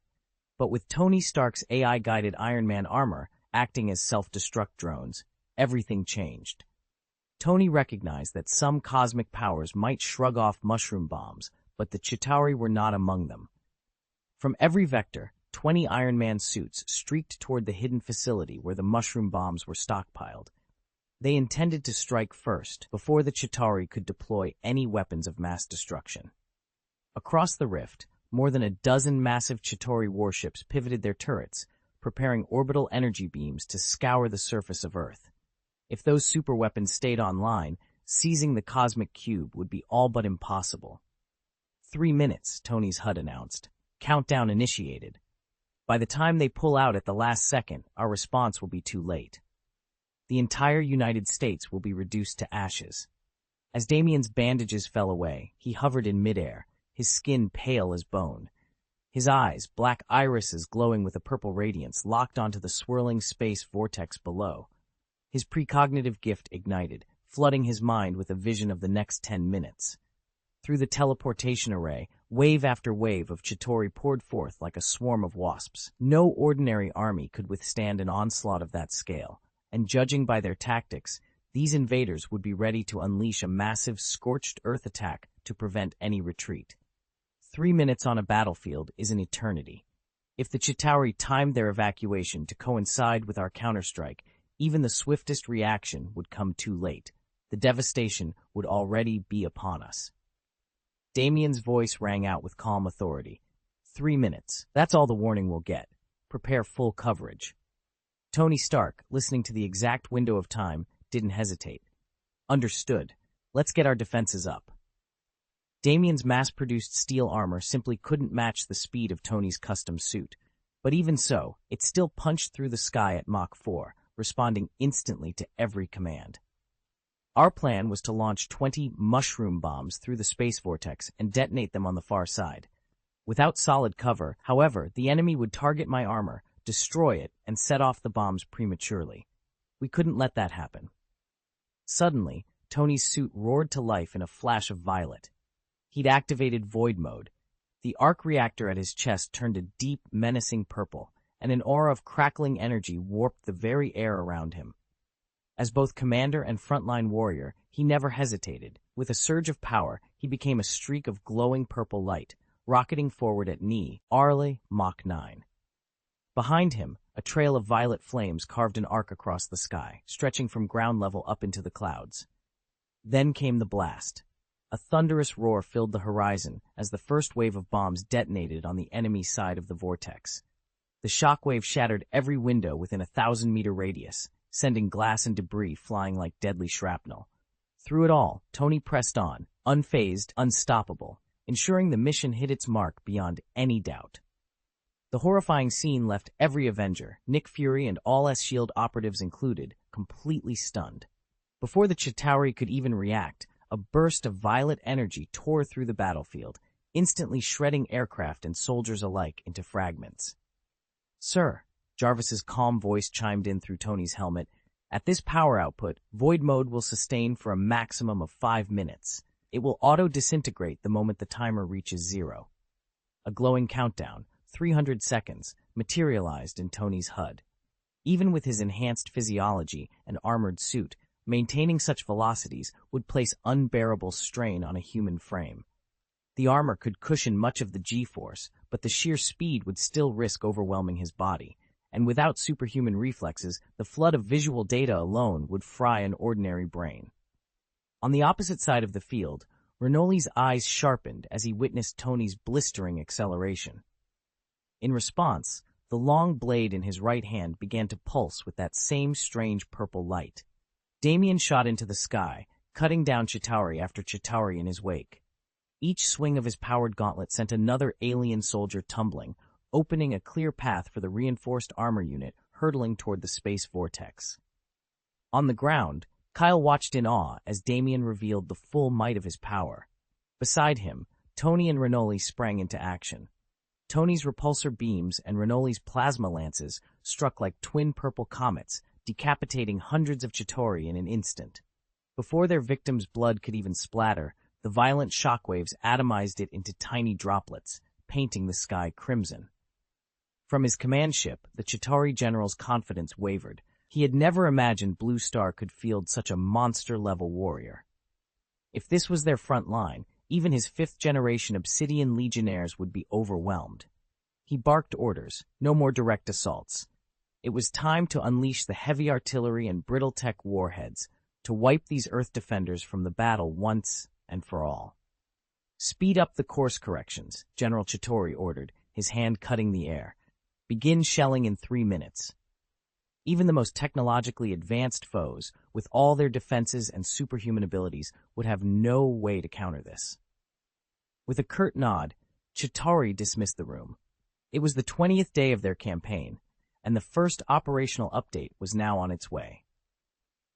But with Tony Stark's AI-guided Iron Man armor acting as self-destruct drones, everything changed. Tony recognized that some cosmic powers might shrug off mushroom bombs, but the Chitauri were not among them. From every vector, 20 Iron Man suits streaked toward the hidden facility where the mushroom bombs were stockpiled. They intended to strike first, before the Chitauri could deploy any weapons of mass destruction. Across the rift, more than a dozen massive Chitauri warships pivoted their turrets, preparing orbital energy beams to scour the surface of Earth. If those superweapons stayed online, seizing the cosmic cube would be all but impossible. 3 minutes, Tony's HUD announced. Countdown initiated. By the time they pull out at the last second, our response will be too late. The entire United States will be reduced to ashes. As Damien's bandages fell away, he hovered in midair, his skin pale as bone. His eyes, black irises glowing with a purple radiance, locked onto the swirling space vortex below. His precognitive gift ignited, flooding his mind with a vision of the next 10 minutes. Through the teleportation array, wave after wave of Chitauri poured forth like a swarm of wasps. No ordinary army could withstand an onslaught of that scale, and judging by their tactics, these invaders would be ready to unleash a massive scorched earth attack to prevent any retreat. 3 minutes on a battlefield is an eternity. If the Chitauri timed their evacuation to coincide with our counterstrike, even the swiftest reaction would come too late. The devastation would already be upon us. Damien's voice rang out with calm authority. 3 minutes. That's all the warning we'll get. Prepare full coverage. Tony Stark, listening to the exact window of time, didn't hesitate. Understood. Let's get our defenses up. Damien's mass-produced steel armor simply couldn't match the speed of Tony's custom suit. But even so, it still punched through the sky at Mach 4, responding instantly to every command. Our plan was to launch 20 mushroom bombs through the space vortex and detonate them on the far side. Without solid cover, however, the enemy would target my armor, destroy it, and set off the bombs prematurely. We couldn't let that happen. Suddenly, Tony's suit roared to life in a flash of violet. He'd activated void mode. The arc reactor at his chest turned a deep, menacing purple, and an aura of crackling energy warped the very air around him. As both commander and frontline warrior, he never hesitated. With a surge of power, he became a streak of glowing purple light, rocketing forward at Arle Mach 9. Behind him, a trail of violet flames carved an arc across the sky, stretching from ground level up into the clouds. Then came the blast. A thunderous roar filled the horizon as the first wave of bombs detonated on the enemy side of the vortex. The shockwave shattered every window within a 1,000-meter radius, sending glass and debris flying like deadly shrapnel. Through it all, Tony pressed on, unfazed, unstoppable, ensuring the mission hit its mark beyond any doubt. The horrifying scene left every Avenger, Nick Fury and all S.H.I.E.L.D. operatives included, completely stunned. Before the Chitauri could even react, a burst of violet energy tore through the battlefield, instantly shredding aircraft and soldiers alike into fragments. "Sir," Jarvis's calm voice chimed in through Tony's helmet, "at this power output, void mode will sustain for a maximum of 5 minutes. It will auto-disintegrate the moment the timer reaches 0. A glowing countdown, 300 seconds, materialized in Tony's HUD. Even with his enhanced physiology and armored suit, maintaining such velocities would place unbearable strain on a human frame. The armor could cushion much of the G-force, but the sheer speed would still risk overwhelming his body, and without superhuman reflexes, the flood of visual data alone would fry an ordinary brain. On the opposite side of the field, Renoli's eyes sharpened as he witnessed Tony's blistering acceleration. In response, the long blade in his right hand began to pulse with that same strange purple light. Damien shot into the sky, cutting down Chitauri after Chitauri in his wake. Each swing of his powered gauntlet sent another alien soldier tumbling, opening a clear path for the reinforced armor unit hurtling toward the space vortex. On the ground, Kyle watched in awe as Damien revealed the full might of his power. Beside him, Tony and Renoli sprang into action. Tony's repulsor beams and Renoli's plasma lances struck like twin purple comets, decapitating hundreds of Chitauri in an instant. Before their victims' blood could even splatter, the violent shockwaves atomized it into tiny droplets, painting the sky crimson. From his command ship, the Chitauri general's confidence wavered. He had never imagined Blue Star could field such a monster-level warrior. If this was their front line, even his fifth-generation Obsidian legionnaires would be overwhelmed. He barked orders, no more direct assaults. It was time to unleash the heavy artillery and brittle tech warheads, to wipe these Earth defenders from the battle once and for all. Speed up the course corrections, General Chitauri ordered, his hand cutting the air. Begin shelling in 3 minutes. Even the most technologically advanced foes, with all their defenses and superhuman abilities, would have no way to counter this. With a curt nod, Chitauri dismissed the room. It was the 20th day of their campaign, and the first operational update was now on its way.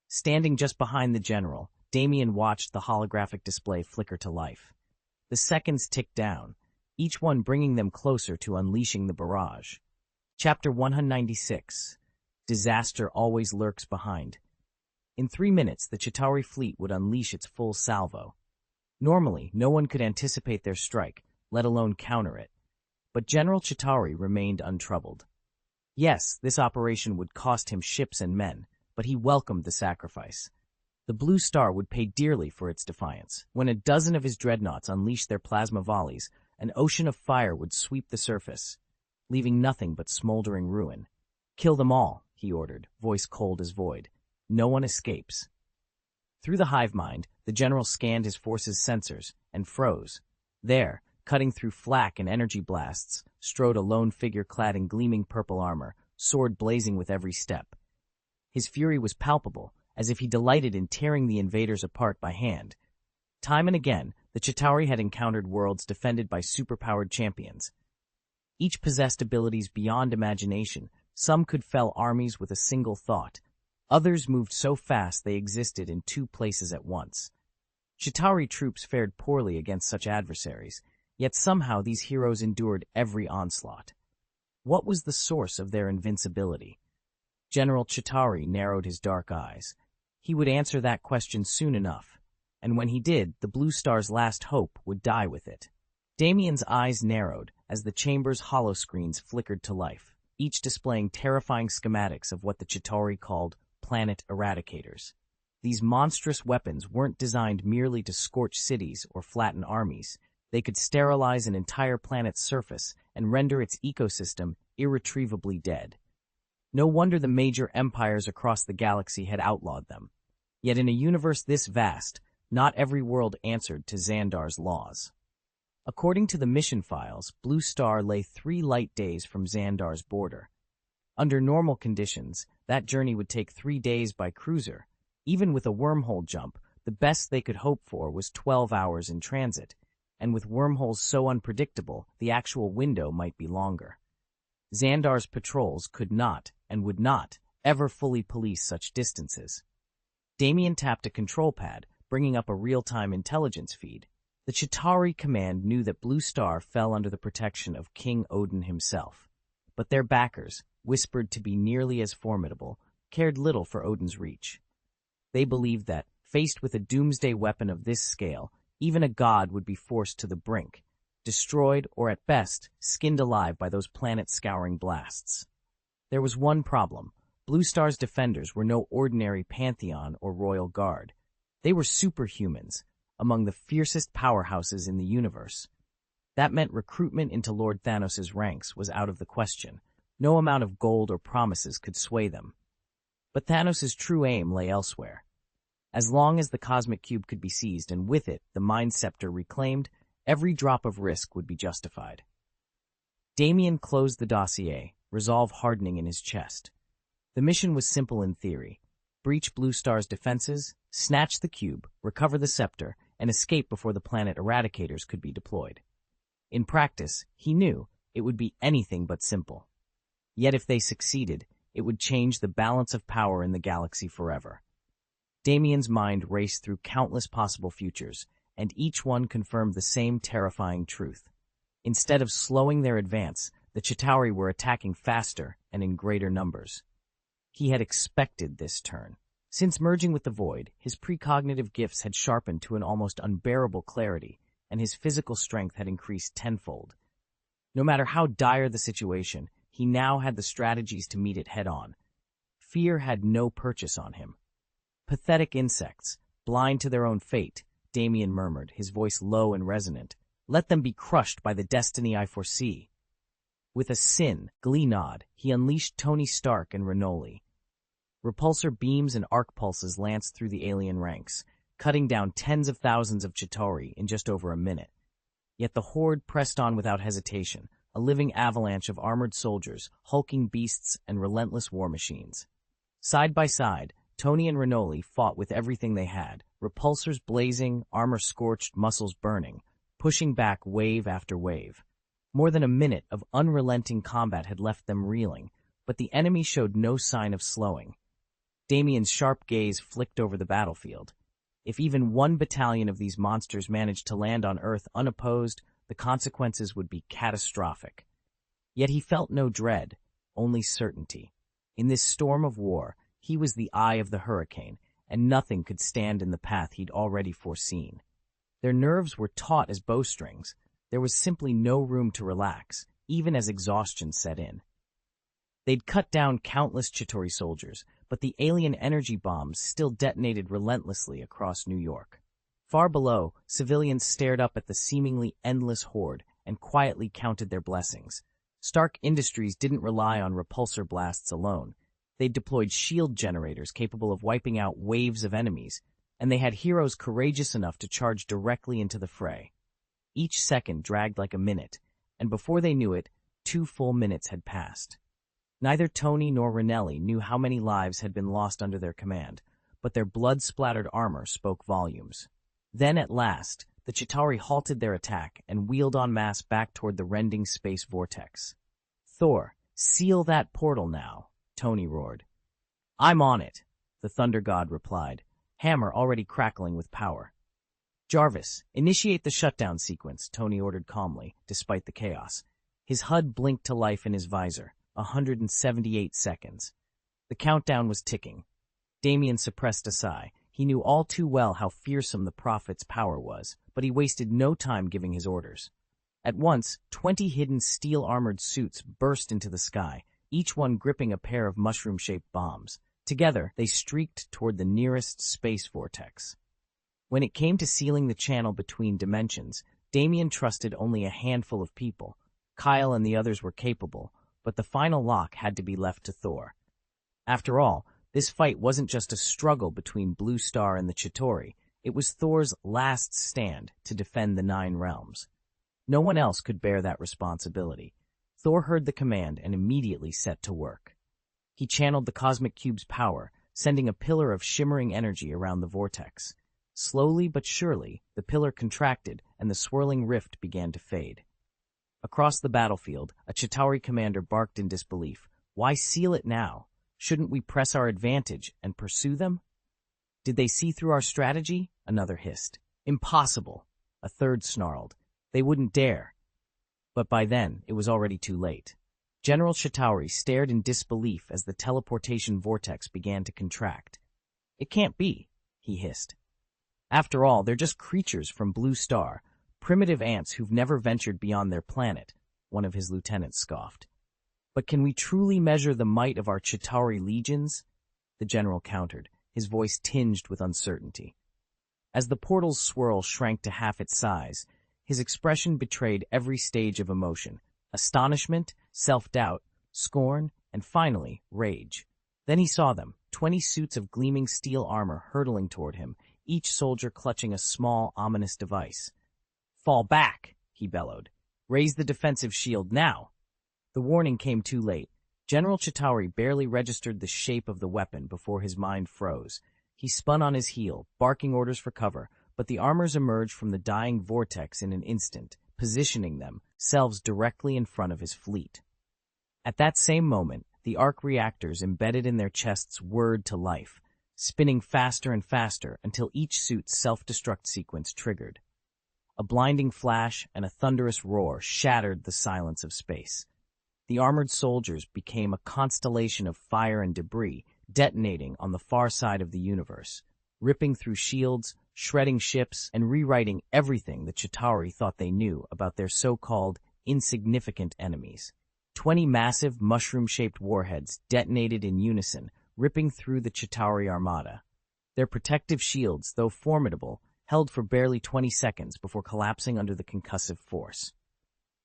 Standing just behind the general, Damien watched the holographic display flicker to life. The seconds ticked down, each one bringing them closer to unleashing the barrage. Chapter 196. Disaster always lurks behind. In 3 minutes, the Chitauri fleet would unleash its full salvo. Normally, no one could anticipate their strike, let alone counter it. But General Chitauri remained untroubled. Yes, this operation would cost him ships and men, but he welcomed the sacrifice. The Blue Star would pay dearly for its defiance. When a dozen of his dreadnoughts unleashed their plasma volleys, an ocean of fire would sweep the surface, leaving nothing but smoldering ruin. "Kill them all," he ordered, voice cold as void. "No one escapes." Through the hive mind, the general scanned his force's sensors and froze. There, cutting through flak and energy blasts, strode a lone figure clad in gleaming purple armor, sword blazing with every step. His fury was palpable, as if he delighted in tearing the invaders apart by hand. Time and again, the Chitauri had encountered worlds defended by superpowered champions. Each possessed abilities beyond imagination. Some could fell armies with a single thought. Others moved so fast they existed in 2 places at once. Chitauri troops fared poorly against such adversaries, yet somehow these heroes endured every onslaught. What was the source of their invincibility? General Chitauri narrowed his dark eyes. He would answer that question soon enough, and when he did, the Blue Star's last hope would die with it. Damien's eyes narrowed as the chamber's holoscreens flickered to life, each displaying terrifying schematics of what the Chitauri called planet eradicators. These monstrous weapons weren't designed merely to scorch cities or flatten armies. They could sterilize an entire planet's surface and render its ecosystem irretrievably dead. No wonder the major empires across the galaxy had outlawed them. Yet in a universe this vast, not every world answered to Xandar's laws. According to the mission files, Blue Star lay 3 light days from Xandar's border. Under normal conditions, that journey would take 3 days by cruiser. Even with a wormhole jump, the best they could hope for was 12 hours in transit, and with wormholes so unpredictable, the actual window might be longer. Xandar's patrols could not, and would not, ever fully police such distances. Damien tapped a control pad, bringing up a real-time intelligence feed. The Chitauri command knew that Blue Star fell under the protection of King Odin himself, but their backers, whispered to be nearly as formidable, cared little for Odin's reach. They believed that, faced with a doomsday weapon of this scale, even a god would be forced to the brink, destroyed or at best, skinned alive by those planet-scouring blasts. There was one problem. Blue Star's defenders were no ordinary pantheon or royal guard. They were superhumans, among the fiercest powerhouses in the universe. That meant recruitment into Lord Thanos' ranks was out of the question. No amount of gold or promises could sway them. But Thanos' true aim lay elsewhere. As long as the cosmic cube could be seized and with it the Mind Scepter reclaimed, every drop of risk would be justified. Damien closed the dossier, resolve hardening in his chest. The mission was simple in theory. Breach Blue Star's defenses, snatch the cube, recover the scepter, and escape before the planet eradicators could be deployed. In practice, he knew it would be anything but simple. Yet if they succeeded, it would change the balance of power in the galaxy forever. Damien's mind raced through countless possible futures, and each one confirmed the same terrifying truth. Instead of slowing their advance, the Chitauri were attacking faster and in greater numbers. He had expected this turn. Since merging with the Void, his precognitive gifts had sharpened to an almost unbearable clarity, and his physical strength had increased tenfold. No matter how dire the situation, he now had the strategies to meet it head-on. Fear had no purchase on him. "Pathetic insects, blind to their own fate," Damien murmured, his voice low and resonant. "Let them be crushed by the destiny I foresee." With a glee nod, he unleashed Tony Stark and Renoli. Repulsor beams and arc pulses lanced through the alien ranks, cutting down tens of thousands of Chitauri in just over a minute. Yet the horde pressed on without hesitation, a living avalanche of armored soldiers, hulking beasts, and relentless war machines. Side by side, Tony and Renoli fought with everything they had, repulsors blazing, armor scorched, muscles burning, pushing back wave after wave. More than a minute of unrelenting combat had left them reeling, but the enemy showed no sign of slowing. Damien's sharp gaze flicked over the battlefield. If even one battalion of these monsters managed to land on Earth unopposed, the consequences would be catastrophic. Yet he felt no dread, only certainty. In this storm of war, he was the eye of the hurricane, and nothing could stand in the path he'd already foreseen. Their nerves were taut as bowstrings. There was simply no room to relax, even as exhaustion set in. They'd cut down countless Chitauri soldiers, but the alien energy bombs still detonated relentlessly across New York. Far below, civilians stared up at the seemingly endless horde and quietly counted their blessings. Stark Industries didn't rely on repulsor blasts alone. They deployed shield generators capable of wiping out waves of enemies, and they had heroes courageous enough to charge directly into the fray. Each second dragged like a minute, and before they knew it, 2 full minutes had passed. Neither Tony nor Renelli knew how many lives had been lost under their command, but their blood-splattered armor spoke volumes. Then, at last, the Chitauri halted their attack and wheeled en masse back toward the rending space vortex. "Thor, seal that portal now," Tony roared. "I'm on it," the Thunder God replied, hammer already crackling with power. "Jarvis, initiate the shutdown sequence," Tony ordered calmly, despite the chaos. His HUD blinked to life in his visor. 178 seconds. The countdown was ticking. Damien suppressed a sigh. He knew all too well how fearsome the Prophet's power was, but he wasted no time giving his orders. At once, 20 hidden steel-armored suits burst into the sky, each one gripping a pair of mushroom-shaped bombs. Together, they streaked toward the nearest space vortex. When it came to sealing the channel between dimensions, Damien trusted only a handful of people. Kyle and the others were capable, but the final lock had to be left to Thor. After all, this fight wasn't just a struggle between Blue Star and the Chitauri. It was Thor's last stand to defend the 9 realms. No one else could bear that responsibility. Thor heard the command and immediately set to work. He channeled the cosmic cube's power, sending a pillar of shimmering energy around the vortex. Slowly but surely, the pillar contracted and the swirling rift began to fade. Across the battlefield, a Chitauri commander barked in disbelief. "Why seal it now? Shouldn't we press our advantage and pursue them?" "Did they see through our strategy?" another hissed. "Impossible," a third snarled. "They wouldn't dare." But by then, it was already too late. General Chitauri stared in disbelief as the teleportation vortex began to contract. "It can't be," he hissed. "After all, they're just creatures from Blue Star, primitive ants who've never ventured beyond their planet," one of his lieutenants scoffed. "But can we truly measure the might of our Chitauri legions?" the general countered, his voice tinged with uncertainty. As the portal's swirl shrank to half its size, his expression betrayed every stage of emotion: astonishment, self-doubt, scorn, and finally, rage. Then he saw them, 20 suits of gleaming steel armor hurtling toward him, each soldier clutching a small, ominous device. "Fall back," he bellowed. "Raise the defensive shield now." The warning came too late. General Chitauri barely registered the shape of the weapon before his mind froze. He spun on his heel, barking orders for cover, but the armors emerged from the dying vortex in an instant, positioning themselves directly in front of his fleet. At that same moment, the arc reactors embedded in their chests whirred to life, spinning faster and faster until each suit's self-destruct sequence triggered. A blinding flash and a thunderous roar shattered the silence of space. The armored soldiers became a constellation of fire and debris, detonating on the far side of the universe, ripping through shields, shredding ships, and rewriting everything the Chitauri thought they knew about their so-called insignificant enemies. 20 massive, mushroom-shaped warheads detonated in unison, ripping through the Chitauri armada. Their protective shields, though formidable, held for barely 20 seconds before collapsing under the concussive force.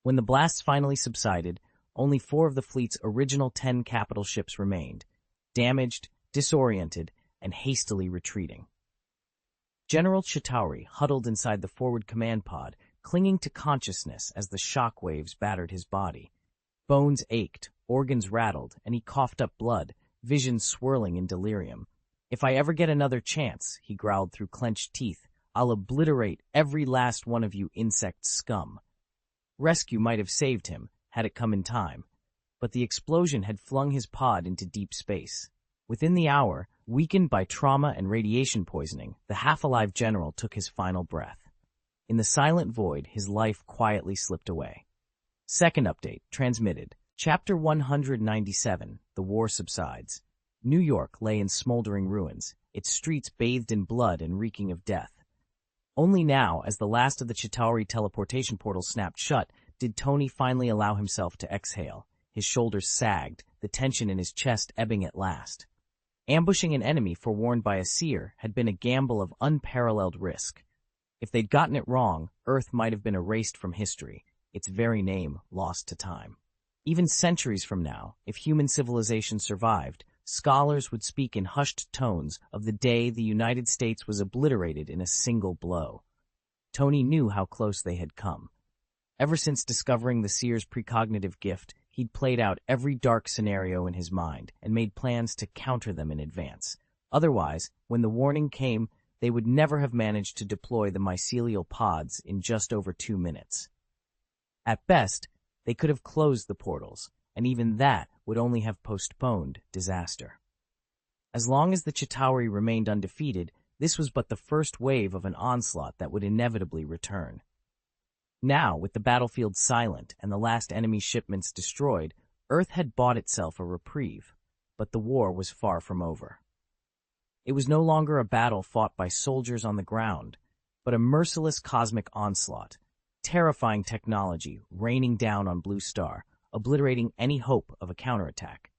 When the blasts finally subsided, only 4 of the fleet's original 10 capital ships remained, damaged, disoriented, and hastily retreating. General Chitauri huddled inside the forward command pod, clinging to consciousness as the shock waves battered his body. Bones ached, organs rattled, and he coughed up blood, vision swirling in delirium. "If I ever get another chance," he growled through clenched teeth, "I'll obliterate every last one of you insect scum." Rescue might have saved him, had it come in time, but the explosion had flung his pod into deep space. Within the hour, weakened by trauma and radiation poisoning, the half-alive general took his final breath. In the silent void, his life quietly slipped away. Second update, transmitted. Chapter 197, The War Subsides. New York lay in smoldering ruins, its streets bathed in blood and reeking of death. Only now, as the last of the Chitauri teleportation portals snapped shut, did Tony finally allow himself to exhale. His shoulders sagged, the tension in his chest ebbing at last. Ambushing an enemy forewarned by a seer had been a gamble of unparalleled risk. If they'd gotten it wrong, Earth might have been erased from history, its very name lost to time. Even centuries from now, if human civilization survived, scholars would speak in hushed tones of the day the United States was obliterated in a single blow. Tony knew how close they had come. Ever since discovering the seer's precognitive gift, he'd played out every dark scenario in his mind and made plans to counter them in advance. Otherwise, when the warning came, they would never have managed to deploy the mycelial pods in just over 2 minutes. At best, they could have closed the portals, and even that would only have postponed disaster. As long as the Chitauri remained undefeated, this was but the first wave of an onslaught that would inevitably return. Now, with the battlefield silent and the last enemy shipments destroyed, Earth had bought itself a reprieve, but the war was far from over. It was no longer a battle fought by soldiers on the ground, but a merciless cosmic onslaught, terrifying technology raining down on Blue Star, obliterating any hope of a counterattack.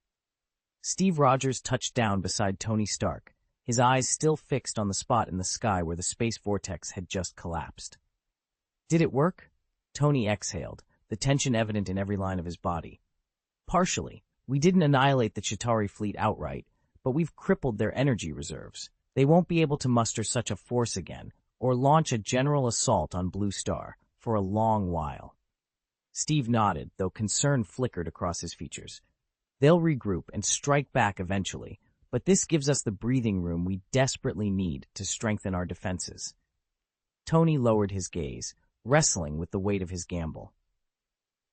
Steve Rogers touched down beside Tony Stark, his eyes still fixed on the spot in the sky where the space vortex had just collapsed. "Did it work?" Tony exhaled, the tension evident in every line of his body. "Partially. We didn't annihilate the Chitauri fleet outright, but we've crippled their energy reserves. They won't be able to muster such a force again, or launch a general assault on Blue Star, for a long while." Steve nodded, though concern flickered across his features. "They'll regroup and strike back eventually, but this gives us the breathing room we desperately need to strengthen our defenses." Tony lowered his gaze, wrestling with the weight of his gamble.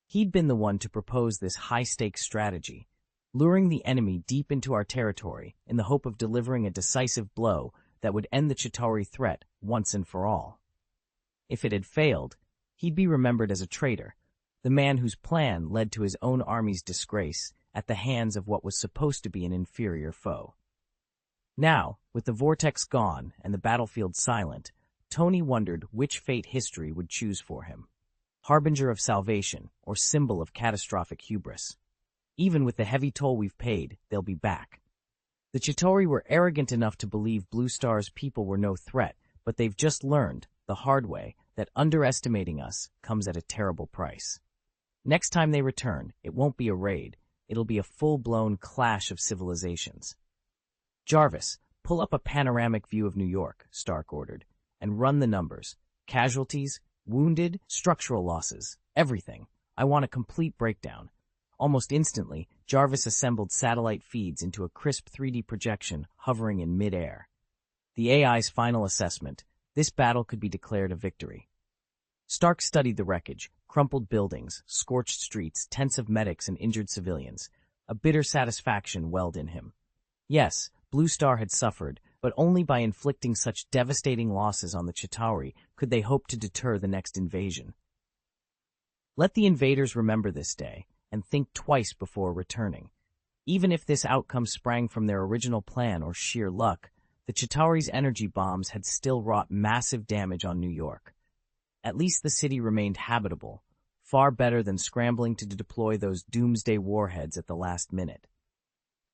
He'd been the one to propose this high-stakes strategy, luring the enemy deep into our territory in the hope of delivering a decisive blow that would end the Chitauri threat once and for all. If it had failed, he'd be remembered as a traitor, the man whose plan led to his own army's disgrace at the hands of what was supposed to be an inferior foe. Now, with the vortex gone and the battlefield silent, Tony wondered which fate history would choose for him. Harbinger of salvation, or symbol of catastrophic hubris. Even with the heavy toll we've paid, they'll be back. The Chitauri were arrogant enough to believe Blue Star's people were no threat, but they've just learned, the hard way, that underestimating us comes at a terrible price. Next time they return, it won't be a raid, it'll be a full-blown clash of civilizations. "Jarvis, pull up a panoramic view of New York," Stark ordered, "and run the numbers. Casualties, wounded, structural losses, everything. I want a complete breakdown." Almost instantly, Jarvis assembled satellite feeds into a crisp 3D projection hovering in mid-air. The AI's final assessment: this battle could be declared a victory. Stark studied the wreckage, crumpled buildings, scorched streets, tents of medics and injured civilians. A bitter satisfaction welled in him. Yes, Blue Star had suffered, but only by inflicting such devastating losses on the Chitauri could they hope to deter the next invasion. Let the invaders remember this day, and think twice before returning. Even if this outcome sprang from their original plan or sheer luck, the Chitauri's energy bombs had still wrought massive damage on New York. At least the city remained habitable, far better than scrambling to deploy those doomsday warheads at the last minute.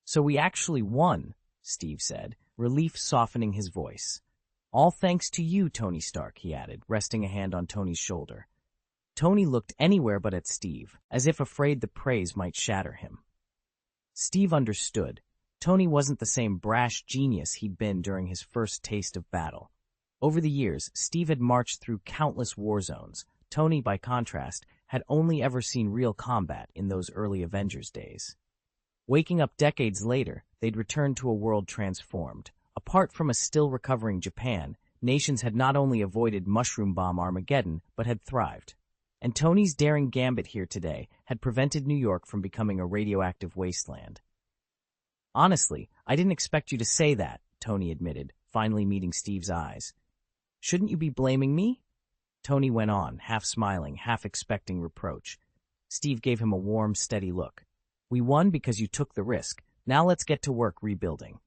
"So we actually won," Steve said, relief softening his voice. "All thanks to you, Tony Stark," he added, resting a hand on Tony's shoulder. Tony looked anywhere but at Steve, as if afraid the praise might shatter him. Steve understood. Tony wasn't the same brash genius he'd been during his first taste of battle. Over the years, Steve had marched through countless war zones. Tony, by contrast, had only ever seen real combat in those early Avengers days. Waking up decades later, they'd returned to a world transformed. Apart from a still-recovering Japan, nations had not only avoided mushroom bomb Armageddon, but had thrived. And Tony's daring gambit here today had prevented New York from becoming a radioactive wasteland. "Honestly, I didn't expect you to say that," Tony admitted, finally meeting Steve's eyes. "Shouldn't you be blaming me?" Tony went on, half smiling, half expecting reproach. Steve gave him a warm, steady look. "We won because you took the risk. Now let's get to work rebuilding."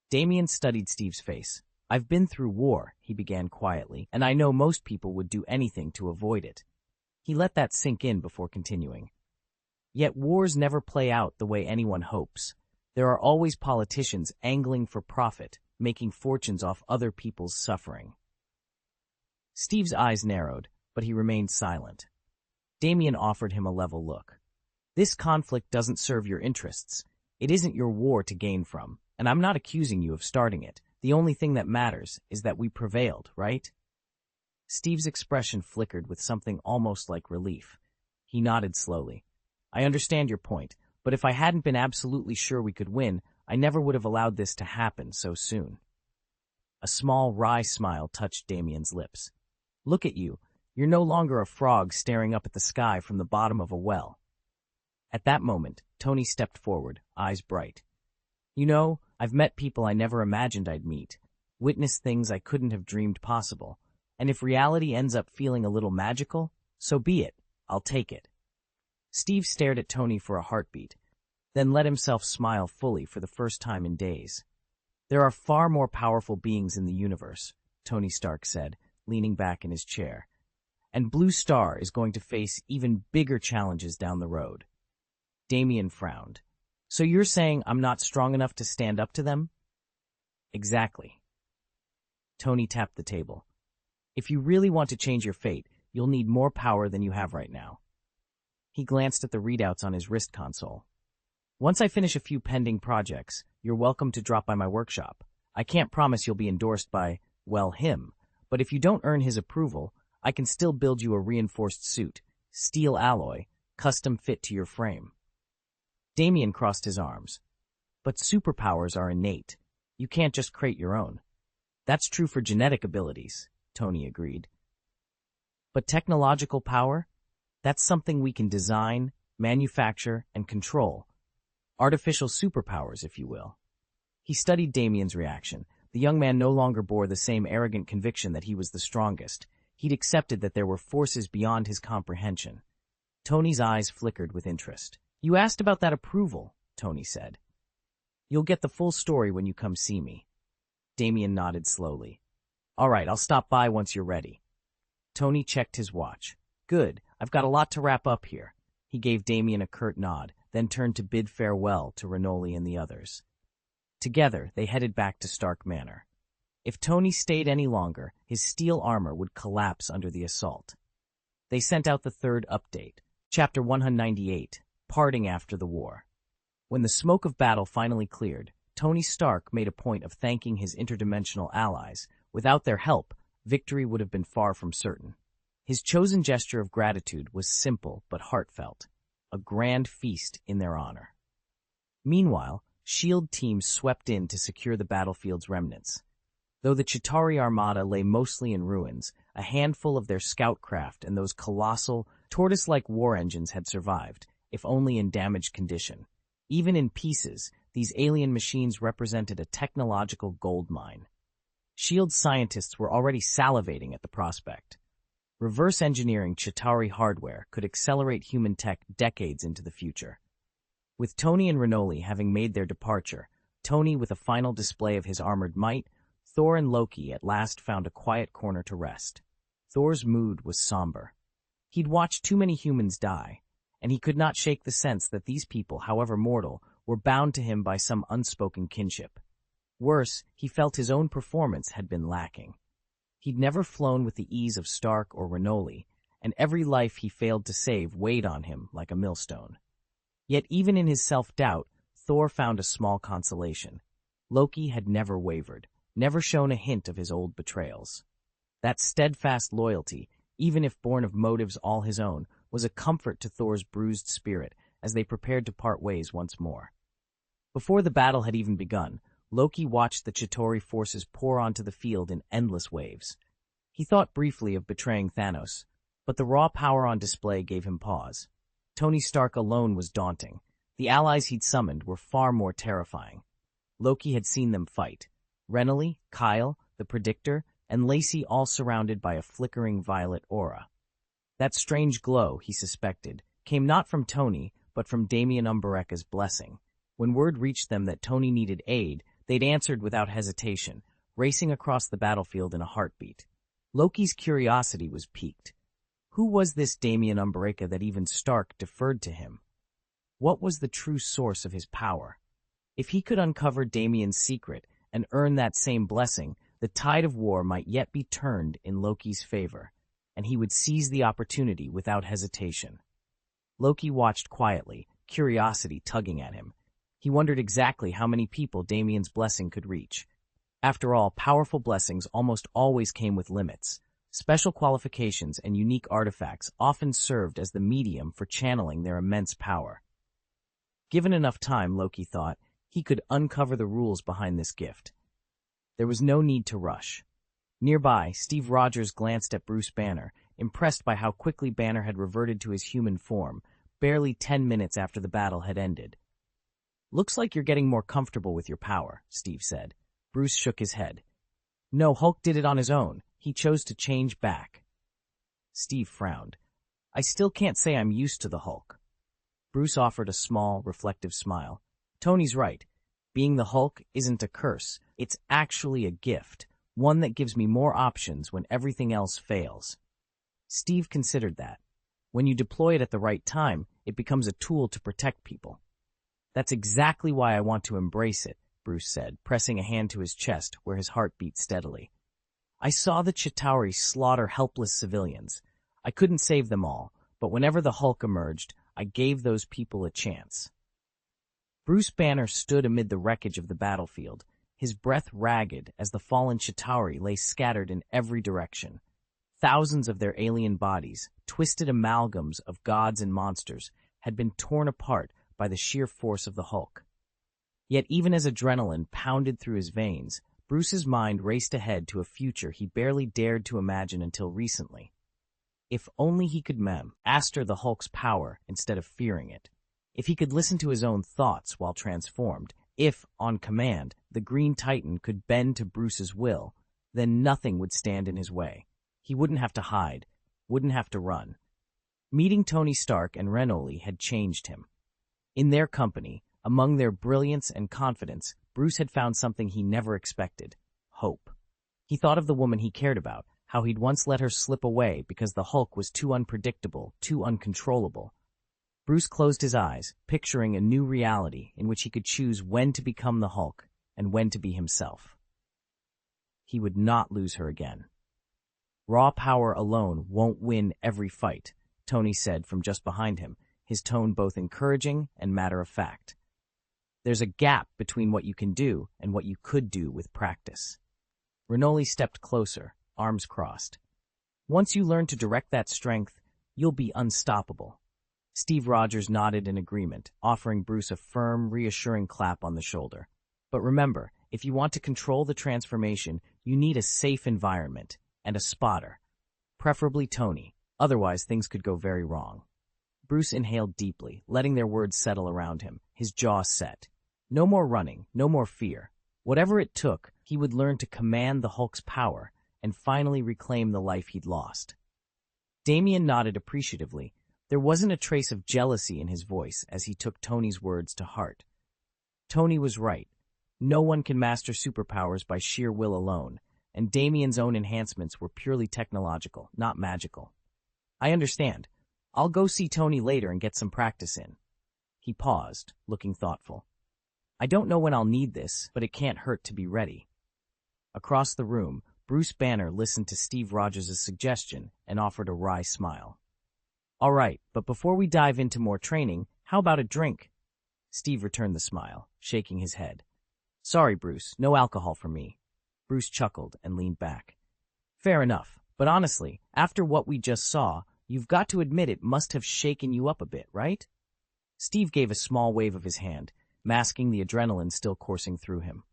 Damien studied Steve's face. "I've been through war," he began quietly, "and I know most people would do anything to avoid it." He let that sink in before continuing. "Yet wars never play out the way anyone hopes. There are always politicians angling for profit, making fortunes off other people's suffering." Steve's eyes narrowed, but he remained silent. Damien offered him a level look. "This conflict doesn't serve your interests. It isn't your war to gain from, and I'm not accusing you of starting it. The only thing that matters is that we prevailed, right?" Steve's expression flickered with something almost like relief. He nodded slowly. "I understand your point, but if I hadn't been absolutely sure we could win, I never would have allowed this to happen so soon." A small, wry smile touched Damien's lips. "Look at you. You're no longer a frog staring up at the sky from the bottom of a well." At that moment, Tony stepped forward, eyes bright. "You know, I've met people I never imagined I'd meet, witnessed things I couldn't have dreamed possible, and if reality ends up feeling a little magical, so be it. I'll take it." Steve stared at Tony for a heartbeat, then let himself smile fully for the first time in days. "There are far more powerful beings in the universe," Tony Stark said, leaning back in his chair. "And Blue Star is going to face even bigger challenges down the road." Damien frowned. "So you're saying I'm not strong enough to stand up to them?" "Exactly." Tony tapped the table. "If you really want to change your fate, you'll need more power than you have right now." He glanced at the readouts on his wrist console. "Once I finish a few pending projects, you're welcome to drop by my workshop. I can't promise you'll be endorsed by, well, him, but if you don't earn his approval, I can still build you a reinforced suit, steel alloy, custom fit to your frame." Damien crossed his arms. "But superpowers are innate. You can't just create your own." "That's true for genetic abilities," Tony agreed. "But technological power? That's something we can design, manufacture, and control. Artificial superpowers, if you will." He studied Damien's reaction. The young man no longer bore the same arrogant conviction that he was the strongest. He'd accepted that there were forces beyond his comprehension. Tony's eyes flickered with interest. "You asked about that approval," Tony said. "You'll get the full story when you come see me." Damien nodded slowly. "All right, I'll stop by once you're ready." Tony checked his watch. "Good, I've got a lot to wrap up here." He gave Damien a curt nod, then turned to bid farewell to Renoli and the others. Together, they headed back to Stark Manor. If Tony stayed any longer, his steel armor would collapse under the assault. They sent out the third update, Chapter 198, Parting After the War. When the smoke of battle finally cleared, Tony Stark made a point of thanking his interdimensional allies. Without their help, victory would have been far from certain. His chosen gesture of gratitude was simple but heartfelt, a grand feast in their honor. Meanwhile, S.H.I.E.L.D. teams swept in to secure the battlefield's remnants. Though the Chitauri armada lay mostly in ruins, a handful of their scout craft and those colossal, tortoise-like war engines had survived, if only in damaged condition. Even in pieces, these alien machines represented a technological goldmine. S.H.I.E.L.D. scientists were already salivating at the prospect. Reverse engineering Chitauri hardware could accelerate human tech decades into the future. With Tony and Renoli having made their departure, Tony with a final display of his armored might, Thor and Loki at last found a quiet corner to rest. Thor's mood was somber. He'd watched too many humans die, and he could not shake the sense that these people, however mortal, were bound to him by some unspoken kinship. Worse, he felt his own performance had been lacking. He'd never flown with the ease of Stark or Renoli, and every life he failed to save weighed on him like a millstone. Yet even in his self-doubt, Thor found a small consolation. Loki had never wavered, never shown a hint of his old betrayals. That steadfast loyalty, even if born of motives all his own, was a comfort to Thor's bruised spirit as they prepared to part ways once more. Before the battle had even begun, Loki watched the Chitauri forces pour onto the field in endless waves. He thought briefly of betraying Thanos, but the raw power on display gave him pause. Tony Stark alone was daunting. The allies he'd summoned were far more terrifying. Loki had seen them fight. Renoli, Kyle, the Predictor, and Lacey all surrounded by a flickering violet aura. That strange glow, he suspected, came not from Tony, but from Damien Umbereka's blessing. When word reached them that Tony needed aid, they'd answered without hesitation, racing across the battlefield in a heartbeat. Loki's curiosity was piqued. Who was this Damien Umbereka that even Stark deferred to him? What was the true source of his power? If he could uncover Damien's secret and earn that same blessing, the tide of war might yet be turned in Loki's favor, and he would seize the opportunity without hesitation. Loki watched quietly, curiosity tugging at him. He wondered exactly how many people Damien's blessing could reach. After all, powerful blessings almost always came with limits. Special qualifications and unique artifacts often served as the medium for channeling their immense power. Given enough time, Loki thought, he could uncover the rules behind this gift. There was no need to rush. Nearby, Steve Rogers glanced at Bruce Banner, impressed by how quickly Banner had reverted to his human form, barely 10 minutes after the battle had ended. "Looks like you're getting more comfortable with your power," Steve said. Bruce shook his head. "No, Hulk did it on his own. He chose to change back." Steve frowned. "I still can't say I'm used to the Hulk." Bruce offered a small, reflective smile. "Tony's right. Being the Hulk isn't a curse. It's actually a gift, one that gives me more options when everything else fails." Steve considered that. When you deploy it at the right time, it becomes a tool to protect people. "That's exactly why I want to embrace it," Bruce said, pressing a hand to his chest where his heart beat steadily. "I saw the Chitauri slaughter helpless civilians. I couldn't save them all, but whenever the Hulk emerged, I gave those people a chance." Bruce Banner stood amid the wreckage of the battlefield, his breath ragged as the fallen Chitauri lay scattered in every direction. Thousands of their alien bodies, twisted amalgams of gods and monsters, had been torn apart by the sheer force of the Hulk. Yet even as adrenaline pounded through his veins, Bruce's mind raced ahead to a future he barely dared to imagine until recently. If only he could master the Hulk's power instead of fearing it. If he could listen to his own thoughts while transformed. If, on command, the Green Titan could bend to Bruce's will, then nothing would stand in his way. He wouldn't have to hide, wouldn't have to run. Meeting Tony Stark and Renoli had changed him. In their company, among their brilliance and confidence, Bruce had found something he never expected: hope. He thought of the woman he cared about, how he'd once let her slip away because the Hulk was too unpredictable, too uncontrollable. Bruce closed his eyes, picturing a new reality in which he could choose when to become the Hulk and when to be himself. He would not lose her again. "Raw power alone won't win every fight," Tony said from just behind him, his tone both encouraging and matter-of-fact. "There's a gap between what you can do and what you could do with practice." Renoli stepped closer, arms crossed. "Once you learn to direct that strength, you'll be unstoppable." Steve Rogers nodded in agreement, offering Bruce a firm, reassuring clap on the shoulder. "But remember, if you want to control the transformation, you need a safe environment and a spotter. Preferably Tony, otherwise things could go very wrong." Bruce inhaled deeply, letting their words settle around him, his jaw set. No more running, no more fear. Whatever it took, he would learn to command the Hulk's power and finally reclaim the life he'd lost. Damien nodded appreciatively. There wasn't a trace of jealousy in his voice as he took Tony's words to heart. Tony was right. No one can master superpowers by sheer will alone, and Damien's own enhancements were purely technological, not magical. I understand. I'll go see Tony later and get some practice in. He paused, looking thoughtful. I don't know when I'll need this, but it can't hurt to be ready. Across the room, Bruce Banner listened to Steve Rogers' suggestion and offered a wry smile. All right, but before we dive into more training, how about a drink? Steve returned the smile, shaking his head. Sorry, Bruce, no alcohol for me. Bruce chuckled and leaned back. Fair enough, but honestly, after what we just saw, you've got to admit it must have shaken you up a bit, right? Steve gave a small wave of his hand, masking the adrenaline still coursing through him.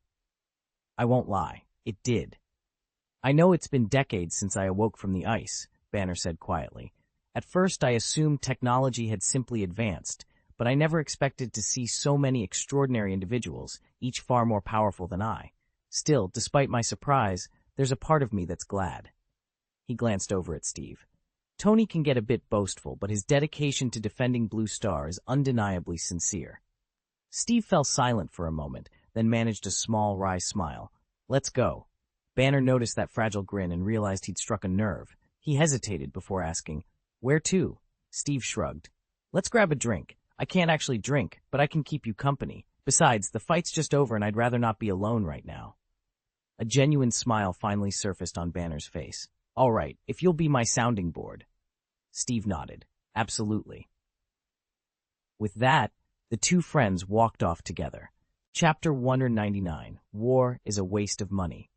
I won't lie, it did. I know it's been decades since I awoke from the ice, Banner said quietly. At first I assumed technology had simply advanced, but I never expected to see so many extraordinary individuals, each far more powerful than I. Still, despite my surprise, there's a part of me that's glad. He glanced over at Steve. Tony can get a bit boastful, but his dedication to defending Blue Star is undeniably sincere. Steve fell silent for a moment, then managed a small, wry smile. Let's go. Banner noticed that fragile grin and realized he'd struck a nerve. He hesitated before asking, Where to? Steve shrugged. Let's grab a drink. I can't actually drink, but I can keep you company. Besides, the fight's just over and I'd rather not be alone right now. A genuine smile finally surfaced on Banner's face. All right, if you'll be my sounding board. Steve nodded. Absolutely. With that, the two friends walked off together. Chapter 199, War is a Waste of Money.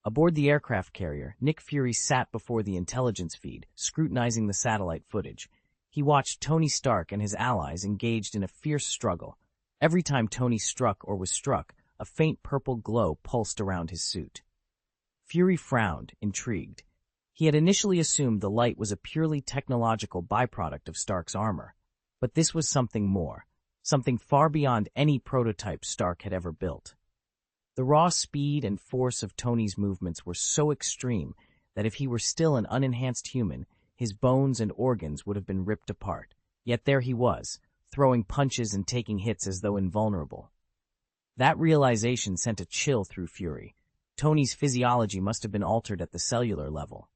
Aboard the aircraft carrier, Nick Fury sat before the intelligence feed, scrutinizing the satellite footage. He watched Tony Stark and his allies engaged in a fierce struggle. Every time Tony struck or was struck, a faint purple glow pulsed around his suit. Fury frowned, intrigued. He had initially assumed the light was a purely technological byproduct of Stark's armor. But this was something more, something far beyond any prototype Stark had ever built. The raw speed and force of Tony's movements were so extreme that if he were still an unenhanced human, his bones and organs would have been ripped apart. Yet there he was, throwing punches and taking hits as though invulnerable. That realization sent a chill through Fury. Tony's physiology must have been altered at the cellular level.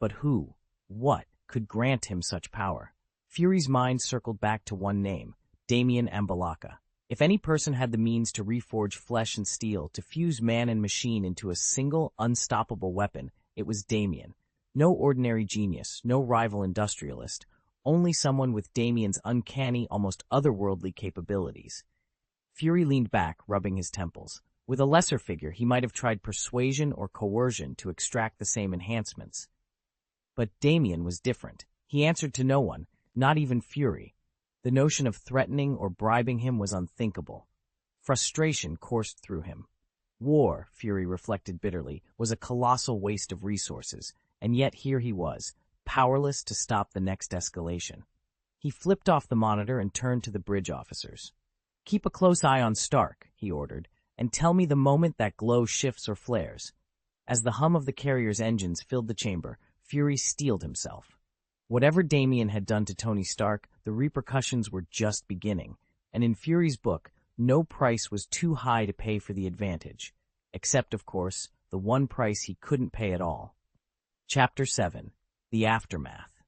But who, what, could grant him such power? Fury's mind circled back to one name, Damien Ambalaka. If any person had the means to reforge flesh and steel, to fuse man and machine into a single, unstoppable weapon, it was Damien. No ordinary genius, no rival industrialist, only someone with Damien's uncanny, almost otherworldly capabilities. Fury leaned back, rubbing his temples. With a lesser figure, he might have tried persuasion or coercion to extract the same enhancements. But Damien was different. He answered to no one, not even Fury. The notion of threatening or bribing him was unthinkable. Frustration coursed through him. War, Fury reflected bitterly, was a colossal waste of resources, and yet here he was, powerless to stop the next escalation. He flipped off the monitor and turned to the bridge officers. Keep a close eye on Stark, he ordered, and tell me the moment that glow shifts or flares. As the hum of the carrier's engines filled the chamber, Fury steeled himself. Whatever Damien had done to Tony Stark, the repercussions were just beginning, and in Fury's book, no price was too high to pay for the advantage, except, of course, the one price he couldn't pay at all. Chapter 7. The Aftermath.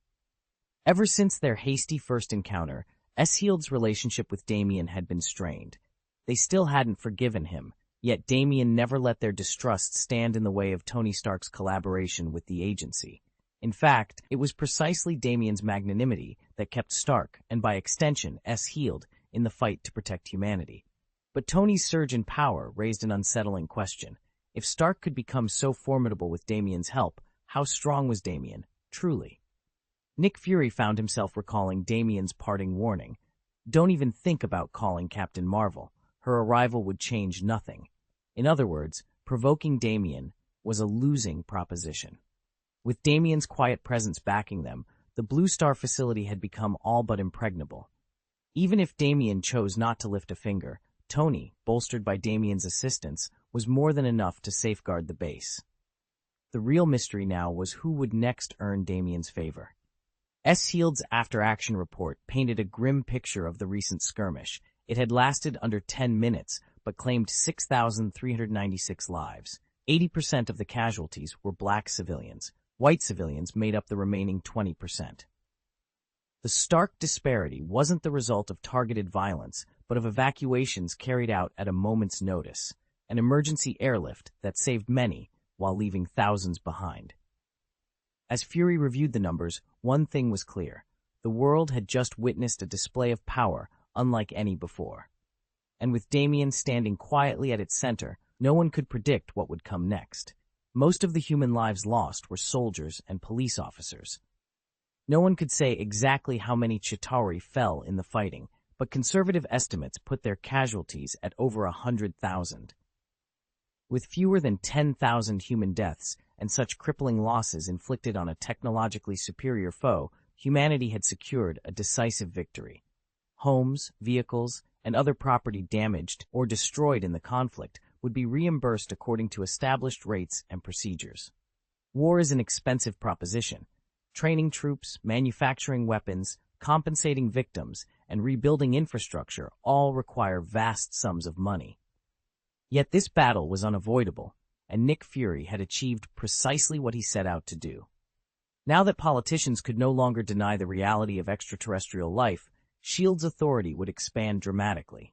Ever since their hasty first encounter, Eshield's relationship with Damien had been strained. They still hadn't forgiven him, yet Damien never let their distrust stand in the way of Tony Stark's collaboration with the agency. In fact, it was precisely Damien's magnanimity that kept Stark, and by extension, Eshield, in the fight to protect humanity. But Tony's surge in power raised an unsettling question. If Stark could become so formidable with Damien's help, how strong was Damien, truly? Nick Fury found himself recalling Damien's parting warning. Don't even think about calling Captain Marvel. Her arrival would change nothing. In other words, provoking Damien was a losing proposition. With Damien's quiet presence backing them, the Blue Star facility had become all but impregnable. Even if Damien chose not to lift a finger, Tony, bolstered by Damien's assistance, was more than enough to safeguard the base. The real mystery now was who would next earn Damien's favor. Shield's after-action report painted a grim picture of the recent skirmish. It had lasted under 10 minutes, but claimed 6,396 lives. 80% of the casualties were black civilians. White civilians made up the remaining 20%. The stark disparity wasn't the result of targeted violence, but of evacuations carried out at a moment's notice, an emergency airlift that saved many while leaving thousands behind. As Fury reviewed the numbers, one thing was clear. The world had just witnessed a display of power unlike any before. And with Damien standing quietly at its center, no one could predict what would come next. Most of the human lives lost were soldiers and police officers. No one could say exactly how many Chitauri fell in the fighting, but conservative estimates put their casualties at over 100,000. With fewer than 10,000 human deaths and such crippling losses inflicted on a technologically superior foe, humanity had secured a decisive victory. Homes, vehicles, and other property damaged or destroyed in the conflict would be reimbursed according to established rates and procedures. War is an expensive proposition. Training troops, manufacturing weapons, compensating victims, and rebuilding infrastructure all require vast sums of money. Yet this battle was unavoidable, and Nick Fury had achieved precisely what he set out to do. Now that politicians could no longer deny the reality of extraterrestrial life, S.H.I.E.L.D.'s authority would expand dramatically.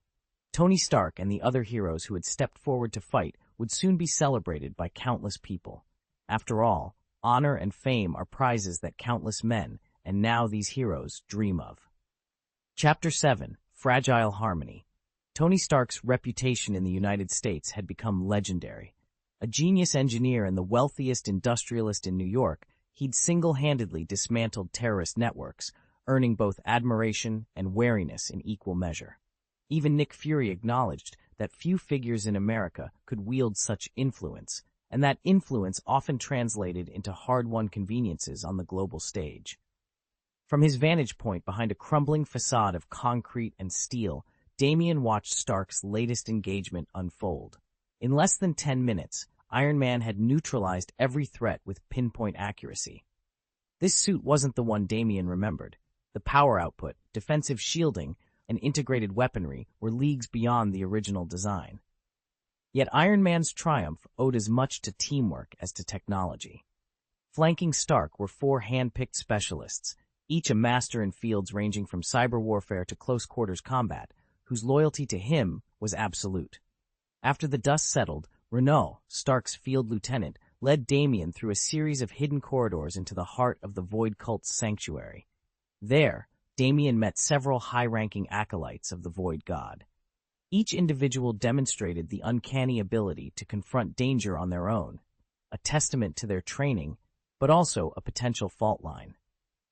Tony Stark and the other heroes who had stepped forward to fight would soon be celebrated by countless people. After all, honor and fame are prizes that countless men, and now these heroes, dream of. Chapter 7: Fragile Harmony. Tony Stark's reputation in the United States had become legendary. A genius engineer and the wealthiest industrialist in New York, he'd single-handedly dismantled terrorist networks, earning both admiration and wariness in equal measure. Even Nick Fury acknowledged that few figures in America could wield such influence, and that influence often translated into hard-won conveniences on the global stage. From his vantage point behind a crumbling facade of concrete and steel, Damien watched Stark's latest engagement unfold. In less than 10 minutes, Iron Man had neutralized every threat with pinpoint accuracy. This suit wasn't the one Damien remembered. The power output, defensive shielding, and integrated weaponry were leagues beyond the original design. Yet Iron Man's triumph owed as much to teamwork as to technology. Flanking Stark were 4 hand-picked specialists, each a master in fields ranging from cyber warfare to close-quarters combat, whose loyalty to him was absolute. After the dust settled, Renault, Stark's field lieutenant, led Damien through a series of hidden corridors into the heart of the Void Cult's sanctuary. There, Damien met several high-ranking acolytes of the Void God. Each individual demonstrated the uncanny ability to confront danger on their own, a testament to their training, but also a potential fault line.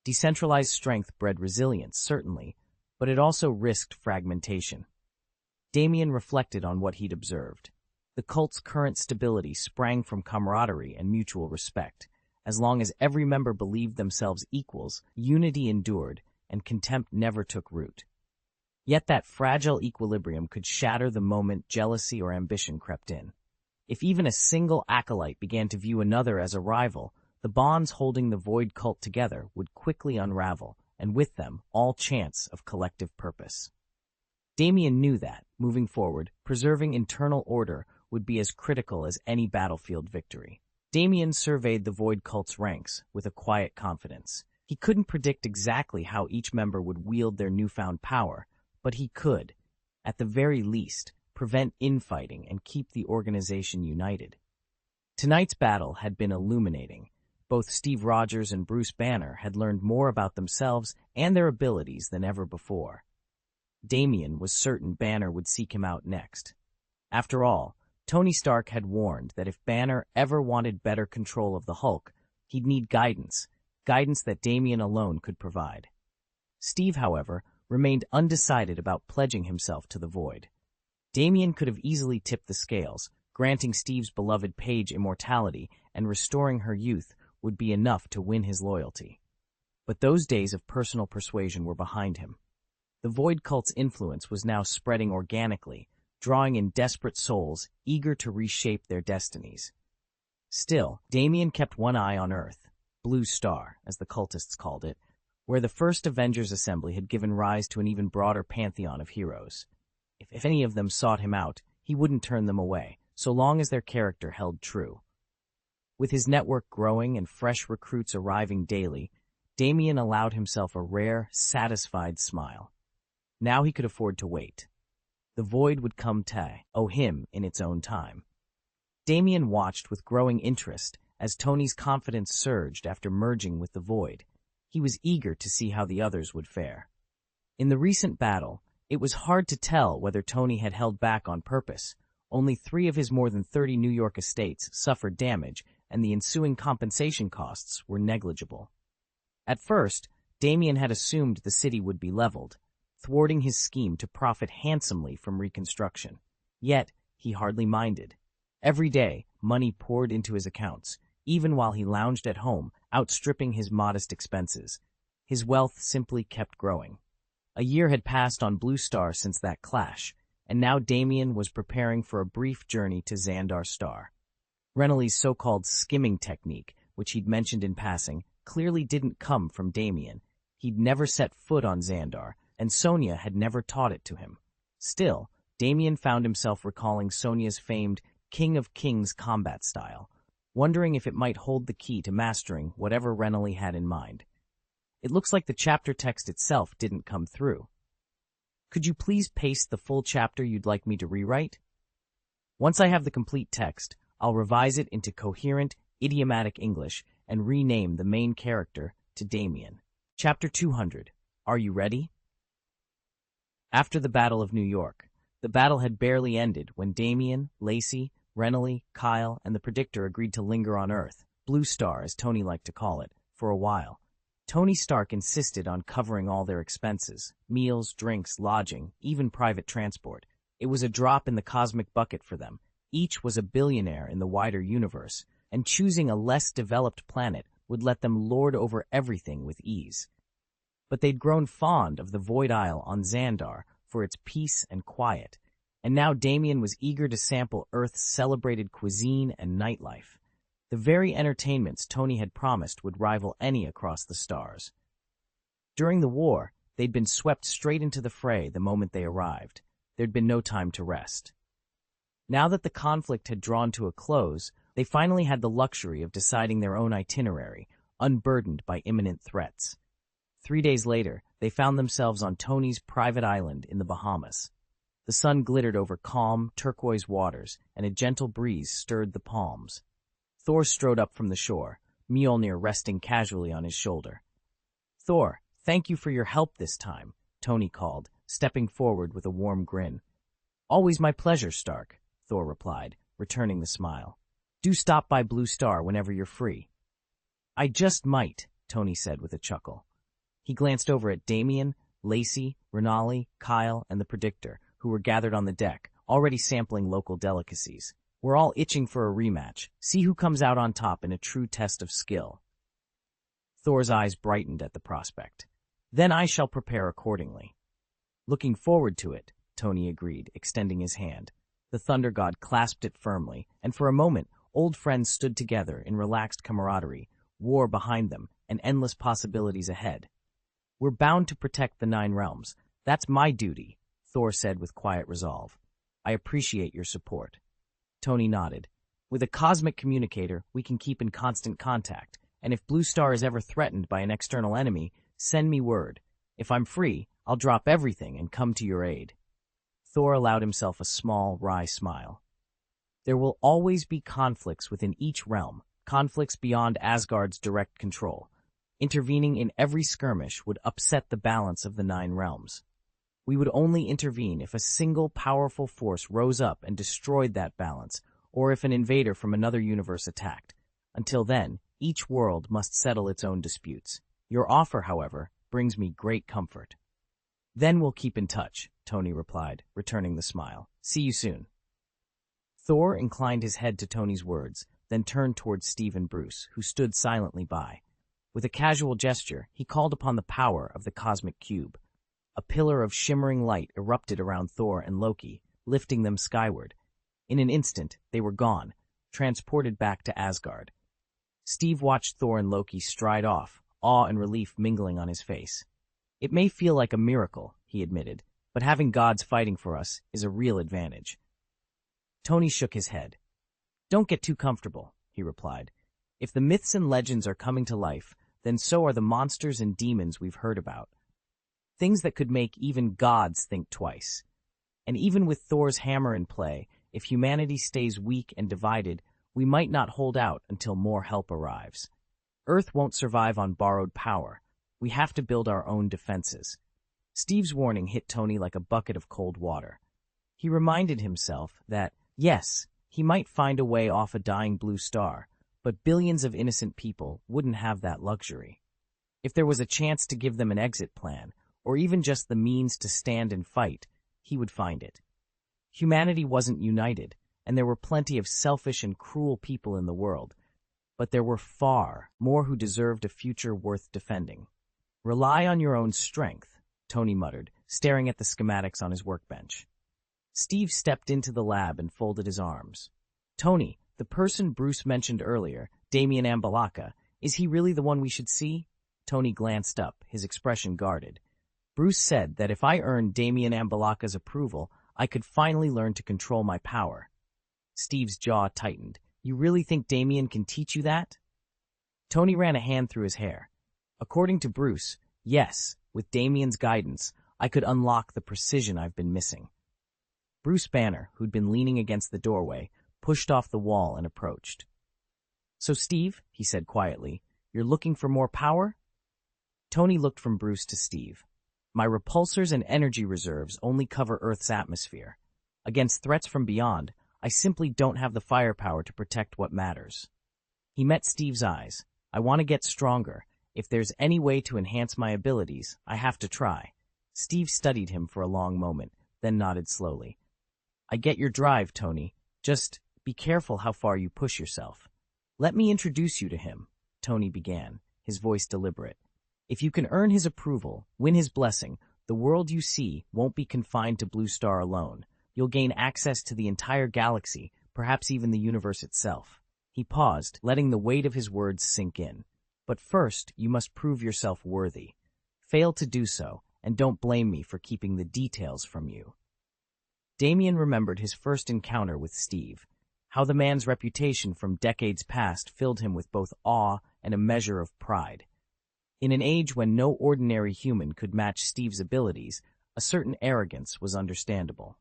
Decentralized strength bred resilience, certainly, but it also risked fragmentation. Damien reflected on what he'd observed. The cult's current stability sprang from camaraderie and mutual respect. As long as every member believed themselves equals, unity endured, and contempt never took root. Yet that fragile equilibrium could shatter the moment jealousy or ambition crept in. If even a single acolyte began to view another as a rival, the bonds holding the Void Cult together would quickly unravel, and with them, all chance of collective purpose. Damien knew that, moving forward, preserving internal order would be as critical as any battlefield victory. Damien surveyed the Void Cult's ranks with a quiet confidence. He couldn't predict exactly how each member would wield their newfound power, but he could, at the very least, prevent infighting and keep the organization united. Tonight's battle had been illuminating. Both Steve Rogers and Bruce Banner had learned more about themselves and their abilities than ever before. Damien was certain Banner would seek him out next. After all, Tony Stark had warned that if Banner ever wanted better control of the Hulk, he'd need guidance that Damien alone could provide. Steve, however, remained undecided about pledging himself to the Void. Damien could have easily tipped the scales, granting Steve's beloved Paige immortality and restoring her youth would be enough to win his loyalty. But those days of personal persuasion were behind him. The Void Cult's influence was now spreading organically, drawing in desperate souls eager to reshape their destinies. Still, Damien kept one eye on Earth, Blue Star, as the cultists called it, where the first Avengers Assembly had given rise to an even broader pantheon of heroes. If any of them sought him out, he wouldn't turn them away, so long as their character held true. With his network growing and fresh recruits arriving daily, Damien allowed himself a rare, satisfied smile. Now he could afford to wait. The void would come to him in its own time. Damien watched with growing interest as Tony's confidence surged after merging with the void. He was eager to see how the others would fare. In the recent battle, it was hard to tell whether Tony had held back on purpose. Only 3 of his more than 30 New York estates suffered damage, and the ensuing compensation costs were negligible. At first, Damien had assumed the city would be leveled, thwarting his scheme to profit handsomely from reconstruction. Yet, he hardly minded. Every day, money poured into his accounts, even while he lounged at home, outstripping his modest expenses. His wealth simply kept growing. A year had passed on Blue Star since that clash, and now Damien was preparing for a brief journey to Xandar Star. Renly's so-called skimming technique, which he'd mentioned in passing, clearly didn't come from Damien. He'd never set foot on Xandar, and Sonia had never taught it to him. Still, Damien found himself recalling Sonia's famed King of Kings combat style, wondering if it might hold the key to mastering whatever Renly had in mind. It looks like the chapter text itself didn't come through. Could you please paste the full chapter you'd like me to rewrite? Once I have the complete text, I'll revise it into coherent, idiomatic English and rename the main character to Damien. Chapter 200. Are you ready? After the Battle of New York, the battle had barely ended when Damien, Lacey, Renly, Kyle, and the Predictor agreed to linger on Earth, Blue Star as Tony liked to call it, for a while. Tony Stark insisted on covering all their expenses, meals, drinks, lodging, even private transport. It was a drop in the cosmic bucket for them. Each was a billionaire in the wider universe, and choosing a less developed planet would let them lord over everything with ease. But they'd grown fond of the Void Isle on Xandar for its peace and quiet, and now Damien was eager to sample Earth's celebrated cuisine and nightlife. The very entertainments Tony had promised would rival any across the stars. During the war, they'd been swept straight into the fray the moment they arrived. There'd been no time to rest. Now that the conflict had drawn to a close, they finally had the luxury of deciding their own itinerary, unburdened by imminent threats. 3 days later, they found themselves on Tony's private island in the Bahamas. The sun glittered over calm, turquoise waters, and a gentle breeze stirred the palms. Thor strode up from the shore, Mjolnir resting casually on his shoulder. "Thor, thank you for your help this time," Tony called, stepping forward with a warm grin. "Always my pleasure, Stark," Thor replied, returning the smile. "Do stop by Blue Star whenever you're free." "I just might," Tony said with a chuckle. He glanced over at Damien, Lacey, Renly, Kyle, and the Predictor, who were gathered on the deck, already sampling local delicacies. "We're all itching for a rematch. See who comes out on top in a true test of skill." Thor's eyes brightened at the prospect. "Then I shall prepare accordingly." "Looking forward to it," Tony agreed, extending his hand. The Thunder God clasped it firmly, and for a moment, old friends stood together in relaxed camaraderie, war behind them, and endless possibilities ahead. "We're bound to protect the 9 realms. That's my duty," Thor said with quiet resolve. "I appreciate your support." Tony nodded. "With a cosmic communicator, we can keep in constant contact, and if Blue Star is ever threatened by an external enemy, send me word. If I'm free, I'll drop everything and come to your aid." Thor allowed himself a small, wry smile. "There will always be conflicts within each realm, conflicts beyond Asgard's direct control. Intervening in every skirmish would upset the balance of the 9 realms. We would only intervene if a single powerful force rose up and destroyed that balance, or if an invader from another universe attacked. Until then, each world must settle its own disputes. Your offer, however, brings me great comfort." "Then we'll keep in touch," Tony replied, returning the smile. "See you soon." Thor inclined his head to Tony's words, then turned towards Steve and Bruce, who stood silently by. With a casual gesture, he called upon the power of the cosmic cube. A pillar of shimmering light erupted around Thor and Loki, lifting them skyward. In an instant, they were gone, transported back to Asgard. Steve watched Thor and Loki stride off, awe and relief mingling on his face. It may feel like a miracle, he admitted, but having gods fighting for us is a real advantage. Tony shook his head. Don't get too comfortable, he replied. If the myths and legends are coming to life, then so are the monsters and demons we've heard about. Things that could make even gods think twice. And even with Thor's hammer in play, if humanity stays weak and divided, we might not hold out until more help arrives. Earth won't survive on borrowed power. We have to build our own defenses. Steve's warning hit Tony like a bucket of cold water. He reminded himself that, yes, he might find a way off a dying blue star, but billions of innocent people wouldn't have that luxury. If there was a chance to give them an exit plan, or even just the means to stand and fight, he would find it. Humanity wasn't united, and there were plenty of selfish and cruel people in the world, but there were far more who deserved a future worth defending. Rely on your own strength, Tony muttered, staring at the schematics on his workbench. Steve stepped into the lab and folded his arms. Tony, the person Bruce mentioned earlier, Damien Ambalaka, is he really the one we should see? Tony glanced up, his expression guarded. Bruce said that if I earned Damien Ambalaka's approval, I could finally learn to control my power. Steve's jaw tightened. You really think Damien can teach you that? Tony ran a hand through his hair. According to Bruce, yes, with Damien's guidance, I could unlock the precision I've been missing. Bruce Banner, who'd been leaning against the doorway, pushed off the wall and approached. So Steve, he said quietly, you're looking for more power? Tony looked from Bruce to Steve. My repulsors and energy reserves only cover Earth's atmosphere. Against threats from beyond, I simply don't have the firepower to protect what matters. He met Steve's eyes. I want to get stronger. If there's any way to enhance my abilities, I have to try. Steve studied him for a long moment, then nodded slowly. I get your drive, Tony. Just be careful how far you push yourself. Let me introduce you to him, Tony began, his voice deliberate. If you can earn his approval, win his blessing, the world you see won't be confined to Blue Star alone. You'll gain access to the entire galaxy, perhaps even the universe itself. He paused, letting the weight of his words sink in. But first, you must prove yourself worthy. Fail to do so, and don't blame me for keeping the details from you. Damien remembered his first encounter with Steve, how the man's reputation from decades past filled him with both awe and a measure of pride. In an age when no ordinary human could match Steve's abilities, a certain arrogance was understandable.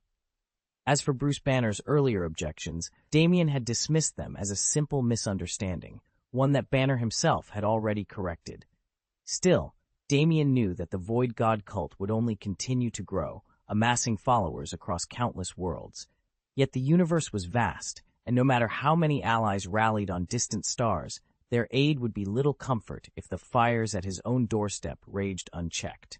As for Bruce Banner's earlier objections, Damien had dismissed them as a simple misunderstanding, one that Banner himself had already corrected. Still, Damien knew that the Void God cult would only continue to grow, amassing followers across countless worlds. Yet the universe was vast, and no matter how many allies rallied on distant stars, their aid would be little comfort if the fires at his own doorstep raged unchecked.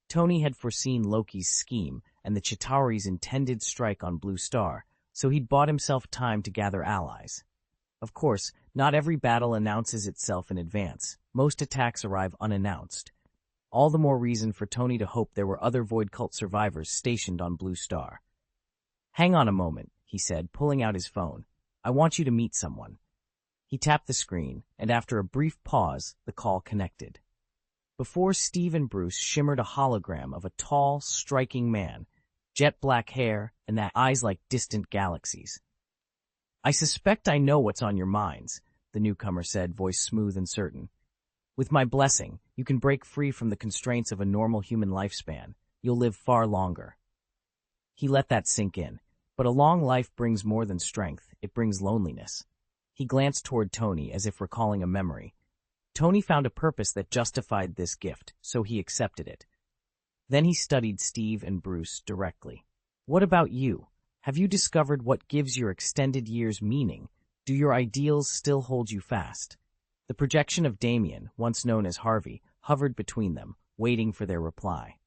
Tony had foreseen Loki's scheme and the Chitauri's intended strike on Blue Star, so he'd bought himself time to gather allies. Of course, not every battle announces itself in advance. Most attacks arrive unannounced. All the more reason for Tony to hope there were other Void Cult survivors stationed on Blue Star. Hang on a moment, he said, pulling out his phone. I want you to meet someone. He tapped the screen, and after a brief pause, the call connected. Before Steve and Bruce shimmered a hologram of a tall, striking man, jet black hair, and that eyes like distant galaxies. I suspect I know what's on your minds, the newcomer said, voice smooth and certain. With my blessing, you can break free from the constraints of a normal human lifespan. You'll live far longer. He let that sink in. But a long life brings more than strength, it brings loneliness. He glanced toward Tony as if recalling a memory. Tony found a purpose that justified this gift, so he accepted it. Then he studied Steve and Bruce directly. What about you? Have you discovered what gives your extended years meaning? Do your ideals still hold you fast? The projection of Damien, once known as Harvey, hovered between them, waiting for their reply.